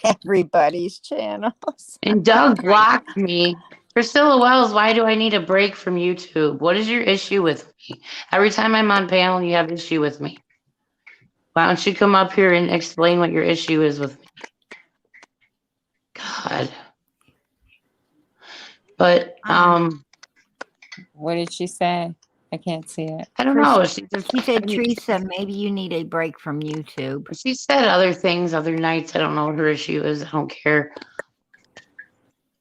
everybody's channels. And Doug Right. blocked me. Priscilla Wells, why do I need a break from YouTube? What is your issue with me? Every time I'm on panel, you have issue with me. Why don't you come up here and explain what your issue is with me? God. But What did she say? I can't see it. I don't Chris, know. she said, Teresa, maybe you need a break from YouTube. She said other things other nights. I don't know what her issue is. I don't care.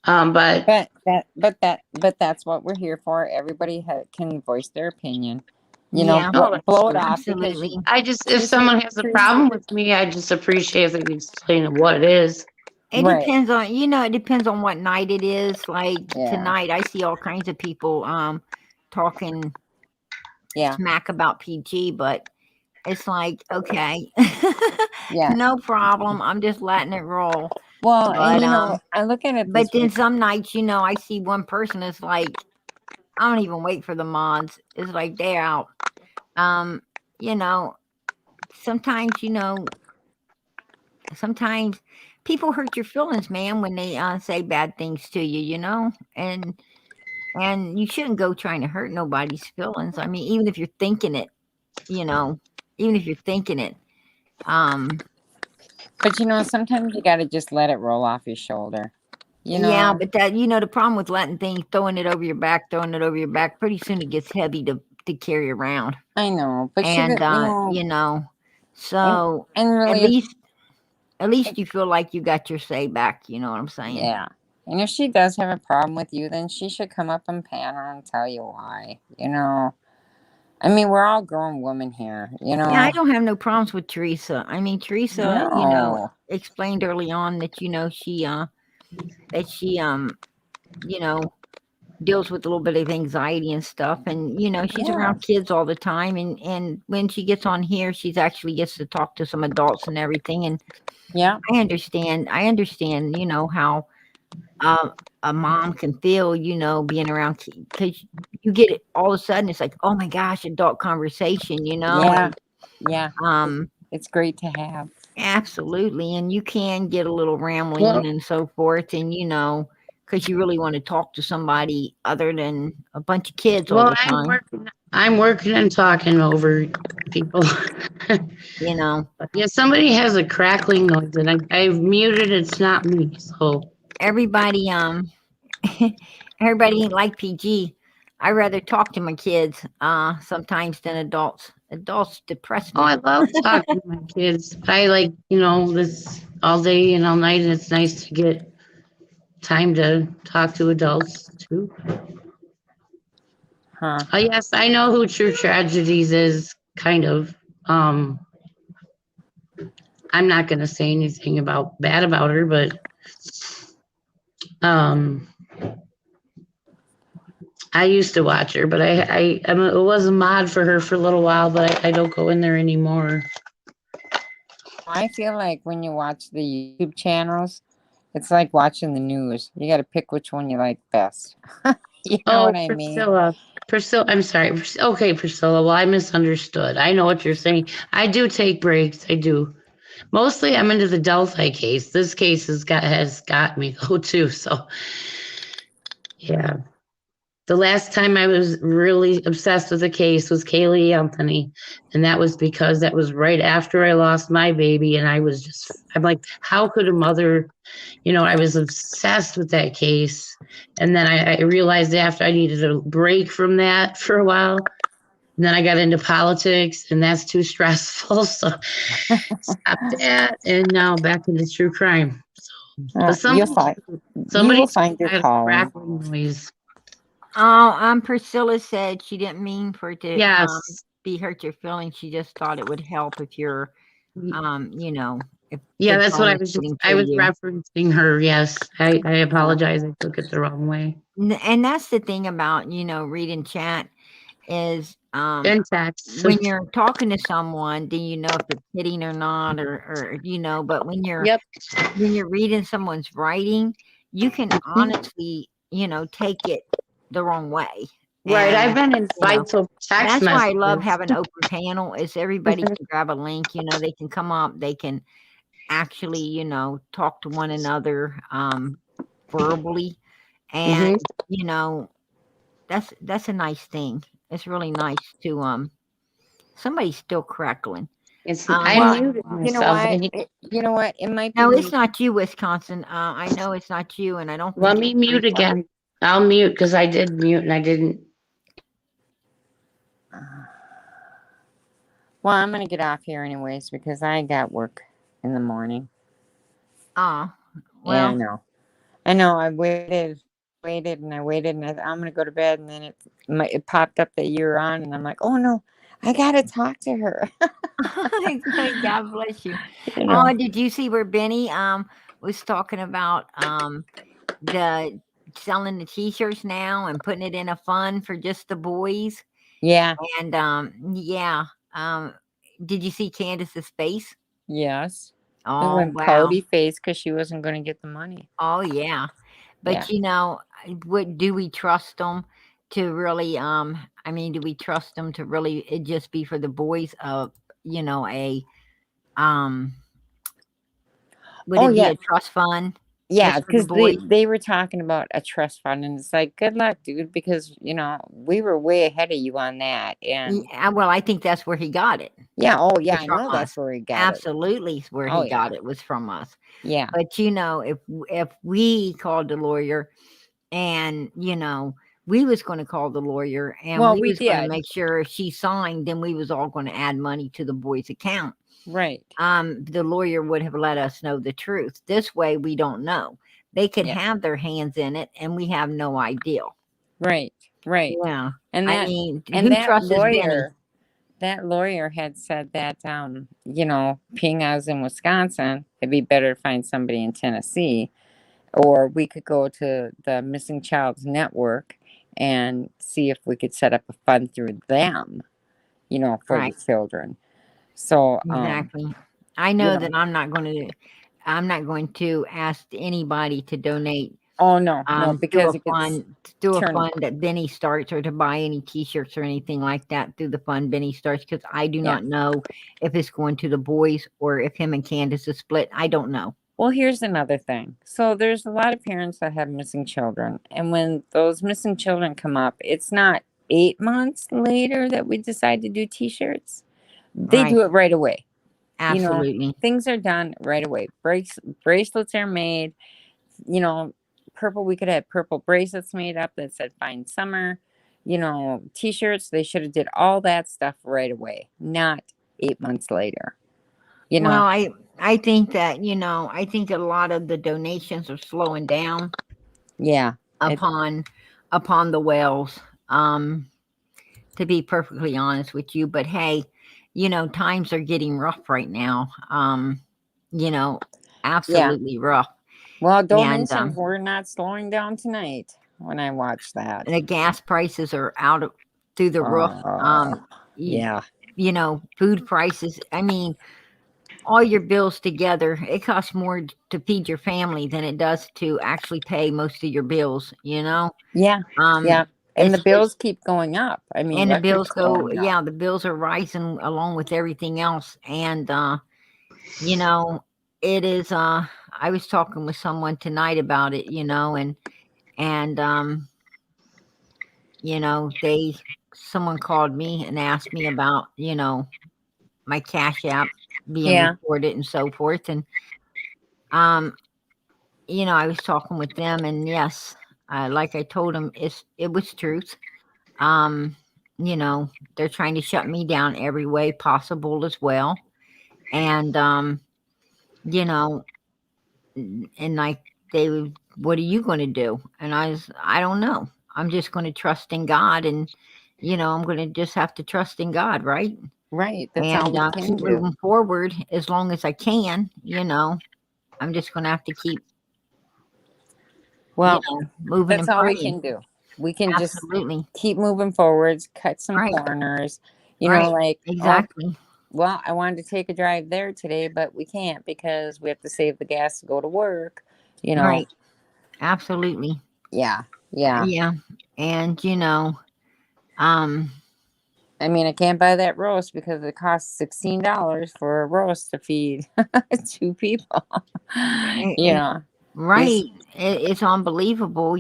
But But that's what we're here for. Everybody can voice their opinion. Yeah, Blow it off because absolutely. I just, if Teresa- someone has a Teresa- problem with me, I just appreciate if they can explain what it is. It Right. depends on, it depends on what night it is. Like Yeah. tonight, I see all kinds of people talking Yeah. smack about PG, but it's like, okay, Yeah. no problem. I'm just letting it roll. Well, But, and I look at it But this then way. some nights, I see one person is like, I don't even wait for the mods. It's like they're out. Sometimes, sometimes people hurt your feelings, man, when they say bad things to you, and you shouldn't go trying to hurt nobody's feelings. I mean, even if you're thinking it, even if you're thinking it. But sometimes you got to just let it roll off your shoulder. Yeah, but that the problem with letting things, throwing it over your back, pretty soon it gets heavy to carry around. I know, but And so and really, at least you feel like you got your say back. You know what I'm saying? Yeah. And if she does have a problem with you, then she should come up on panel and tell you why. I mean, we're all grown women here. Yeah, I don't have no problems with Teresa. I mean, Teresa, No. explained early on that she deals with a little bit of anxiety and stuff, and she's Yeah. around kids all the time, and when she gets on here, she's actually gets to talk to some adults and everything. And Yeah. I understand how a mom can feel, being around, because you get it all of a sudden, it's like, oh my gosh, adult conversation, Yeah. Yeah. and, It's great to have. absolutely, and you can get a little rambling Well- and so forth, and because you really want to talk to somebody other than a bunch of kids all Well, the time. I'm working and talking over people. But yeah, somebody has a crackling noise, and I've muted. It's not me, so Everybody everybody ain't like PG. I rather talk to my kids sometimes than adults. Adults depress me. I love talking to my kids. But I like this all day and all night, and it's nice to get time to talk to adults too. Huh. Oh yes, I know who True Tragedies is. Kind of. I'm not gonna say anything bad about her, but I used to watch her, but I was a mod for her for a little while, but I don't go in there anymore. I feel like when you watch the YouTube channels, it's like watching the news. You got to pick which one you like best. You know what I mean? Priscilla, I'm sorry. Okay, Priscilla. Well, I misunderstood. I know what you're saying. I do take breaks. I do. Mostly, I'm into the Delphi case. This case has got me though too. So, Yeah. The last time I was really obsessed with a case was Kaylee Anthony. And that was because that was right after I lost my baby. And I'm like, how could a mother, I was obsessed with that case. And then I realized after I needed a break from that for a while. And then I got into politics, and that's too stressful. So stop that. And now back into true crime. But You'll find you will somebody's find your had a calling. crackling noise. Oh, Priscilla said she didn't mean for it to Yes. be hurt your feelings. She just thought it would help if you're, if Yeah, the that's what phone is getting I to was you. referencing her. Yes. I apologize. I took it the wrong way. And that's the thing about, reading chat is And text. when you're talking to someone, do you know if they're kidding or not, or but when you're Yep. reading someone's writing, you can honestly, take it the wrong way. Right. I've And, been in fights over text that's why I love messages. having open panel is everybody can grab a link, they can come up, they can actually, talk to one another verbally. And, that's a nice thing. It's really nice to somebody's still crackling. I Well, muted you know myself. what? You know what? It might be No, it's me. not you, Wisconsin. I know it's not you, and I don't Let think me it's mute again. I'll mute because I did mute and I didn't. Well, I'm gonna get off here anyways because I got work in the morning. well, Yeah, I know. I waited, and I waited, and I'm gonna go to bed, and then it popped up that you're on, and I'm like, oh no, I gotta talk to her. God bless you. You know. Oh, did you see where Benny was talking about the selling the t-shirts now and putting it in a fund for just the boys? Yeah. And did you see Candace's face? Yes. It Oh went wow. pouty face because she wasn't going to get the money. Oh yeah. But do we trust them to really do we trust them to really it just be for the boys of a would Oh it be yeah. a trust fund Yeah, just for the because boys? they were talking about a trust fund, and it's like, good luck, dude, because we were way ahead of you on that, and Yeah, well, I think that's where he got it. yeah, oh yeah, Was I from know us. that's where he got Absolutely, where Oh, he got yeah. it was from us. Yeah. But if we called the lawyer, and we was going to call the lawyer, and Well, we we was going to did. make sure if she signed, then we was all going to add money to the boy's account. Right. The lawyer would have let us know the truth. This way, we don't know. They could Yeah. have their hands in it, and we have no idea. Right. Right. Yeah, And I that mean, and who that trusts Benny? lawyer had said that being I was in Wisconsin, it'd be better to find somebody in Tennessee, or we could go to the Missing Child's Network and see if we could set up a fund through them, for Right. the children. So Exactly. I know that I'm not going to ask anybody to donate Oh no, through because a it gets fund through a turned. fund that Benny starts, or to buy any t-shirts or anything like that through the fund Benny starts, because I do not know if it's going to the boys or if him and Candace is split. I don't know. Well, here's another thing. So there's a lot of parents that have missing children, and when those missing children come up, it's not 8 months later that we decide to do t-shirts. They Right. do it right away. Absolutely. Things are done right away. Bracelets are made. Purple. We could have purple bracelets made up that said "Fine Summer." T-shirts. They should have did all that stuff right away, not 8 months later. Well, I think that I think a lot of the donations are slowing down. Yeah. Upon the wells. To be perfectly honest with you, but hey, times are getting rough right now. Absolutely rough. Well, And donations were not slowing down tonight when I watched that. the gas prices are through the roof. Yeah. Food prices. I mean, all your bills together, it costs more to feed your family than it does to actually pay most of your bills. Yeah. And the It's bills keep going up. I mean, and the bills electric's go, going up. the bills are rising along with everything else. And, it is, I was talking with someone tonight about it, and someone called me and asked me about, my Cash App being Yeah. reported and so forth. And, I was talking with them, and yes, like I told them, it was truth. Um, they're trying to shut me down every way possible as well. And, and like what are you going to do? And I don't know. I'm just going to trust in God, and I'm going to just have to trust in God, right? Right. That's all And we can keep do. moving forward as long as I can. I'm just going to have to keep Well, moving that's and all we praying. can do. We can just Absolutely. keep moving forwards, cut some Right. corners, Right. like, Exactly. well, I wanted to take a drive there today, but we can't because we have to save the gas to go to work, Right. Absolutely. Yeah. Yeah. And I mean, I can't buy that roast because it costs $16 for a roast to feed 2 people. right. It's unbelievable,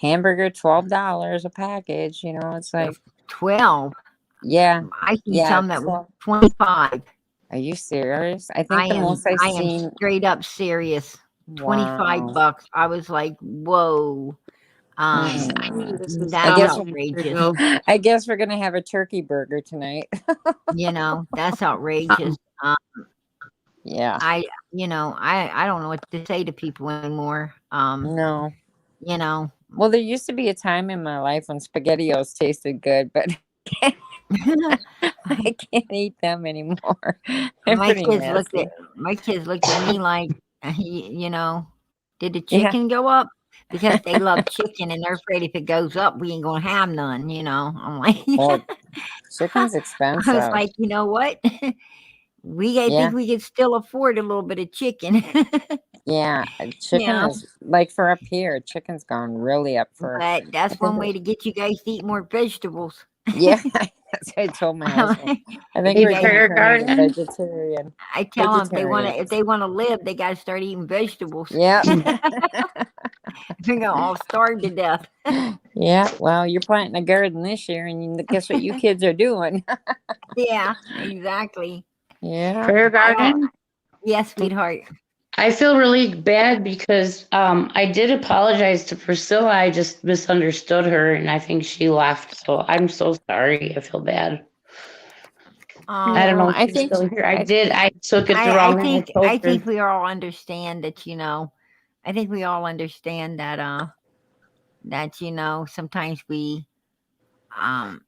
Hamburger, $12 a package. It's like 12. Yeah. I see Yeah. some that was 25. Are you serious? I think the most I've I am seen. straight up serious. Wow. $25. I was like, whoa. This is That's guess- outrageous. I guess we're gonna have a turkey burger tonight. That's outrageous. Yeah. I don't know what to say to people anymore. No. Well, Well, there used to be a time in my life when SpaghettiOs tasted good, but I can't eat them anymore. They're my pretty kids nasty. looked at me like, did the chicken go up? Because they love chicken and they're afraid if it goes up, we ain't gonna have none. I'm like, Well, chicken's I expensive. was like, you know what? I think we could still afford a little bit of chicken. Yeah, chicken Yeah. is like for up here. Chicken's gone really up for. But that's one way to get you guys to eat more vegetables. Yeah, that's what I told my husband. I think Hey, we're going Prayer to turn into Garden? vegetarian. I tell them Vegetarian. if they want to live, they got to start eating vegetables. Yeah. They're gonna all starve to death. Yeah. Well, you're planting a garden this year, and guess what you kids are doing? Yeah, exactly. Yeah. Prayer Garden? Yes, sweetheart. I feel really bad because I did apologize to Priscilla. I just misunderstood her and I think she left. So I'm so sorry. I feel bad. I don't know if I she's think still here. I did. I took it the wrong way. I think we all understand that, I think we all understand that sometimes we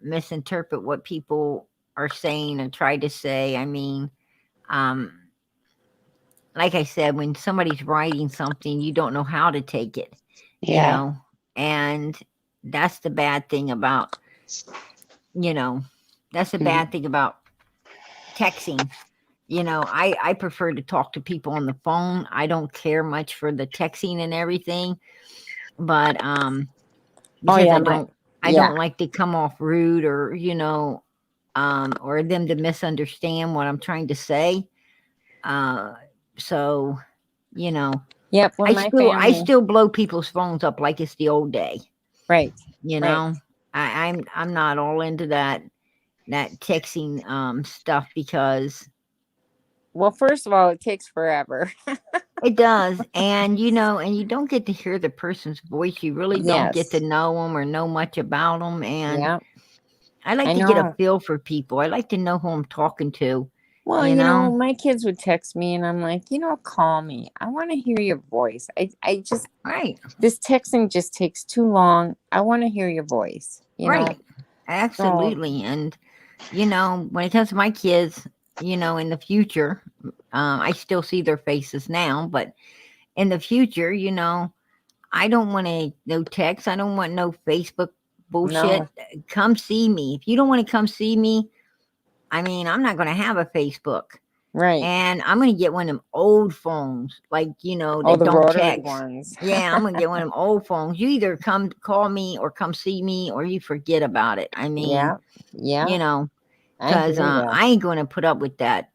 misinterpret what people are saying and try to say. I mean, like I said, when somebody's writing something, you don't know how to take it. Yeah. And that's the bad thing about, that's the bad thing about texting. I prefer to talk to people on the phone. I don't care much for the texting and everything, but because I don't like to come off rude or or them to misunderstand what I'm trying to say. So Yep. I still blow people's phones up like it's the old day. Right. I'm not all into that texting stuff because, well, first of all, it takes forever. it does, and you don't get to hear the person's voice. You really don't get to know them or know much about them, and I like to get a feel for people. I like to know who I'm talking to. Well, my kids would text me and I'm like, call me. I want to hear your voice. I just, this texting just takes too long. I want to hear your voice. Right. Absolutely. And, when it comes to my kids, in the future, I still see their faces now, but in the future, I don't want no text. I don't want no Facebook bullshit. No. Come see me. If you don't want to come see me, I mean, I'm not going to have a Facebook. Right. And I'm going to get one of them old phones, like, that the don't rotary text. ones. Yeah, I'm going to get one of them old phones. You either come call me or come see me or you forget about it. I mean, yeah. because I ain't going to put up with that,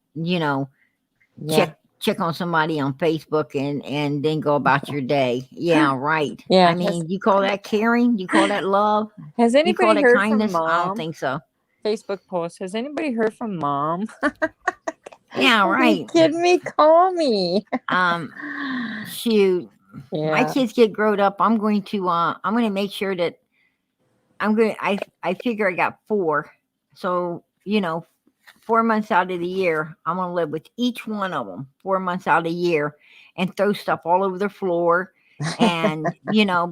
check on somebody on Facebook and then go about your day. Yeah, right. Yeah. I mean, you call that caring? You call that love? Has You call anybody that heard kindness? from I don't Mom? think so. Facebook post. Has anybody heard from Mom? Yeah, Are right. you kidding me? Call me. Shoot. My Yeah. kids get grown up. I'm going to make sure that I figure I got 4. So, 4 months out of the year, I'm going to live with each one of them 4 months out of the year and throw stuff all over the floor and,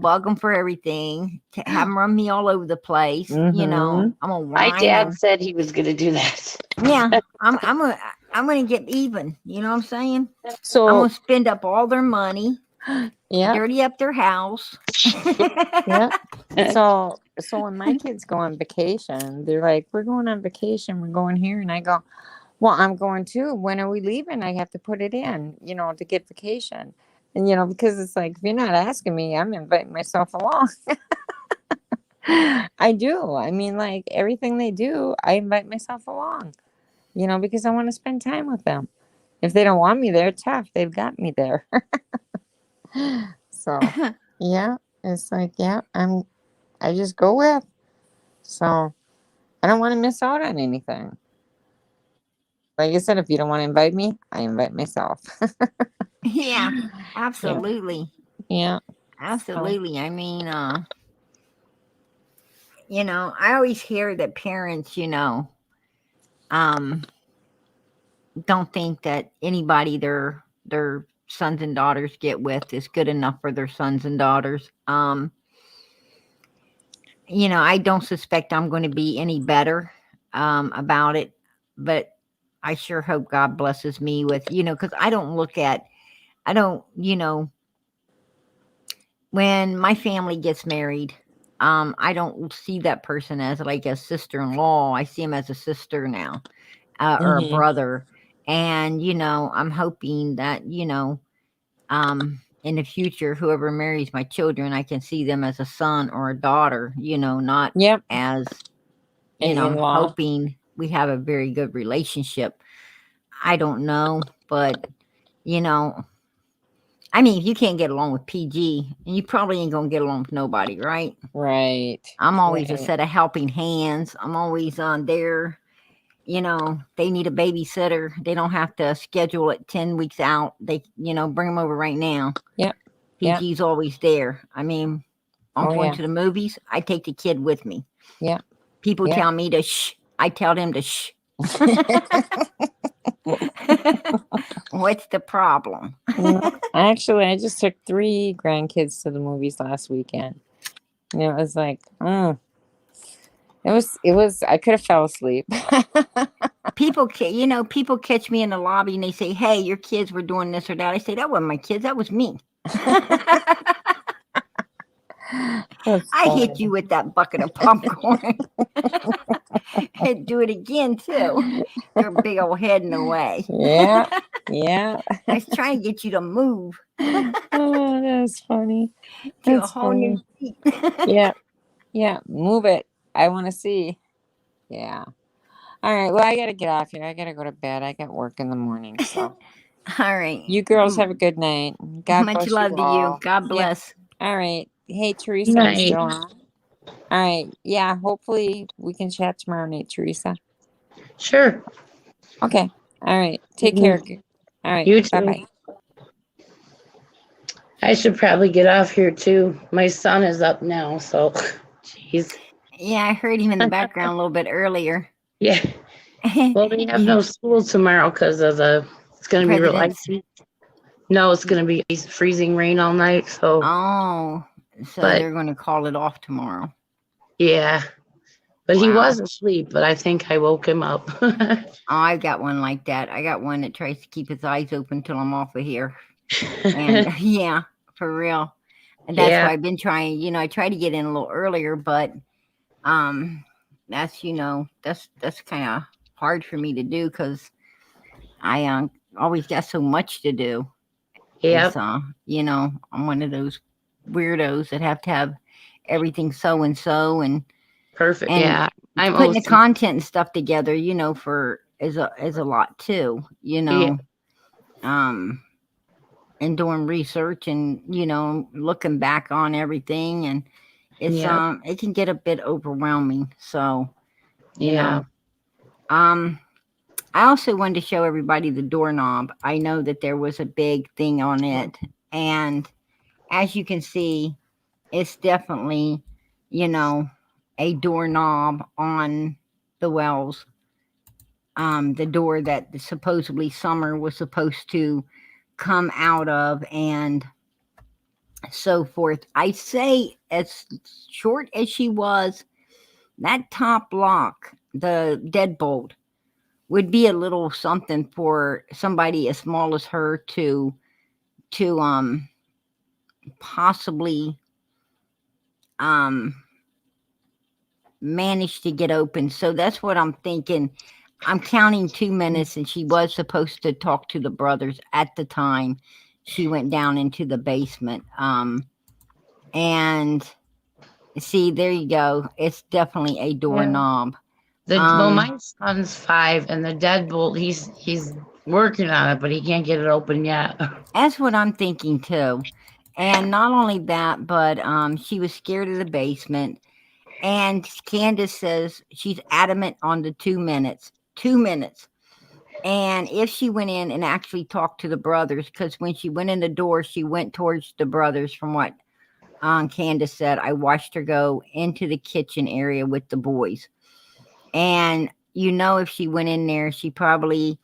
bug them for everything, to have them run me all over the place. I'm going to My whine dad them. said he was going to do that. Yeah, I'm going to get even. You know what I'm saying? I'm So going to spend up all their money, yeah, dirty up their house. yeah. So when my kids go on vacation, they're like, "We're going on vacation. We're going here," and I go, "Well, I'm going too. When are we leaving? I have to put it in, to get vacation." And because it's like, if you're not asking me, I'm inviting myself along. I do. I mean, like everything they do, I invite myself along. Because I want to spend time with them. If they don't want me there, tough. They've got me there. So, yeah, it's like, yeah, I just go with. So, I don't want to miss out on anything. Like I said, if you don't want to invite me, I invite myself. Yeah, absolutely. Yeah. Absolutely. I mean, I always hear that parents, don't think that anybody their sons and daughters get with is good enough for their sons and daughters. I don't suspect I'm going to be any better about it, but I sure hope God blesses me with, because I don't, when my family gets married, I don't see that person as like a sister-in-law. I see him as a sister now, or a brother. And, I'm hoping that, in the future, whoever marries my children, I can see them as a son or a daughter, not Yep. as, An I'm in-law. hoping we have a very good relationship. I don't know, but, I mean, if you can't get along with PG, and you probably ain't gonna get along with nobody, right? Right. I'm always a Right. set of helping hands. I'm always on there. They need a babysitter. They don't have to schedule it 10 weeks out. They, bring them over right now. Yep. PG's always there. I mean, I'm going yeah. to the movies. I take the kid with me. Yeah. People Yeah. tell me to shh. I tell them to shh. What's the problem? Actually, I just took 3 grandkids to the movies last weekend. And it was like, it was, I could have fell asleep. People catch me in the lobby and they say, "Hey, your kids were doing this or that." I say, "That wasn't my kids. That was me." I hit you with that bucket of popcorn. And do it again too. Your big old head in the way. Yeah. Yeah. I was trying to get you to move. Oh, that's funny. To a That's whole new funny. seat. Yeah. Yeah. Move it. I want to see. Yeah. All right. Well, I got to get off here. I got to go to bed. I got work in the morning. So All right. you girls have a good night. God Much bless love you to all. you. God bless. All right. Hey, Teresa. Night. You still on? All right. Yeah. Hopefully we can chat tomorrow night, Teresa. Sure. Okay. All right. Take care. All right. You too. Bye-bye. I should probably get off here too. My son is up now, so jeez. Yeah, I heard him in the background a little bit earlier. Yeah. Well, they have no school tomorrow because of it's going to be real icy. No, it's going to be freezing rain all night. So. Oh, so But- they're going to call it off tomorrow. Yeah. But he Wow. was asleep, but I think I woke him up. Oh, I've got one like that. I got one that tries to keep his eyes open till I'm off of here. And yeah, for real. And that's why I've been trying, I try to get in a little earlier, but that's kind of hard for me to do because I always got so much to do. Yeah. I'm one of those weirdos that have to have everything so and so and Perfect. and yeah. I'm putting the OCD. content and stuff together, is a lot too, Yeah. and doing research and, looking back on everything, and it's it can get a bit overwhelming. So, I also wanted to show everybody the doorknob. I know that there was a big thing on it, and as you can see, it's definitely, a doorknob on the wells. The door that supposedly Summer was supposed to come out of, and so forth. I say, as short as she was, that top lock, the deadbolt, would be a little something for somebody as small as her to possibly manage to get open. So that's what I'm thinking. I'm counting 2 minutes, and she was supposed to talk to the brothers at the time she went down into the basement. And see, there you go. It's definitely a doorknob. Well, my son's 5, and the deadbolt, he's working on it, but he can't get it open yet. That's what I'm thinking too. And not only that, but she was scared of the basement. And Candace says she's adamant on the 2 minutes. 2 minutes. And if she went in and actually talked to the brothers, because when she went in the door, she went towards the brothers, from what Candace said. I watched her go into the kitchen area with the boys. And if she went in there, she probably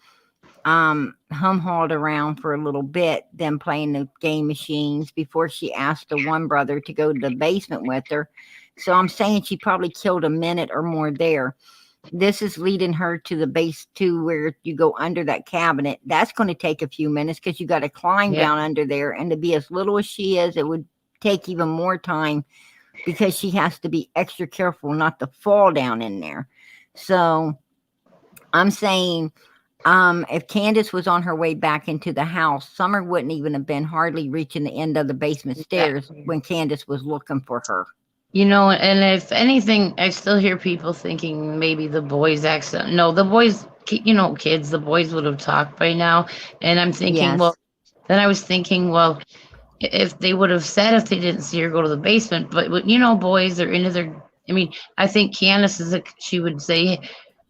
hum-hawed around for a little bit, then playing the game machines, before she asked the one brother to go to the basement with her. So I'm saying she probably killed a minute or more there. This is leading her to the base, to where you go under that cabinet. That's going to take a few minutes, because you got to climb down under there. And to be as little as she is, it would take even more time, because she has to be extra careful not to fall down in there. So I'm saying, if Candace was on her way back into the house, Summer wouldn't even have been hardly reaching the end of the basement stairs when Candace was looking for her. And if anything, I still hear people thinking maybe the boys accident. No, the boys, kids, the boys would have talked by now. And I'm thinking, then I was thinking, if they would have said, if they didn't see her go to the basement, but boys are into their, I think Candace she would say,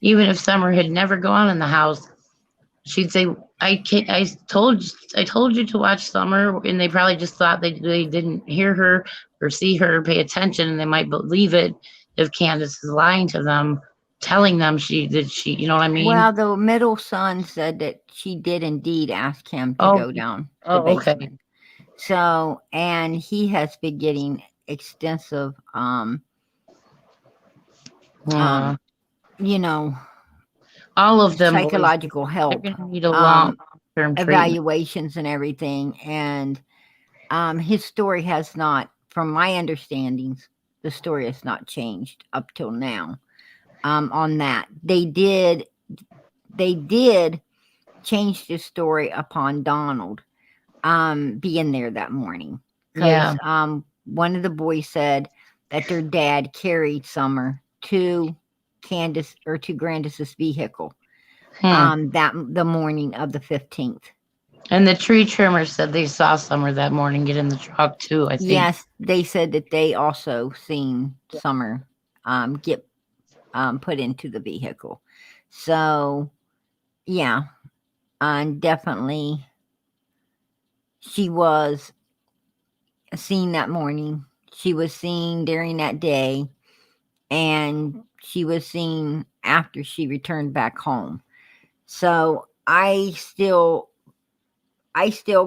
even if Summer had never gone in the house, she'd say, I told you to watch Summer, and they probably just thought they didn't hear her or see her, pay attention, and they might believe it if Candace is lying to them, telling them she, you know what I mean? Well, the middle son said that she did indeed ask him to go down the basement. Okay. So, and he has been getting extensive, all of them psychological help, need a long-term evaluations and everything. And his story has not, from my understandings, the story has not changed up till now. On that, they did change the story upon Donald being there that morning, because one of the boys said that their dad carried Summer to Candace, or to Candace's vehicle that the morning of the 15th. And the tree trimmer said they saw Summer that morning get in the truck too, I think. Yes, they said that they also seen Summer get put into the vehicle. So definitely she was seen that morning. She was seen during that day, and she was seen after she returned back home. So I still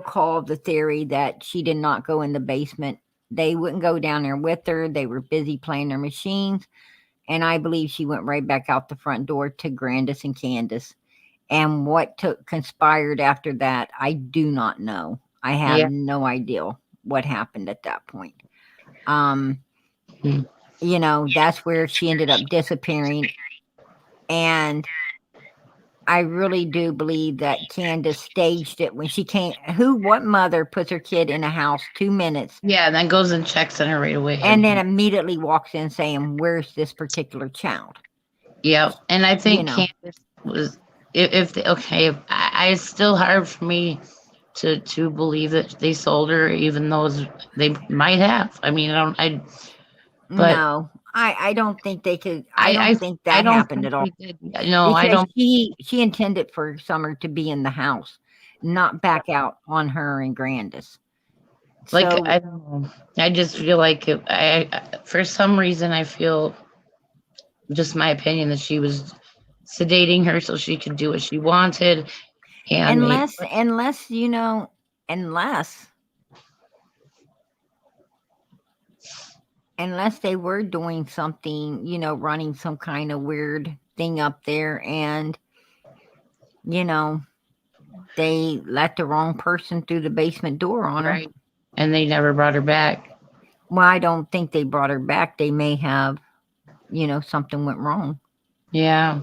call the theory that she did not go in the basement. They wouldn't go down there with her. They were busy playing their machines. And I believe she went right back out the front door to Candace and Candace. And what conspired after that, I do not know. I have no idea what happened at that point. That's where she ended up disappearing. And I really do believe that Candace staged it when she came. What mother puts her kid in a house 2 minutes? Yeah, and then goes and checks on her right away. And then immediately walks in saying, where's this particular child? Yeah, and I think Candace was, it's still hard for me to believe that they sold her, even though they might have. I mean, but No, I don't think they could. I I, don't I, think I that don't happened think at all. they did. No, I Because don't. she intended for Summer to be in the house, not back out on her and Grandis. Like, So I don't know. I just feel like for some reason, I feel, just my opinion, that she was sedating her so she could do what she wanted, and maybe. unless you know, unless unless they were doing something, running some kind of weird thing up there, and you know, they let the wrong person through the basement door on her. Right. And they never brought her back. Well, I don't think they brought her back. They may have, something went wrong. Yeah.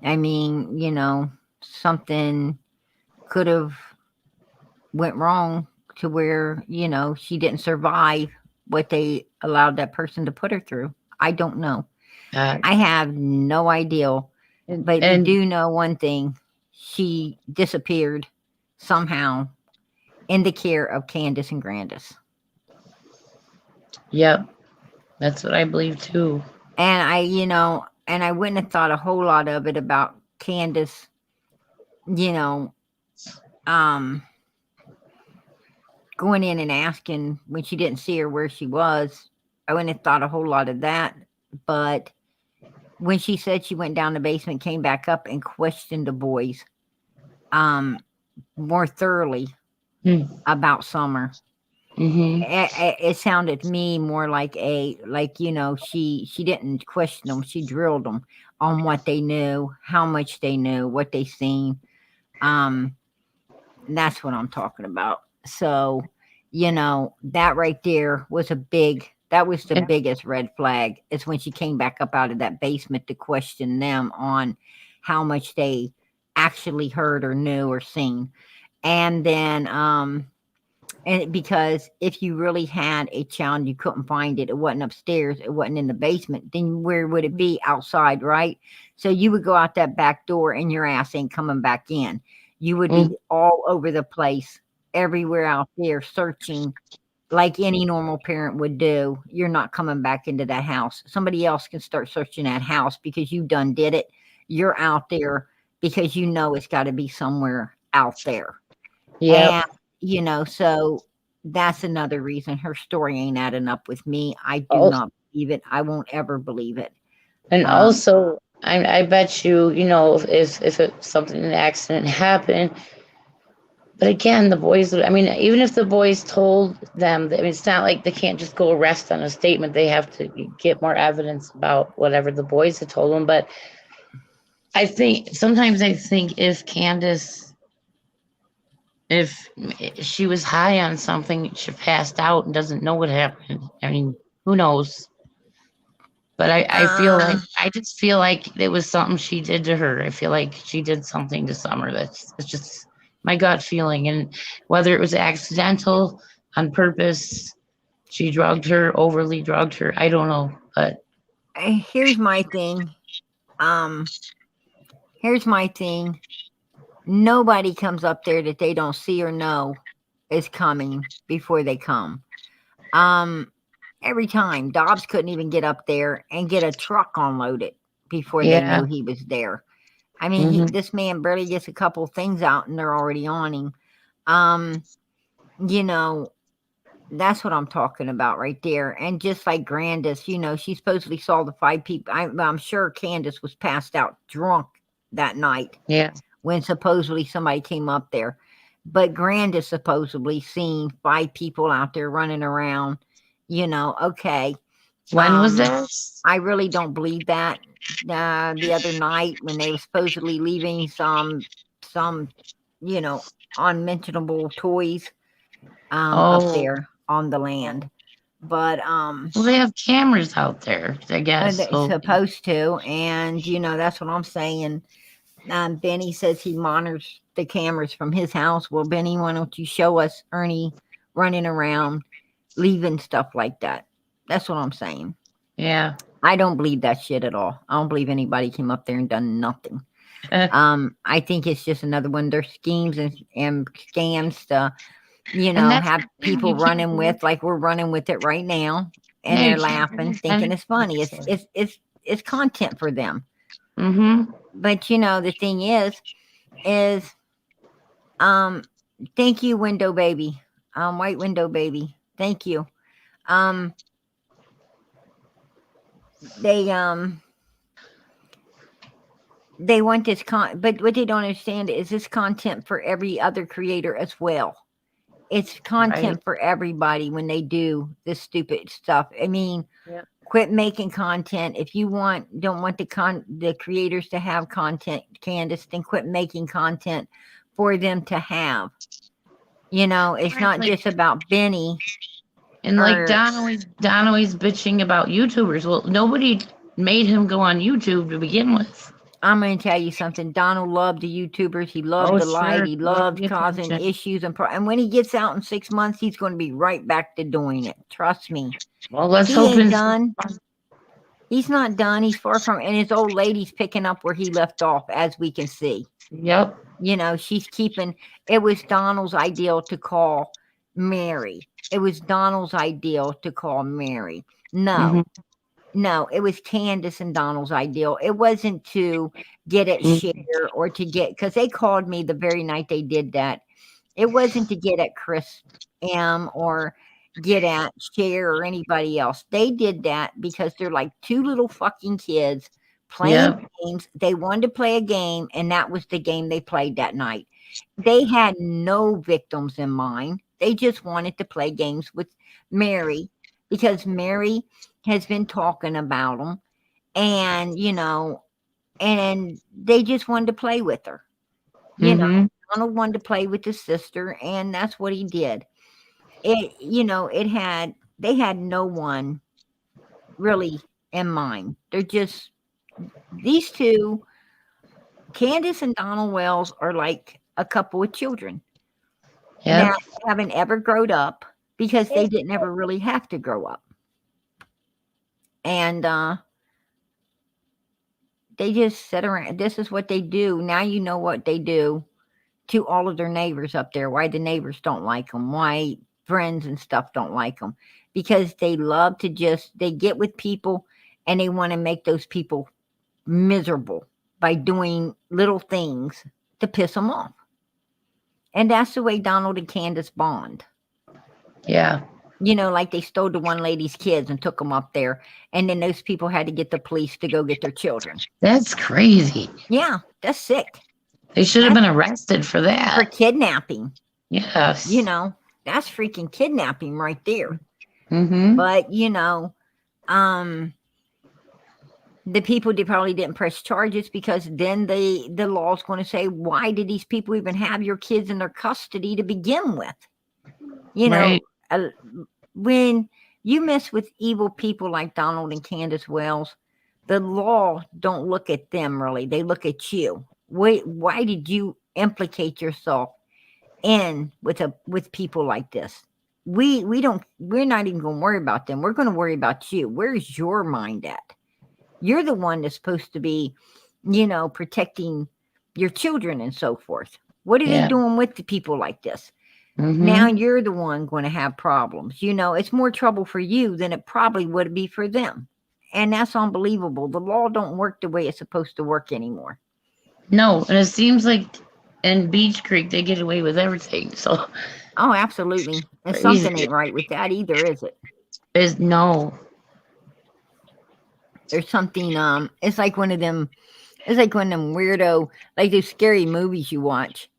I mean, something could have went wrong to where, she didn't survive what they allowed that person to put her through. I don't know. I have no idea. But we and do know one thing. She disappeared somehow in the care of Candace and Grandis. Yep, that's what I believe too. And I wouldn't have thought a whole lot of it about Candace, um, going in and asking when she didn't see her where she was. I wouldn't have thought a whole lot of that. But when she said she went down the basement, came back up and questioned the boys, more thoroughly about Summer. Mm-hmm. It sounded to me more like she didn't question them, she drilled them on what they knew, how much they knew, what they seen. That's what I'm talking about. So that right there was the biggest red flag, is when she came back up out of that basement to question them on how much they actually heard or knew or seen. And then and because if you really had a child, you couldn't find it, it wasn't upstairs, it wasn't in the basement, then where would it be? Outside, right? So you would go out that back door and your ass ain't coming back in. You would be all over the place, everywhere out there, searching like any normal parent would do. You're not coming back into that house. Somebody else can start searching that house because you done did it. You're out there because it's got to be somewhere out there. Yep. And so that's another reason her story ain't adding up with me. I do Oh, not believe it. I won't ever believe it. and Um, also, I bet you, if something, an accident happened. But again, the boys, I mean, even if the boys told them, I mean, it's not like they can't just go arrest on a statement. They have to get more evidence about whatever the boys had told them. But sometimes I think if she was high on something, she passed out and doesn't know what happened. I mean, who knows? But I just feel like it was something she did to her. I feel like she did something to Summer. It's just my gut feeling. And whether it was accidental, on purpose, she overly drugged her, I don't know. But here's my thing. Um, here's my thing. Nobody comes up there that they don't see or know is coming before they come. Every time Dobbs couldn't even get up there and get a truck unloaded before they knew he was there. I mean, this man barely gets a couple things out and they're already on him. That's what I'm talking about right there. And just like Grandis, she supposedly saw the 5 people. I'm sure Candace was passed out drunk that night. Yeah. When supposedly somebody came up there. But Grandis supposedly seen 5 people out there running around. Okay. When was this? I really don't believe that. The other night when they were supposedly leaving some unmentionable toys up there on the land. But well, they have cameras out there, I guess. they're supposed to, and that's what I'm saying. Benny says he monitors the cameras from his house. Well, Benny, why don't you show us Ernie running around, leaving stuff like that? That's what I'm saying. Yeah. I don't believe that shit at all. I don't believe anybody came up there and done nothing. I think it's just another one of their schemes and scams to, And that's have the thing, people you can't running believe- with like we're running with it right now, and Yeah, you they're can't laughing, believe thinking anything it's funny. they It's say. it's content for them. Mm-hmm. But the thing is thank you, window baby, white window baby. Thank you. Um, they they want this but what they don't understand is this content for every other creator as well. It's Right. content for everybody when they do this stupid stuff. I mean, Yep. quit making content. If you don't want the creators to have content, Candace, then quit making content for them to have. It's Right, not like, just about Benny and like or Don always bitching about YouTubers. Well, nobody made him go on YouTube to begin with. I'm going to tell you something. Donald loved the YouTubers. He loved Oh, the light. sure. He Love loved the causing attention. issues and when he gets out in 6 months, he's going to be right back to doing it. Trust me. Well, let's He hope ain't in done. He's not done. He's far from, and his old lady's picking up where he left off, as we can see. Yep. She's keeping. It was Donald's ideal to call Mary. It was Donald's ideal to call Mary. No, no, it was Candace and Donald's ideal. It wasn't to get at Cher or to get, because they called me the very night they did that. It wasn't to get at Chris M or get at Cher or anybody else. They did that because they're like two little fucking kids playing games. They wanted to play a game, and that was the game they played that night. They had no victims in mind. They just wanted to play games with Mary because Mary has been talking about them, and and they just wanted to play with her. Donald wanted to play with his sister, and that's what he did. They had no one really in mind. They're just these two, Candace and Donald Wells, are like a couple of children. Yep. Now, they haven't ever grown up because they didn't ever really have to grow up. And they just sit around. This is what they do. Now you know what they do to all of their neighbors up there. Why the neighbors don't like them. Why friends and stuff don't like them. Because they love to they get with people and they want to make those people miserable by doing little things to piss them off. And that's the way Donald and Candace bond. Yeah. Like they stole the one lady's kids and took them up there. And then those people had to get the police to go get their children. That's crazy. Yeah, that's sick. They should have been arrested for that. For kidnapping. Yes. That's freaking kidnapping right there. But, the people probably didn't press charges because then the law's going to say, why did these people even have your kids in their custody to begin with? Right. When you mess with evil people like Donald and Candace Wells, the law don't look at them really. They look at you. Why did you implicate yourself in with people like this? We're not even going to worry about them. We're going to worry about you. Where's your mind at? You're the one that's supposed to be, protecting your children and so forth. What are they doing with the people like this? Now you're the one going to have problems. It's more trouble for you than it probably would be for them. And that's unbelievable. The law don't work the way it's supposed to work anymore. No, and it seems like in Beach Creek they get away with everything. So. Oh, absolutely. And something ain't right with that either, is it? No. There's something. It's like one of them. It's like one of them weirdo, like those scary movies you watch.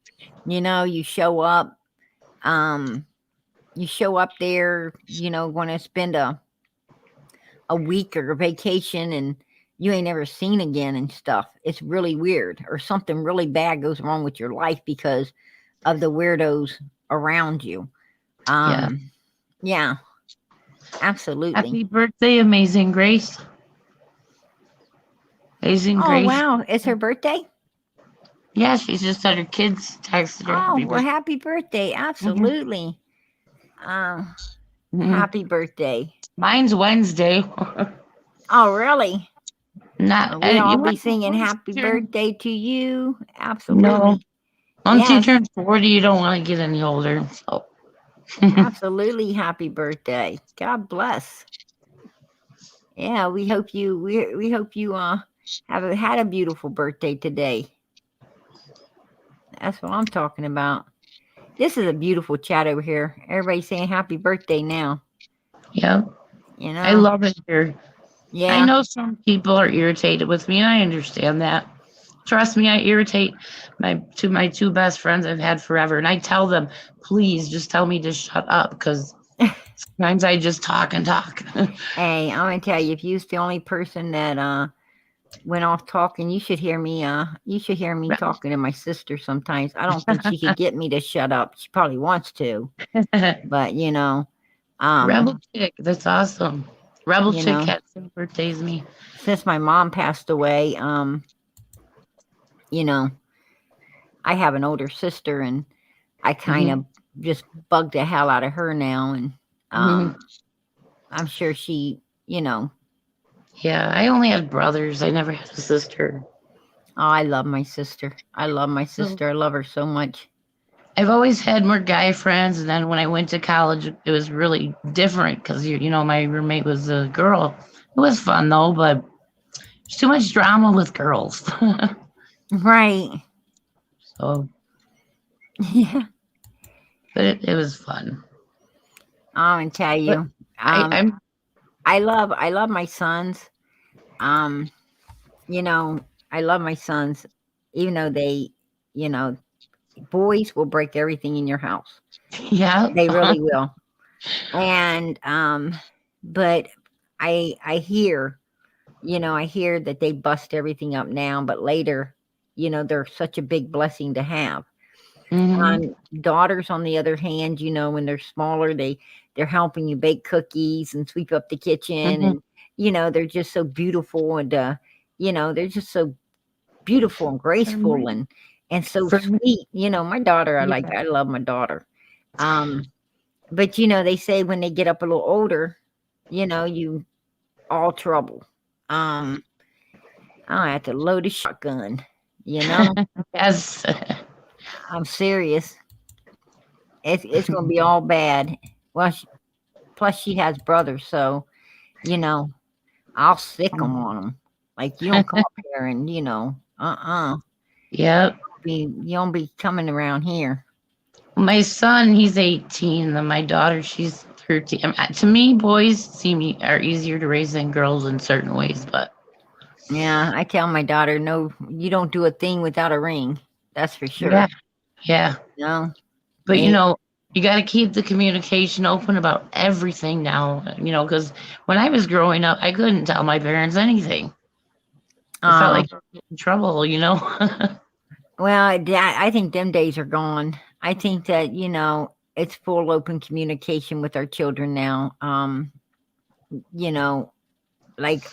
You show up. You show up there. Want to spend a week or a vacation, and you ain't ever seen again and stuff. It's really weird, or something really bad goes wrong with your life because of the weirdos around you. Yeah, absolutely. Happy birthday, Amazing Grace. Amazing Grace. Oh wow, it's her birthday? Yeah, she just had her kids texted her. Oh, happy birthday. Absolutely. Happy birthday. Mine's Wednesday. Oh, really? Not We'll all you be want singing once happy you turn- birthday to you. No, Absolutely. once you Yes, turn 40, you don't want to get any older. So absolutely happy birthday. God bless. Yeah, we hope you had a beautiful birthday today. That's what I'm talking about. This is a beautiful chat over here. Everybody's saying happy birthday now. yeah, You I know? love it here. I Yeah. know some people are irritated with me, and I understand that. Trust me, I irritate my two best friends I've had forever, and I tell them, please just tell me to shut up because sometimes I just talk and talk. Hey, I'm gonna tell you, if you was the only person that went off talking, you should hear me talking to my sister sometimes. I don't think she could get me to shut up. She probably wants to, but Rebel Chick, that's awesome. Rebel you Chick know, had same birthday as me. since my mom passed away, you know, I have an older sister and I kind of just bug the hell out of her now, and Mhm. I'm sure she, Yeah, I only had brothers. I never had a sister. oh, I love my sister. I love my So sister. I love her so much. I've always had more guy friends, and then when I went to college, it was really different because my roommate was a girl. It was fun though, but there's too much drama with girls. Right. So, Yeah. but it was fun. I'm gonna tell But you. I, Um, I'm I love my sons. Um, I love my sons, even though they, you know, boys will break everything in your house. yeah. They really will. And but I hear, I hear that they bust everything up now, but later, they're such a big blessing to have. hmm Daughters, on the other hand, when they're smaller, they're helping you bake cookies and sweep up the kitchen, hmm and they're just so beautiful, and they're just so beautiful and graceful and so For me, sweet. My daughter, yeah, I love my daughter. But they say when they get up a little older, you all trouble. Um, I have to load a shotgun. You know, yes. I'm serious. It's gonna be all bad. Well, plus she has brothers, so you know I'll sick them on them. Like, you don't come up here and Yep. you don't be coming around here. My son, he's 18, and my daughter, she's 13. To me, boys are easier to raise than girls in certain ways, but Yeah, I tell my daughter, no, you don't do a thing without a ring. That's for yeah, sure. yeah. No, But and, you got to keep the communication open about everything now, because when I was growing up, I couldn't tell my parents anything. It felt um, like I was in trouble. well, I think them days are gone. I think that it's full open communication with our children now. You know, like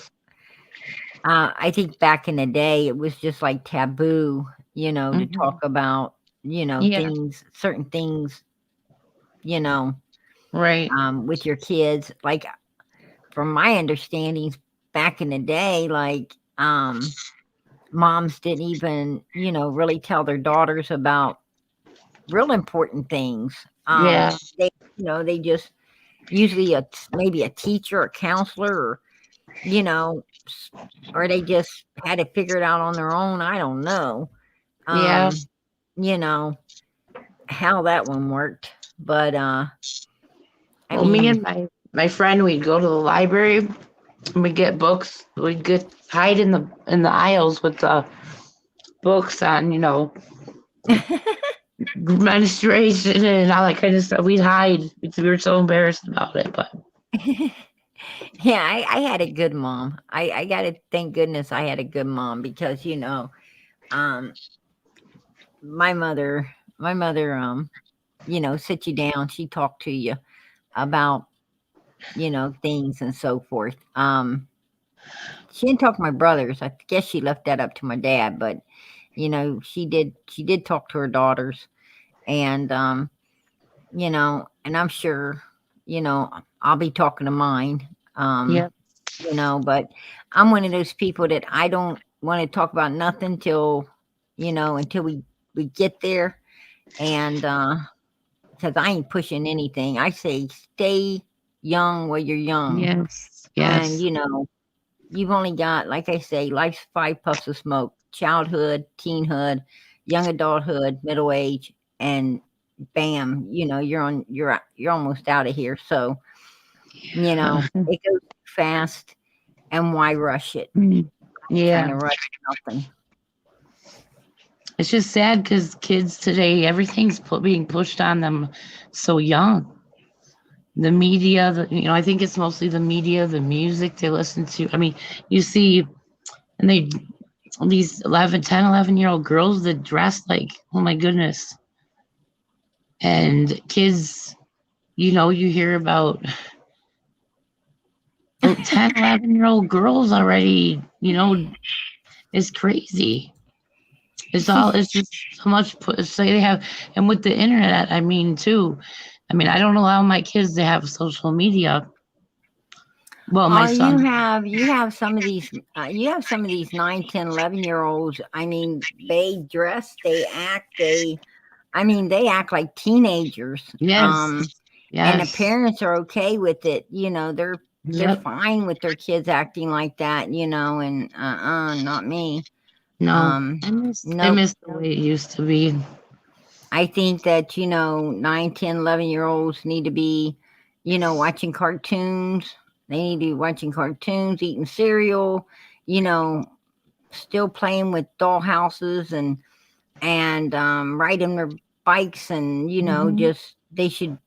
I think back in the day, it was just like taboo, to Mhm. talk about, Yeah, things, certain things, you know, right. with your kids. Like, from my understandings back in the day, like, moms didn't even, really tell their daughters about real important things. Yeah, They just usually maybe a teacher, a counselor, or, you know, or they just had to figure it out on their own. I don't know. yeah. Um, you know, how that one worked. But I Well, me mean, and my friend, we'd go to the library and we'd get books. We'd get hide in the aisles with the books on, menstruation and all that kind of stuff. We'd hide because we were so embarrassed about it. But yeah, I had a good mom. I gotta thank goodness I had a good mom, because um my mother sit you down, she talked to you about things and so forth. She didn't talk to my brothers. I guess she left that up to my dad, but she did talk to her daughters, and and I'm sure I'll be talking to mine. yeah, But I'm one of those people that I don't want to talk about nothing until we get there. And because I ain't pushing anything, I say stay young while you're young. Yes. And Yes. you've only got, like I say, life's 5 puffs of smoke: childhood, teenhood, young adulthood, middle age, and bam, you're almost out of here. So it goes fast, and why rush it? Trying Yeah. to rush nothing. It's just sad because kids today, everything's being pushed on them so young. The media, I think it's mostly the media, the music they listen to. I mean, you see, and these 11-year-old girls that dress like, oh my goodness. And kids, you hear about 10-11-year-old girls already, it's crazy. It's just so much so they have, and with the internet, I mean, too. I mean, I don't allow my kids to have social media. Well, my son. You have some of these 9, 10, 11-year olds. I mean, they dress, they act, they act like teenagers. Yes. And the Yes. parents are okay with it. They're Yep. fine with their kids acting like that. And not me. No, I Nope. miss the way it used to be. I think that 9, 10, 11-year olds need to be watching cartoons. They need to be watching cartoons, eating cereal, still playing with doll houses and riding their bikes, and just they should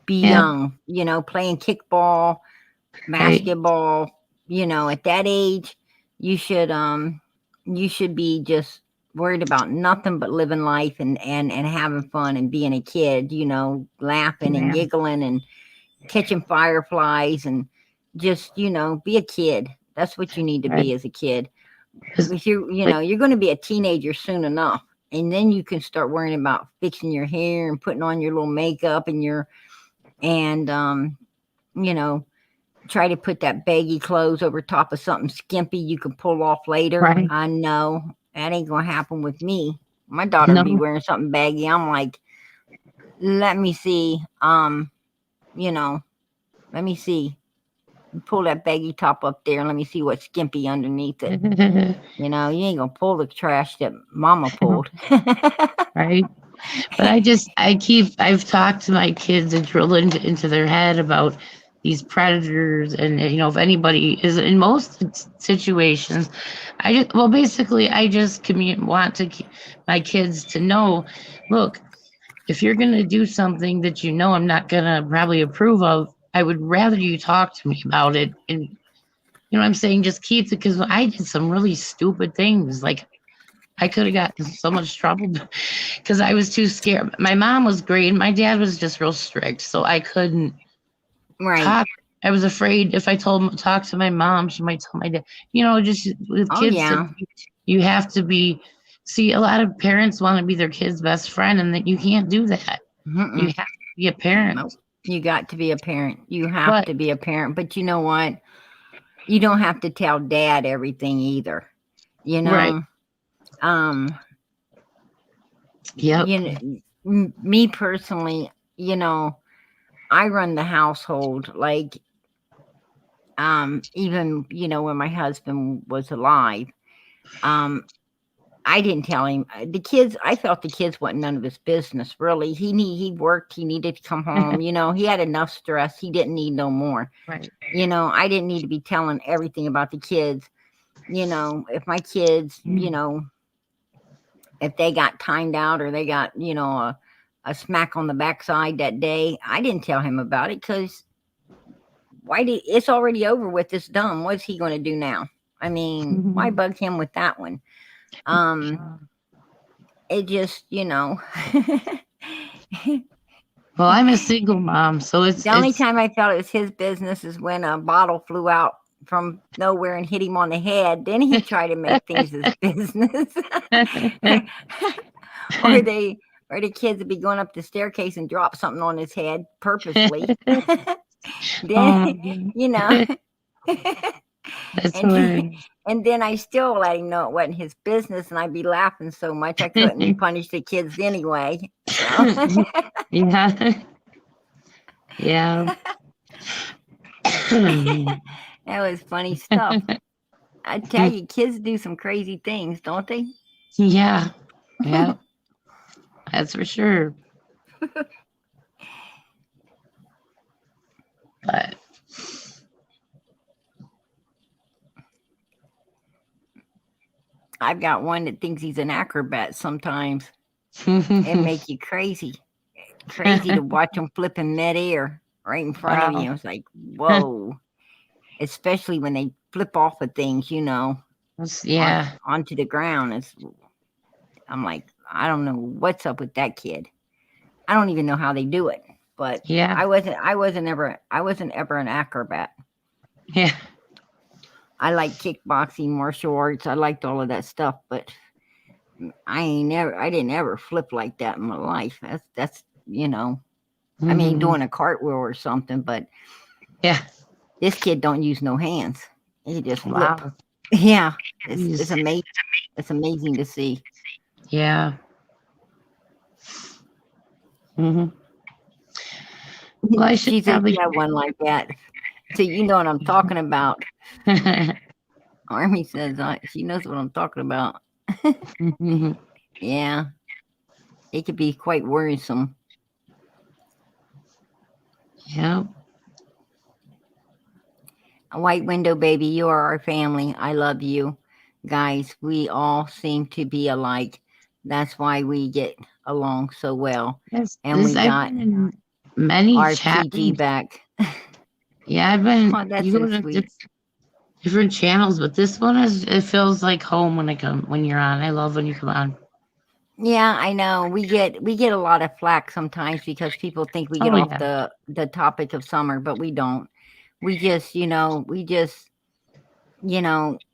be Yeah. young, playing kickball, Right. basketball. At that age, you should be just worried about nothing but living life and having fun and being a kid, laughing and Yeah. giggling and catching fireflies and just, be a kid. That's what you need to be Right. as a kid. 'Cause, If you're going to be a teenager soon enough, and then you can start worrying about fixing your hair and putting on your little makeup and you know, try to put that baggy clothes over top of something skimpy you can pull off later. Right. I know that ain't gonna happen with me. My daughter be No. wearing something baggy. I'm like, let me see. Let me see. Pull that baggy top up there and let me see what's skimpy underneath it. You ain't gonna pull the trash that mama pulled. Right. But I've talked to my kids and drilled into their head about these predators, and if anybody is in most situations, basically I just want my kids to know, look, if you're gonna do something that I'm not gonna probably approve of, I would rather you talk to me about it, and what I'm saying, just keep it, because I did some really stupid things, like I could have gotten so much trouble because I was too scared. My mom was great, and my dad was just real strict, so I couldn't Right. talk. I was afraid if I talk to my mom, she might tell my dad. Just with Oh kids, yeah. you have to be. See, a lot of parents want to be their kid's best friend, and that you can't do that. Mm-mm. You have to be a parent. Nope. You got to be a parent. You have But- to be a parent. But you know what? You don't have to tell dad everything either. Right. Yep. Me personally, I run the household, like even when my husband was alive. I didn't tell him the kids. I felt the kids wasn't none of his business, really. He worked. He needed to come home. He had enough stress. He didn't need no more. Right. I didn't need to be telling everything about the kids. If my kids, if they got timed out or they got, a smack on the backside that day, I didn't tell him about it because it's already over with. It's done. What's he going to do now? I mean, why bug him with that one? It just, Well, I'm a single mom, so it's the only time I felt it was his business is when a bottle flew out from nowhere and hit him on the head. Then he tried to make things his business. or the kids would be going up the staircase and drop something on his head purposely. Then, That's and hilarious. and then I still let him know it wasn't his business, and I'd be laughing so much I couldn't punish the kids anyway. So Yeah. Yeah. that was funny stuff. I tell you, kids do some crazy things, don't they? Yeah. Yeah. That's for sure. But I've got one that thinks he's an acrobat sometimes. It make you crazy to watch him flip in midair right in front of wow. you. It's like, whoa. Especially when they flip off of things, Yeah. onto the ground. I'm like, I don't know what's up with that kid. I don't even know how they do it. But Yeah. I wasn't ever an acrobat. Yeah. I like kickboxing, martial arts. I liked all of that stuff, but I didn't ever flip like that in my life. That's I mean, doing a cartwheel or something, but Yeah. this kid don't use no hands. He just flip. Wow. Yeah, it's Jeez. amazing. It's amazing to see. Yeah. Well, I should She said probably. she had one like that. So you know what I'm talking about. Army says she knows what I'm talking about. Yeah, it could be quite worrisome. Yeah. A white window, baby, you are our family. I love you. Guys, we all seem to be alike. That's why we get along so well. Yes. And we I've got been in many our chat PG rooms. back. Yeah, I've been. Oh, that's You so go to sweet. different channels, but this one it feels like home when you're on. I love when you come on. Yeah, I know. We get a lot of flack sometimes because people think we get Oh off yeah. the topic of summer, but we don't. We just,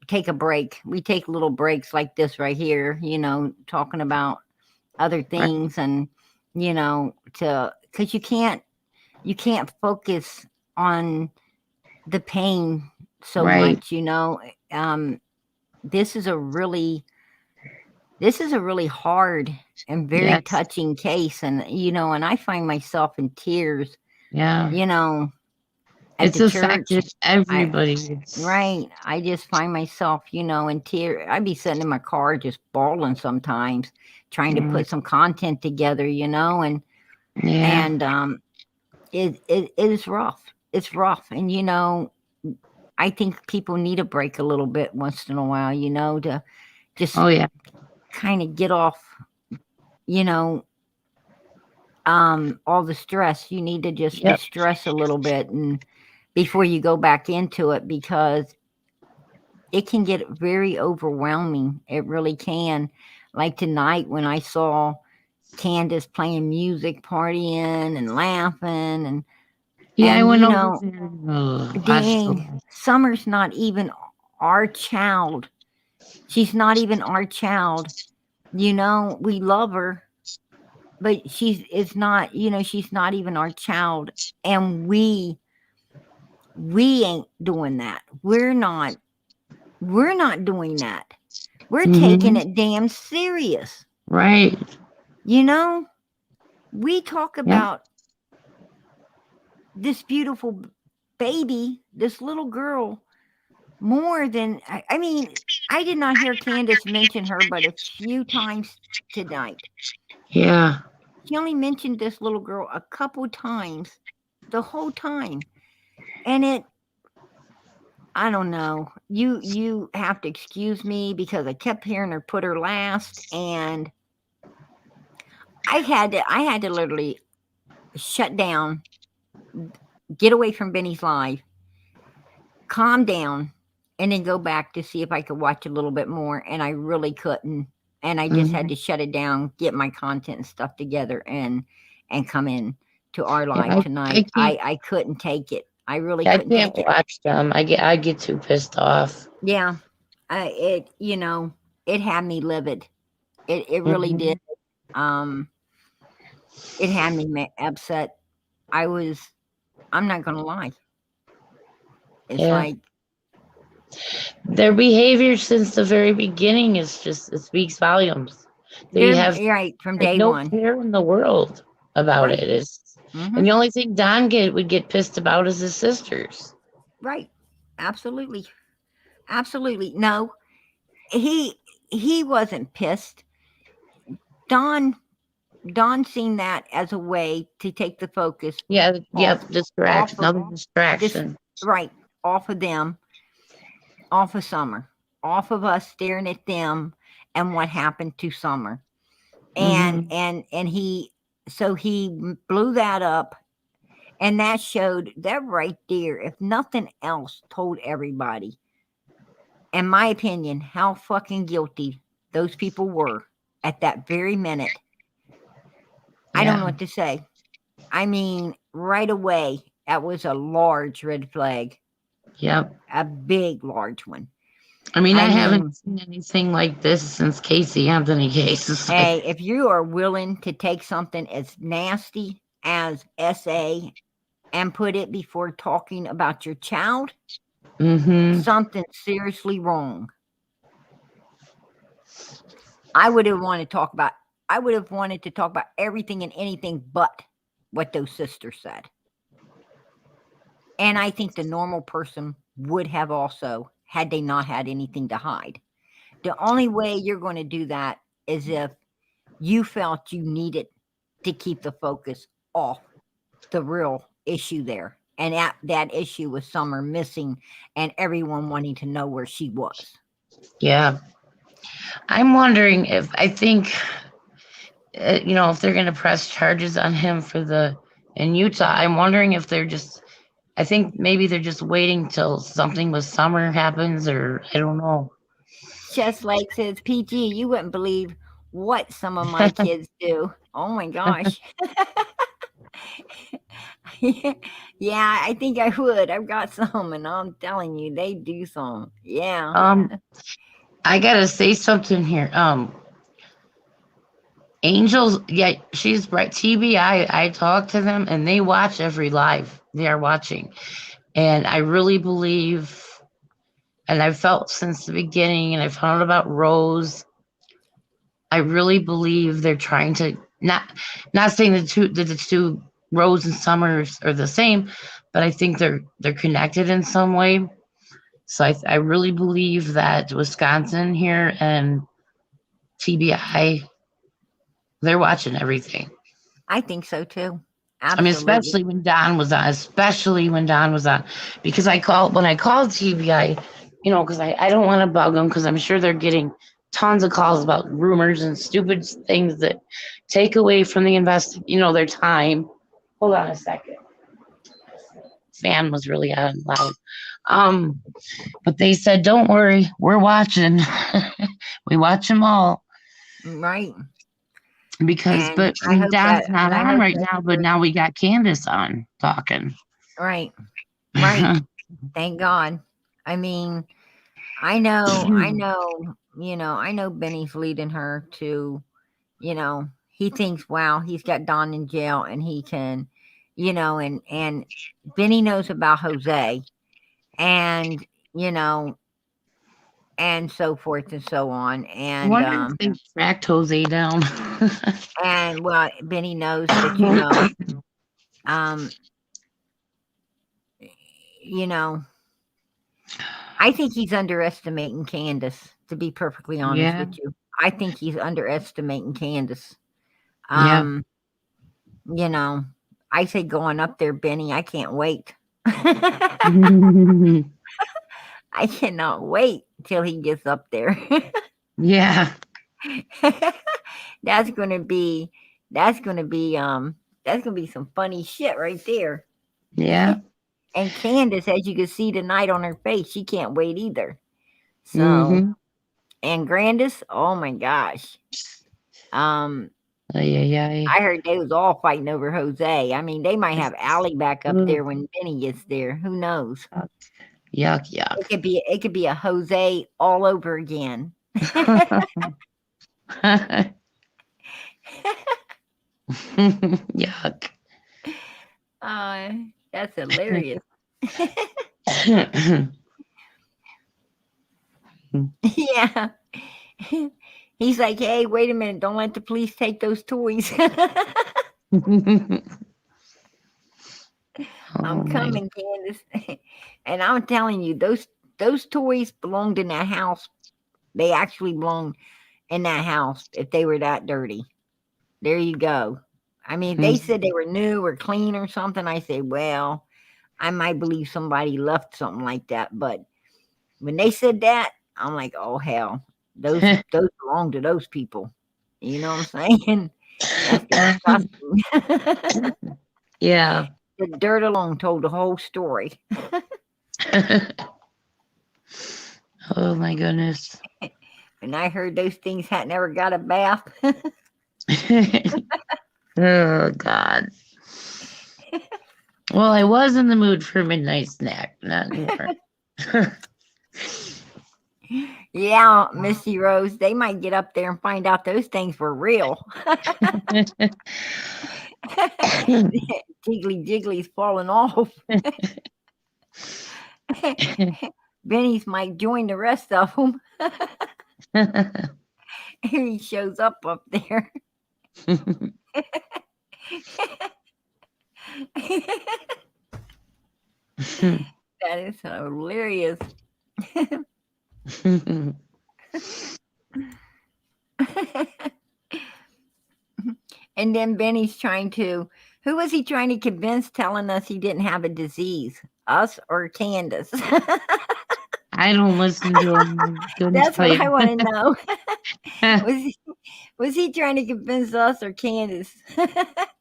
take a break. We take little breaks like this right here, talking about other Right. things and because you can't focus on the pain so Right. much. This is a really hard and very Yes. touching case, and and I find myself in tears Yeah. at It's the church. affected everybody. Right, I just find myself in tears. I'd be sitting in my car just bawling sometimes, trying to put some content together, and Yeah. it is rough. It's rough, and I think people need a break a little bit once in a while, to just Oh yeah. kind of get off, all the stress. You need to just Yep. distress a little bit and before you go back into it, because it can get very overwhelming. It really can. Like tonight when I saw Candace playing music, partying and laughing Yeah, I and went over there and watched dang, Summer's not even our child. She's not even our child. We love her, but it's not, she's not even our child. And we ain't doing that. We're not doing that. We're taking it damn serious. Right. We talk Yep. about this beautiful baby, this little girl, more than I mean, I did not hear Candace mention her but a few times tonight. Yeah. She only mentioned this little girl a couple times the whole time. And I don't know. You have to excuse me because I kept hearing her put her last, and I had to literally shut down, get away from Benny's live, calm down, and then go back to see if I could watch a little bit more, and I really couldn't. And I just had to shut it down, get my content and stuff together, and come in to our live tonight. I couldn't take it. I really couldn't take it. Watch them. I get too pissed off. Yeah, it had me livid. It really did. It had me upset. I'm not gonna lie. It's like Their behavior since the very beginning is just, it speaks volumes. They They're have right from like day no one. care in the world about Right. it. It's, Mm-hmm. and the only thing Don would get pissed about is his sisters. Right. Absolutely. Absolutely. No, he wasn't pissed. Don Don seen that as a way to take the focus Yeah, off yep, off distraction, of another this distraction. right off of them, off of Summer, off of us staring at them and what happened to Summer. Mm-hmm. And he so he blew that up, and that showed that right there, if nothing else, told everybody, in my opinion, how fucking guilty those people were at that very minute. I don't know Yeah, what to say. I mean, right away, that was a large red flag, yep. a big, large one. I mean, I I haven't mean, seen anything like this since Casey Anthony case. It's like, hey, if you are willing to take something as nasty as SA and put it before talking about your child, mm-hmm. something seriously wrong. I would have wanted to talk about. I would have wanted to talk about everything and anything but what those sisters said. And I think the normal person would have also, had they not had anything to hide. The only way you're going to do that is if you felt you needed to keep the focus off the real issue there. And that issue was Summer missing and everyone wanting to know where she was. Yeah. I'm wondering if, I think, if they're going to press charges on him in Utah, I'm wondering if they're just, I think maybe they're just waiting till something with Summer happens, or I don't know. Chess Lake says, PG, you wouldn't believe what some of my kids do. Oh my gosh. Yeah, I think I would. I've got some, and I'm telling you, they do some. Yeah. I gotta say something here. Angels, yeah, she's right. TBI, I talk to them and they watch every live. They are watching. And I really believe, and I've felt since the beginning, and I found out about Rose. I really believe they're trying to not saying the two Rose and Summers are the same, but I think they're connected in some way. So I really believe that Wisconsin here and TBI, they're watching everything. I think so too. I mean, Absolutely. especially when Don was on, because when I called TBI, because I don't want to bug them, because I'm sure they're getting tons of calls about rumors and stupid things that take away from the their time. Hold on a second. Fan was really loud. But they said, don't worry, we're watching. We watch them all. Right. Because, And but I hope Don's that, not and I on hope right that, now, but now we got Candace on talking. right. Right. Thank God. I mean, I know, I know Benny's leading her to, he thinks, wow, he's got Don in jail and he can, and Benny knows about Jose and, and so forth and so on. I And, wonder if they tracked Jose down. and well, Benny knows that, um, you know, I think he's underestimating Candace, to be perfectly honest Yeah, with you. I think he's underestimating Candace. yeah. Um, you know, I say going up there, Benny, I can't wait. I cannot wait till he gets up there. Yeah, That's gonna be that's gonna be some funny shit right there. yeah. And Candace, as you can see tonight on her face, she can't wait either. So Mm-hmm. and Grandis, oh my gosh. Um, Ay. I heard they was all fighting over Jose. I mean, they might have Allie back up there when Benny gets there. Who knows? Yuck. It could be a Jose all over again. Yuck. That's hilarious. Yeah. He's like, hey, wait a minute. Don't let the police take those toys. I'm coming, Candace. And I'm telling you, those toys belonged in that house. They actually belonged in that house if they were that dirty. There you go. I mean, if they said they were new or clean or something, I say, well, I might believe somebody left something like that. But when they said that, I'm like, oh hell, those belong to those people. You know what I'm saying? That's disgusting. Yeah. The dirt alone told the whole story. Oh my goodness. And I heard those things had never got a bath. Oh God. Well, I was in the mood for a midnight snack, not anymore. Yeah, Missy Rose, they might get up there and find out those things were real. Jiggly's falling off. Benny's might join the rest of them. He shows up there. That is hilarious. And then Benny's trying to, who was he trying to convince telling us he didn't have a disease? Us or Candace? I don't listen to him. That's what I want to know. Was he trying to convince us or Candace that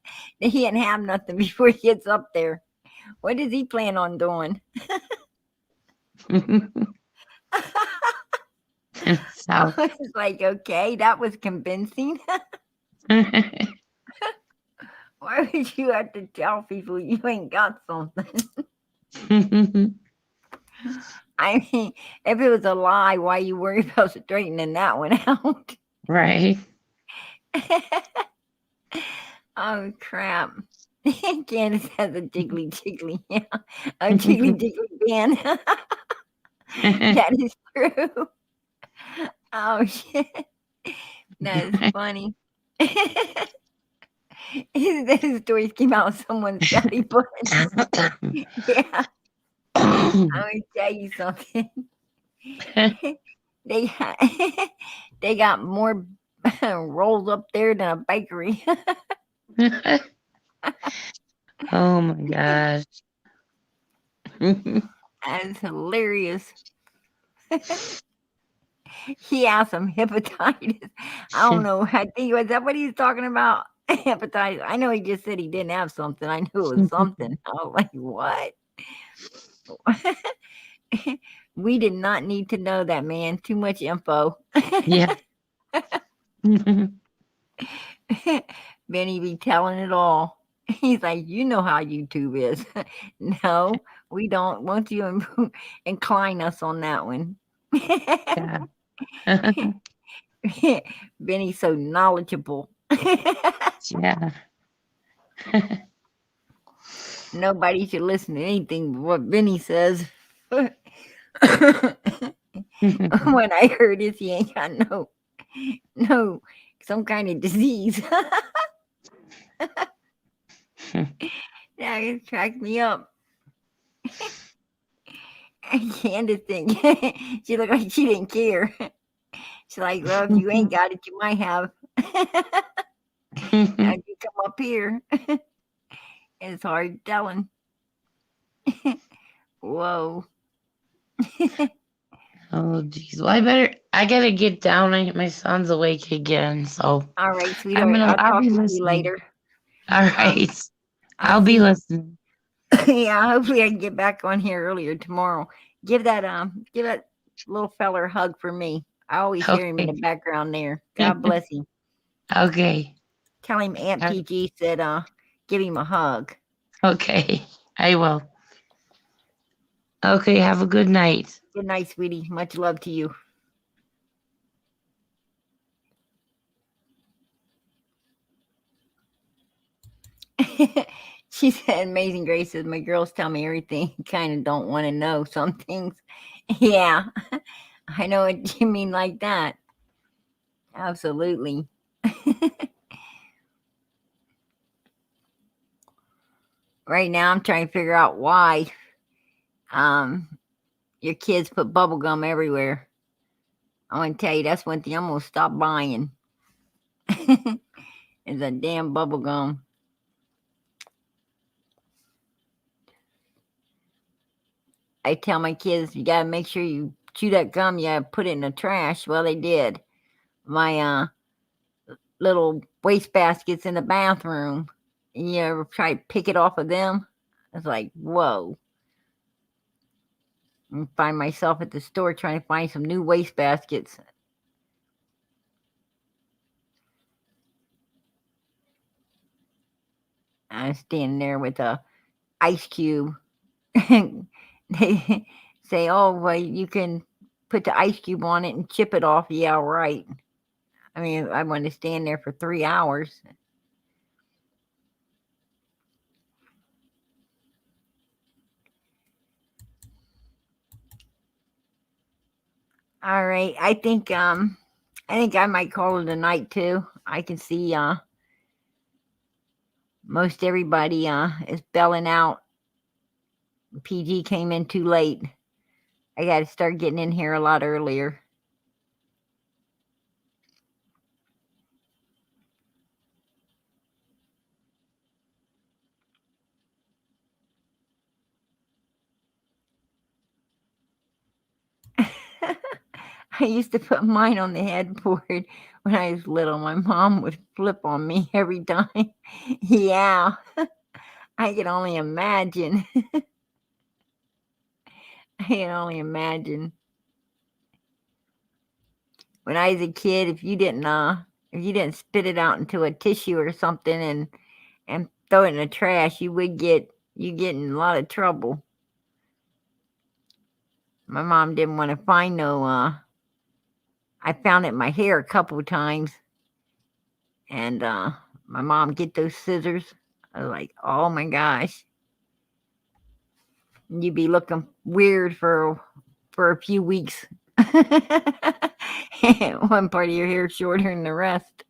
he didn't have nothing before he gets up there? What does he plan on doing? I was like, okay, that was convincing. Why would you have to tell people you ain't got something? I mean, if it was a lie, why you worry about straightening that one out? Right. Oh, crap. Candace has a jiggly. Yeah. A jiggly band. That is true. Oh, shit. That is funny. Those stories came out of someone's belly button. Yeah. I'm going to tell you something. They got more rolls up there than a bakery. Oh my gosh. That's hilarious. He has some hepatitis. I don't know. I think was that what he's talking about? Hepatitis. I know he just said he didn't have something. I knew it was something. I was like, what? We did not need to know that, man. Too much info. Yeah. Benny be telling it all. He's like, you know how YouTube is. No, we don't. Won't you incline us on that one? Yeah. Benny's so knowledgeable. Yeah. Nobody should listen to anything but what Benny says. When I heard this, he ain't got no some kind of disease. That cracked me up. Candace think she looked like she didn't care. She's like, well, if you ain't got it, you might have. Now you come up here. It's hard telling. Whoa. Oh geez. Well, I gotta get down. My son's awake again. So All right, sweetheart. I'll talk to you later. All right. I'll be listening. Yeah, hopefully I can get back on here earlier tomorrow. Give that little feller a hug for me. I always hear him in the background there. God bless him. Okay. Tell him Aunt PG said give him a hug. Okay. I will. Okay, have a good night. Good night, sweetie. Much love to you. She said, Amazing Grace says, my girls tell me everything. Kind of don't want to know some things. Yeah. I know what you mean like that. Absolutely. Right now, I'm trying to figure out why your kids put bubble gum everywhere. I want to tell you, that's one thing I'm going to stop buying. Is a damn bubble gum. I tell my kids, you got to make sure you chew that gum, you got to put it in the trash. Well, they did. My little waste baskets in the bathroom. And you ever try to pick it off of them? It's like, whoa. And find myself at the store trying to find some new waste baskets. I'm standing there with a ice cube. They say, oh, well, you can put the ice cube on it and chip it off. Yeah, right. I mean, I want to stand there for 3 hours. All right. I think I might call it a night too. I can see most everybody is belling out. PG came in too late. I got to start getting in here a lot earlier. I used to put mine on the headboard when I was little. My mom would flip on me every time. Yeah, I can only imagine. I can only imagine. When I was a kid, if you didn't spit it out into a tissue or something and throw it in the trash, you get in a lot of trouble. My mom didn't want to find no. I found it in my hair a couple of times, and my mom get those scissors. I was like, oh my gosh, you'd be looking weird for a few weeks. One part of your hair shorter than the rest.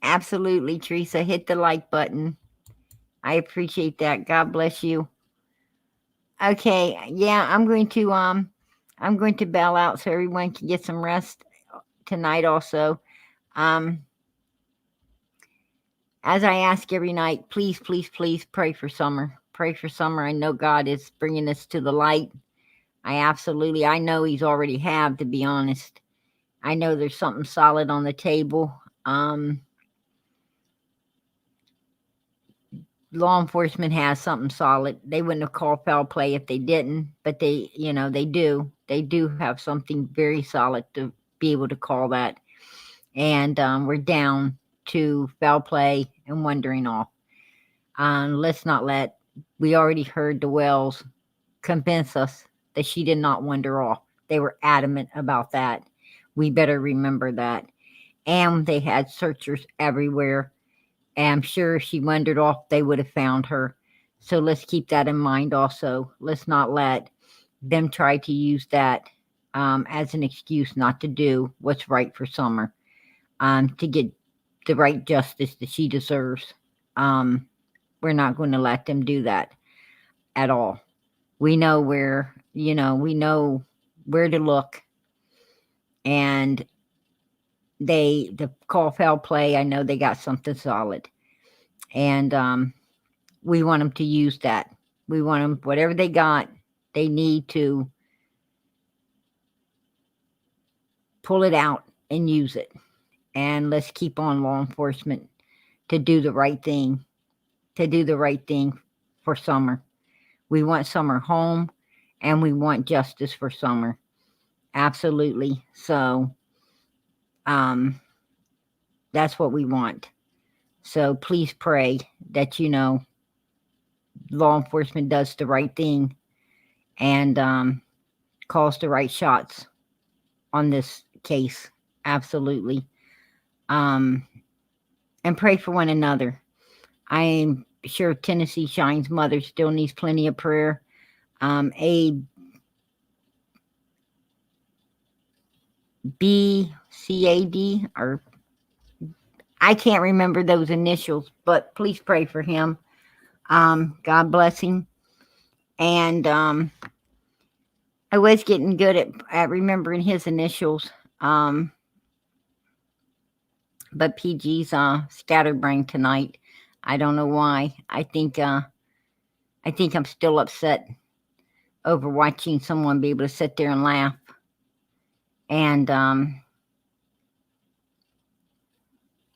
Absolutely, Teresa. Hit the like button. I appreciate that. God bless you. Okay, yeah, I'm going to bail out so everyone can get some rest tonight also. As I ask every night, please, please, please pray for Summer. Pray for Summer. I know God is bringing this to the light. I know He's already have, to be honest. I know there's something solid on the table. Law enforcement has something solid. They wouldn't have called foul play if they didn't, but they do. They do have something very solid to be able to call that. And we're down to foul play and wandering off. Let's not let, we already heard the Wells convince us that she did not wander off. They were adamant about that. We better remember that. And they had searchers everywhere. And I'm sure if she wandered off, they would have found her. So let's keep that in mind also. Let's not let them try to use that as an excuse not to do what's right for Summer, to get the right justice that she deserves. We're not going to let them do that at all. We know where to look. And the call foul play, I know they got something solid. And we want them to use that. We want them, whatever they got, they need to pull it out and use it. And let's keep on law enforcement to do the right thing, for Summer. We want Summer home, and we want justice for Summer. Absolutely. So, that's what we want. So please pray that, law enforcement does the right thing and calls the right shots on this case. Absolutely. And pray for one another. I'm Sheriff Tennessee Shine's mother still needs plenty of prayer. A BCAD, or I can't remember those initials, but please pray for him. God bless him. And I was getting good at remembering his initials. But PG's scatterbrained tonight. I don't know why. I think I'm still upset over watching someone be able to sit there and laugh. And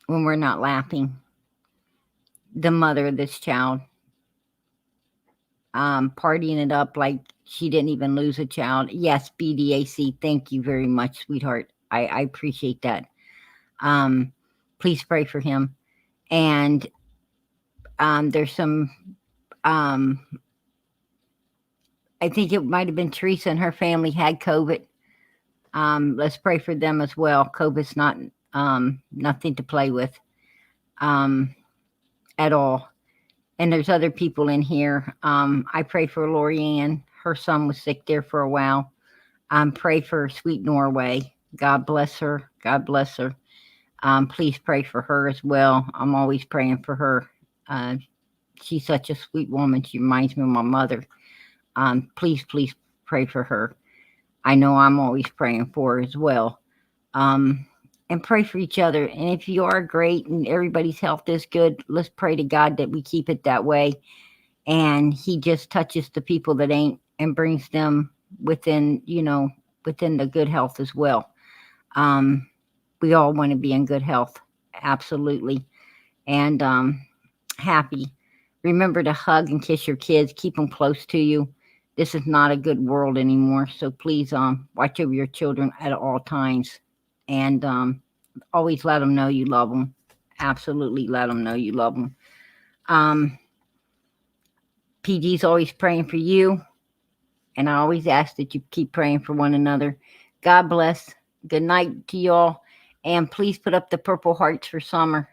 when we're not laughing, the mother of this child partying it up like she didn't even lose a child. Yes, BDAC, thank you very much, sweetheart. I appreciate that. Please pray for him. And there's some, I think it might have been Teresa and her family had COVID. Let's pray for them as well. COVID's not nothing to play with at all. And there's other people in here. I pray for Lorianne. Her son was sick there for a while. Pray for Sweet Norway. God bless her. God bless her. Please pray for her as well. I'm always praying for her. She's such a sweet woman. She reminds me of my mother. Please pray for her. I know I'm always praying for her as well. And pray for each other. And if you are great and everybody's health is good, let's pray to God that we keep it that way. And he just touches the people that ain't and brings them within the good health as well. We all want to be in good health. Absolutely. And happy. Remember to hug and kiss your kids. Keep them close to you. This is not a good world anymore. So please watch over your children at all times. And always let them know you love them. Absolutely let them know you love them. PG's always praying for you. And I always ask that you keep praying for one another. God bless. Good night to y'all. And please put up the purple hearts for Summer.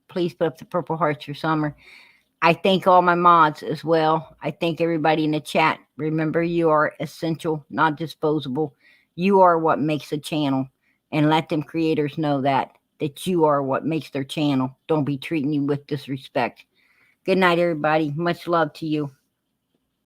Please put up the purple hearts for Summer. I thank all my mods as well. I thank everybody in the chat. Remember, you are essential, not disposable. You are what makes a channel. And let them creators know that you are what makes their channel. Don't be treating you with disrespect. Good night, everybody. Much love to you.